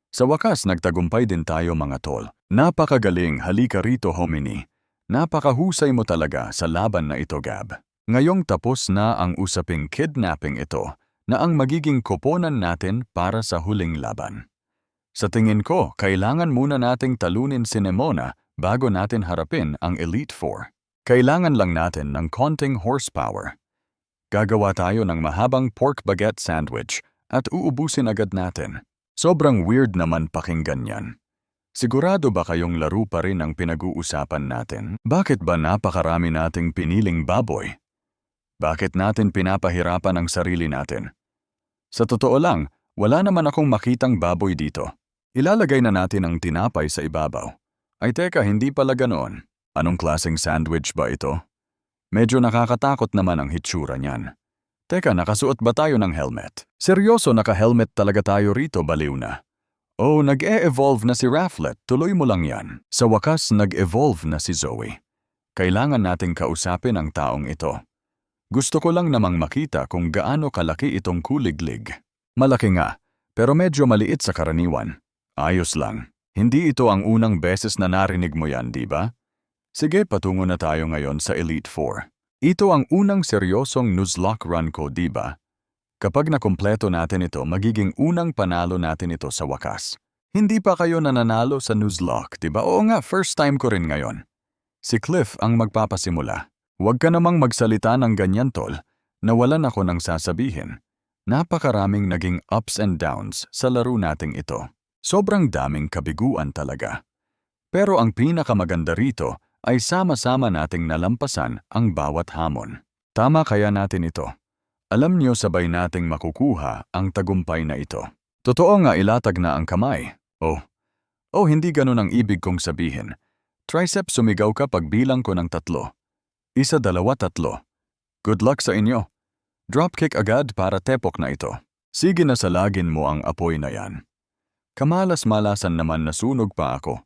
Sa wakas, nagtagumpay din tayo mga tol. Napakagaling, halika rito homini. Napakahusay mo talaga sa laban na ito, Gab. Ngayong tapos na ang usaping kidnapping ito na ang magiging koponan natin para sa huling laban. Sa tingin ko, kailangan muna nating talunin si Nemona bago natin harapin ang Elite Four. Kailangan lang natin ng konting horsepower. Gagawa tayo ng mahabang pork baguette sandwich at uubusin agad natin. Sobrang weird naman pakinggan yan. Sigurado ba kayong laro pa rin ang pinag-uusapan natin? Bakit ba napakarami nating piniling baboy? Bakit natin pinapahirapan ang sarili natin? Sa totoo lang, wala naman akong makitang baboy dito. Ilalagay na natin ang tinapay sa ibabaw. Ay teka, hindi pala ganoon. Anong klaseng sandwich ba ito? Medyo nakakatakot naman ang hitsura niyan. Teka, nakasuot ba tayo ng helmet? Seryoso, naka-helmet talaga tayo rito, baliw na. Oh, nag-e-evolve na si Rafflet, tuloy mo lang yan. Sa wakas, nag-evolve na si Zoe. Kailangan nating kausapin ang taong ito. Gusto ko lang namang makita kung gaano kalaki itong kuliglig. Malaki nga, pero medyo maliit sa karaniwan. Ayos lang. Hindi ito ang unang beses na narinig mo yan, di ba? Sige, patungo na tayo ngayon sa Elite Four. Ito ang unang seryosong Nuzlocke run ko, di ba? Kapag nakumpleto natin ito, magiging unang panalo natin ito sa wakas. Hindi pa kayo nananalo sa Nuzlocke, di ba? Oo nga, first time ko rin ngayon. Si Cliff ang magpapasimula. Huwag ka namang magsalita ng ganyan, tol. Nawalan ako ng sasabihin. Napakaraming naging ups and downs sa laro nating ito. Sobrang daming kabiguan talaga. Pero ang pinakamaganda rito ay sama-sama nating nalampasan ang bawat hamon. Tama kaya natin ito. Alam niyo, sabay nating makukuha ang tagumpay na ito. Totoo nga, ilatag na ang kamay. Oh, hindi ganun ang ibig kong sabihin. Tricep, sumigaw ka pagbilang ko ng 3. 1, 2, 3. Good luck sa inyo. Dropkick agad para tepok na ito. Sige na, salagin mo ang apoy na yan. Kamalas-malasan naman nasunog pa ako.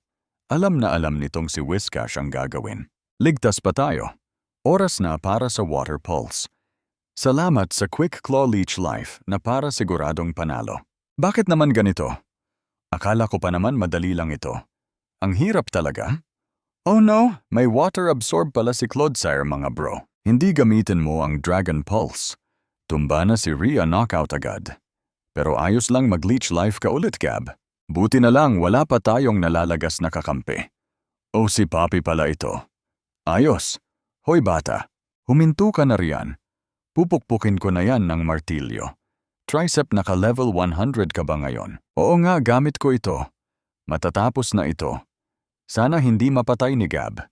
Alam na alam nitong si Whiscash ang gagawin. Ligtas pa tayo. Oras na para sa Water Pulse. Salamat sa Quick Claw Leech Life na para siguradong panalo. Bakit naman ganito? Akala ko pa naman madali lang ito. Ang hirap talaga. Oh no, may water absorb pala si Clodsire, mga bro. Hindi gamitin mo ang Dragon Pulse. Tumba na si Rhea, knockout agad. Pero ayos lang mag-leech life ka ulit, Gab. Buti na lang wala pa tayong nalalagas na kakampi. Oh, si Papi pala ito. Ayos. Hoy bata, huminto ka na riyan. Pupukpukin ko na yan ng martilyo. Tricep, naka-level 100 ka ba ngayon? Oo nga, gamit ko ito. Matatapos na ito. Sana hindi mapatay ni Gab.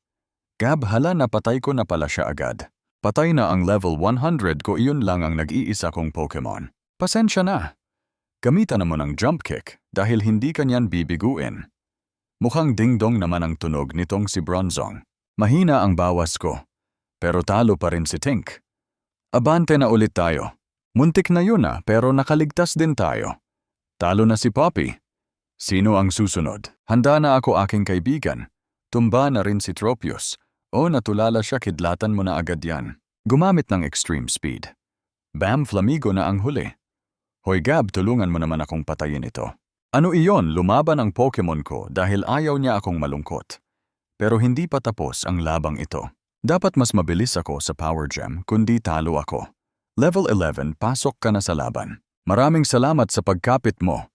Gab, hala, napatay ko na pala siya agad. Patay na ang level 100 ko, iyon lang ang nag-iisa kong Pokemon. Pasensya na. Gamitan mo ng jump kick dahil hindi kanyan bibiguin. Mukhang ding-dong naman ang tunog nitong si Bronzong. Mahina ang bawas ko. Pero talo pa rin si Tink. Abante na ulit tayo. Muntik na yun pero nakaligtas din tayo. Talo na si Poppy. Sino ang susunod? Handa na ako aking kaibigan. Tumba na rin si Tropius. O natulala siya, kidlatan mo na agad yan. Gumamit ng extreme speed. Bam, Flamigo na ang huli. Hoy Gab, tulungan mo naman akong patayin ito. Ano iyon? Lumaban ang Pokemon ko dahil ayaw niya akong malungkot. Pero hindi pa tapos ang labang ito. Dapat mas mabilis ako sa Power Gem kundi talo ako. Level 11, pasok ka na sa laban. Maraming salamat sa pagkapit mo.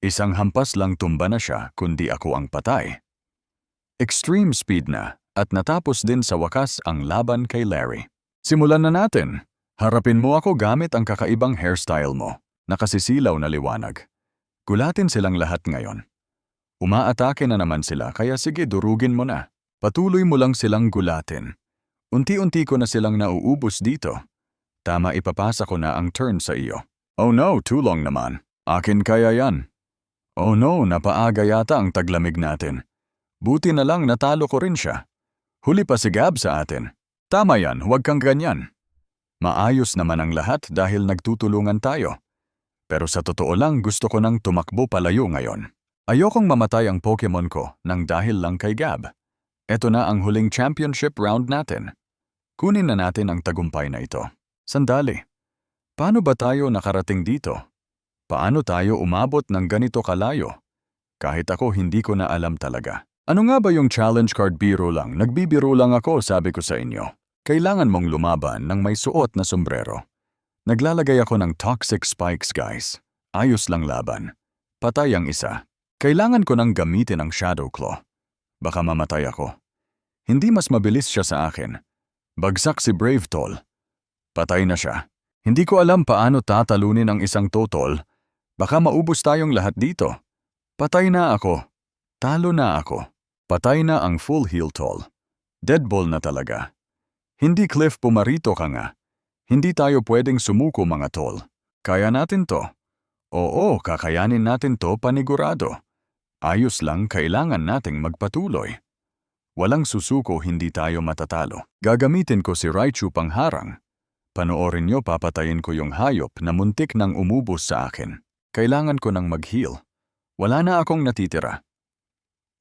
Isang hampas lang tumba na siya kundi ako ang patay. Extreme speed na at natapos din sa wakas ang laban kay Larry. Simulan na natin. Harapin mo ako gamit ang kakaibang hairstyle mo. Nakasisilaw na liwanag. Gulatin silang lahat ngayon. Umaatake na naman sila kaya sige durugin mo na. Patuloy mo lang silang gulatin. Unti-unti ko na silang nauubos dito. Tama, ipapasa ko na ang turn sa iyo. Oh no, too long naman. Akin kaya yan. Oh no, napaaga yata ang taglamig natin. Buti na lang natalo ko rin siya. Huli pa si Gab sa atin. Tama yan, huwag kang ganyan. Maayos naman ang lahat dahil nagtutulungan tayo. Pero sa totoo lang gusto ko nang tumakbo palayo ngayon. Ayokong mamatay ang Pokemon ko nang dahil lang kay Gab. Ito na ang huling championship round natin. Kunin na natin ang tagumpay na ito. Sandali. Paano ba tayo nakarating dito? Paano tayo umabot ng ganito kalayo? Kahit ako hindi ko na alam talaga. Ano nga ba yung challenge card? Biro lang. Nagbibiro lang ako, sabi ko sa inyo. Kailangan mong lumaban ng may suot na sombrero. Naglalagay ako ng toxic spikes, guys. Ayos lang laban. Patay ang isa. Kailangan ko nang gamitin ang Shadow Claw. Baka mamatay ako. Hindi mas mabilis siya sa akin. Bagsak si Brave Tol. Patay na siya. Hindi ko alam paano tatalunin ang isang Totol. Baka maubos tayong lahat dito. Patay na ako. Talo na ako. Patay na ang full heal Tol. Dead ball na talaga. Hindi Cliff, pumarito ka nga. Hindi tayo pwedeng sumuko mga Tol. Kaya natin to. Oo, kakayanin natin to panigurado. Ayos lang, kailangan nating magpatuloy. Walang susuko, hindi tayo matatalo. Gagamitin ko si Raichu pangharang. Panoorin nyo, papatayin ko yung hayop na muntik nang umubos sa akin. Kailangan ko nang mag-heal. Wala na akong natitira.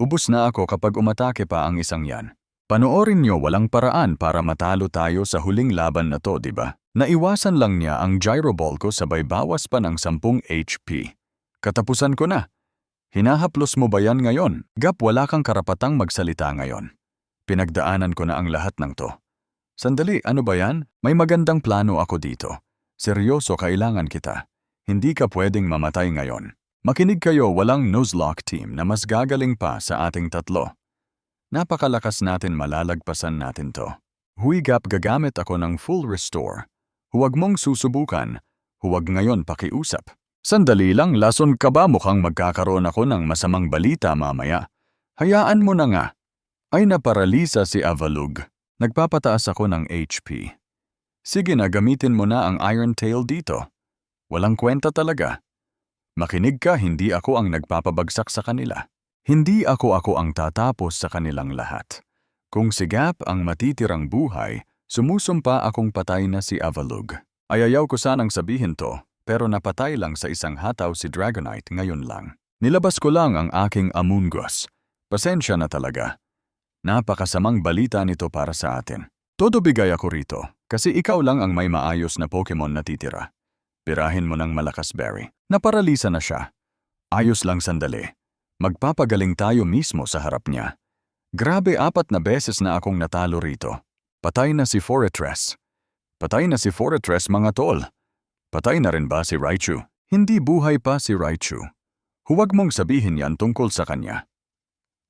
Ubus na ako kapag umatake pa ang isang yan. Panoorin nyo, walang paraan para matalo tayo sa huling laban na to, diba? Naiwasan lang niya ang Gyro Ball ko sabay bawas pa ng 10 HP. Katapusan ko na. Hinahaplos mo ba yan ngayon? Gap, wala kang karapatang magsalita ngayon. Pinagdaanan ko na ang lahat ng to. Sandali, ano ba yan? May magandang plano ako dito. Seryoso, kailangan kita. Hindi ka pwedeng mamatay ngayon. Makinig kayo, walang Nuzlocke team na mas gagaling pa sa ating tatlo. Napakalakas natin, malalagpasan natin to. Huy Gap, gagamit ako ng full restore. Huwag mong susubukan. Huwag ngayon pakiusap. Sandali lang, lason ka ba? Mukhang magkakaroon ako ng masamang balita mamaya. Hayaan mo na nga. Ay, naparalisa si Avalugg. Nagpapataas ako ng HP. Sige na, gamitin mo na ang Iron Tail dito. Walang kwenta talaga. Makinig ka, hindi ako ang nagpapabagsak sa kanila. Hindi ako ang tatapos sa kanilang lahat. Kung si Gap ang matitirang buhay, sumusumpa akong patay na si Avalugg. Ayayaw ko sanang sabihin to, pero napatay lang sa isang hataw si Dragonite ngayon lang. Nilabas ko lang ang aking Amoonguss. Pasensya na talaga. Napakasamang balita nito para sa atin. Todo bigay ako rito, kasi ikaw lang ang may maayos na Pokemon na titira. Pirahin mo ng malakas, Barry. Naparalisa na siya. Ayos lang, sandali. Magpapagaling tayo mismo sa harap niya. Grabe, 4 na beses na akong natalo rito. Patay na si Forretress. Patay na si Forretress, mga tol. Patay na rin ba si Raichu? Hindi buhay pa si Raichu. Huwag mong sabihin yan tungkol sa kanya.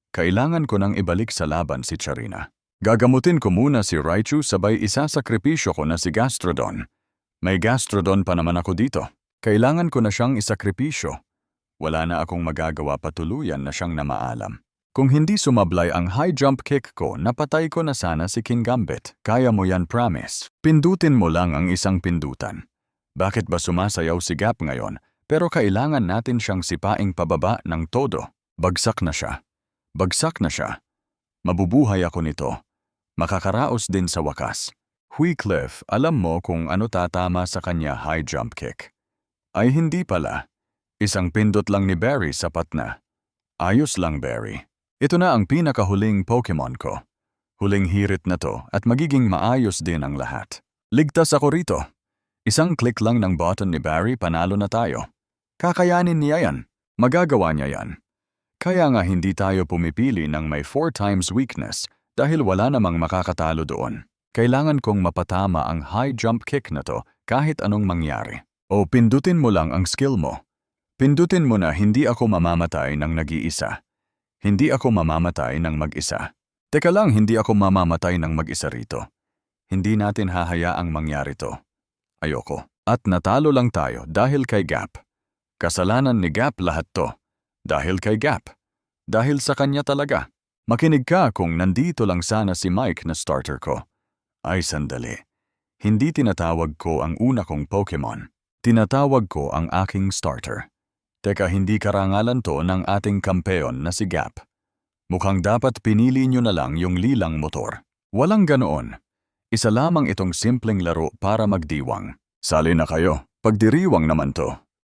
Kailangan ko nang ibalik sa laban si Charina. Gagamutin ko muna si Raichu sabay isasakripisyo ko na si Gastrodon. May Gastrodon pa naman ako dito. Kailangan ko na siyang isakripisyo. Wala na akong magagawa, patuluyan na siyang namaalam. Kung hindi sumablay ang high jump kick ko, napatay ko na sana si King Gambit. Kaya mo yan, promise. Pindutin mo lang ang isang pindutan. Bakit ba sumasayaw si Gap ngayon? Pero kailangan natin siyang sipaing pababa ng todo. Bagsak na siya. Bagsak na siya. Mabubuhay ako nito. Makakaraos din sa wakas. Cliff, alam mo kung ano tatama sa kanya high jump kick. Ay hindi pala. Isang pindot lang ni Barry sapat na. Ayos lang, Barry. Ito na ang pinakahuling Pokemon ko. Huling hirit na to at magiging maayos din ang lahat. Ligtas ako rito. Isang click lang ng button ni Barry, panalo na tayo. Kakayanin niya yan. Magagawa niya yan. Kaya nga hindi tayo pumipili ng may 4 times weakness dahil wala namang makakatalo doon. Kailangan kong mapatama ang high jump kick na to kahit anong mangyari. O pindutin mo lang ang skill mo. Pindutin mo na hindi ako mamamatay ng nag-iisa. Hindi ako mamamatay ng mag-isa. Teka lang, hindi ako mamamatay ng mag-isa rito. Hindi natin hahayaang mangyari to. Ayoko. At natalo lang tayo dahil kay Gap. Kasalanan ni Gap lahat to. Dahil kay Gap. Dahil sa kanya talaga. Makinig ka kung nandito lang sana si Mike na starter ko. Ay sandali. Hindi tinatawag ko ang una kong Pokemon. Tinatawag ko ang aking starter. Teka, hindi karangalan to ng ating kampeon na si Gap. Mukhang dapat pinili nyo na lang yung lilang motor. Walang ganoon. Isa lamang itong simpleng laro para magdiwang. Sali na kayo. Pagdiriwang naman to.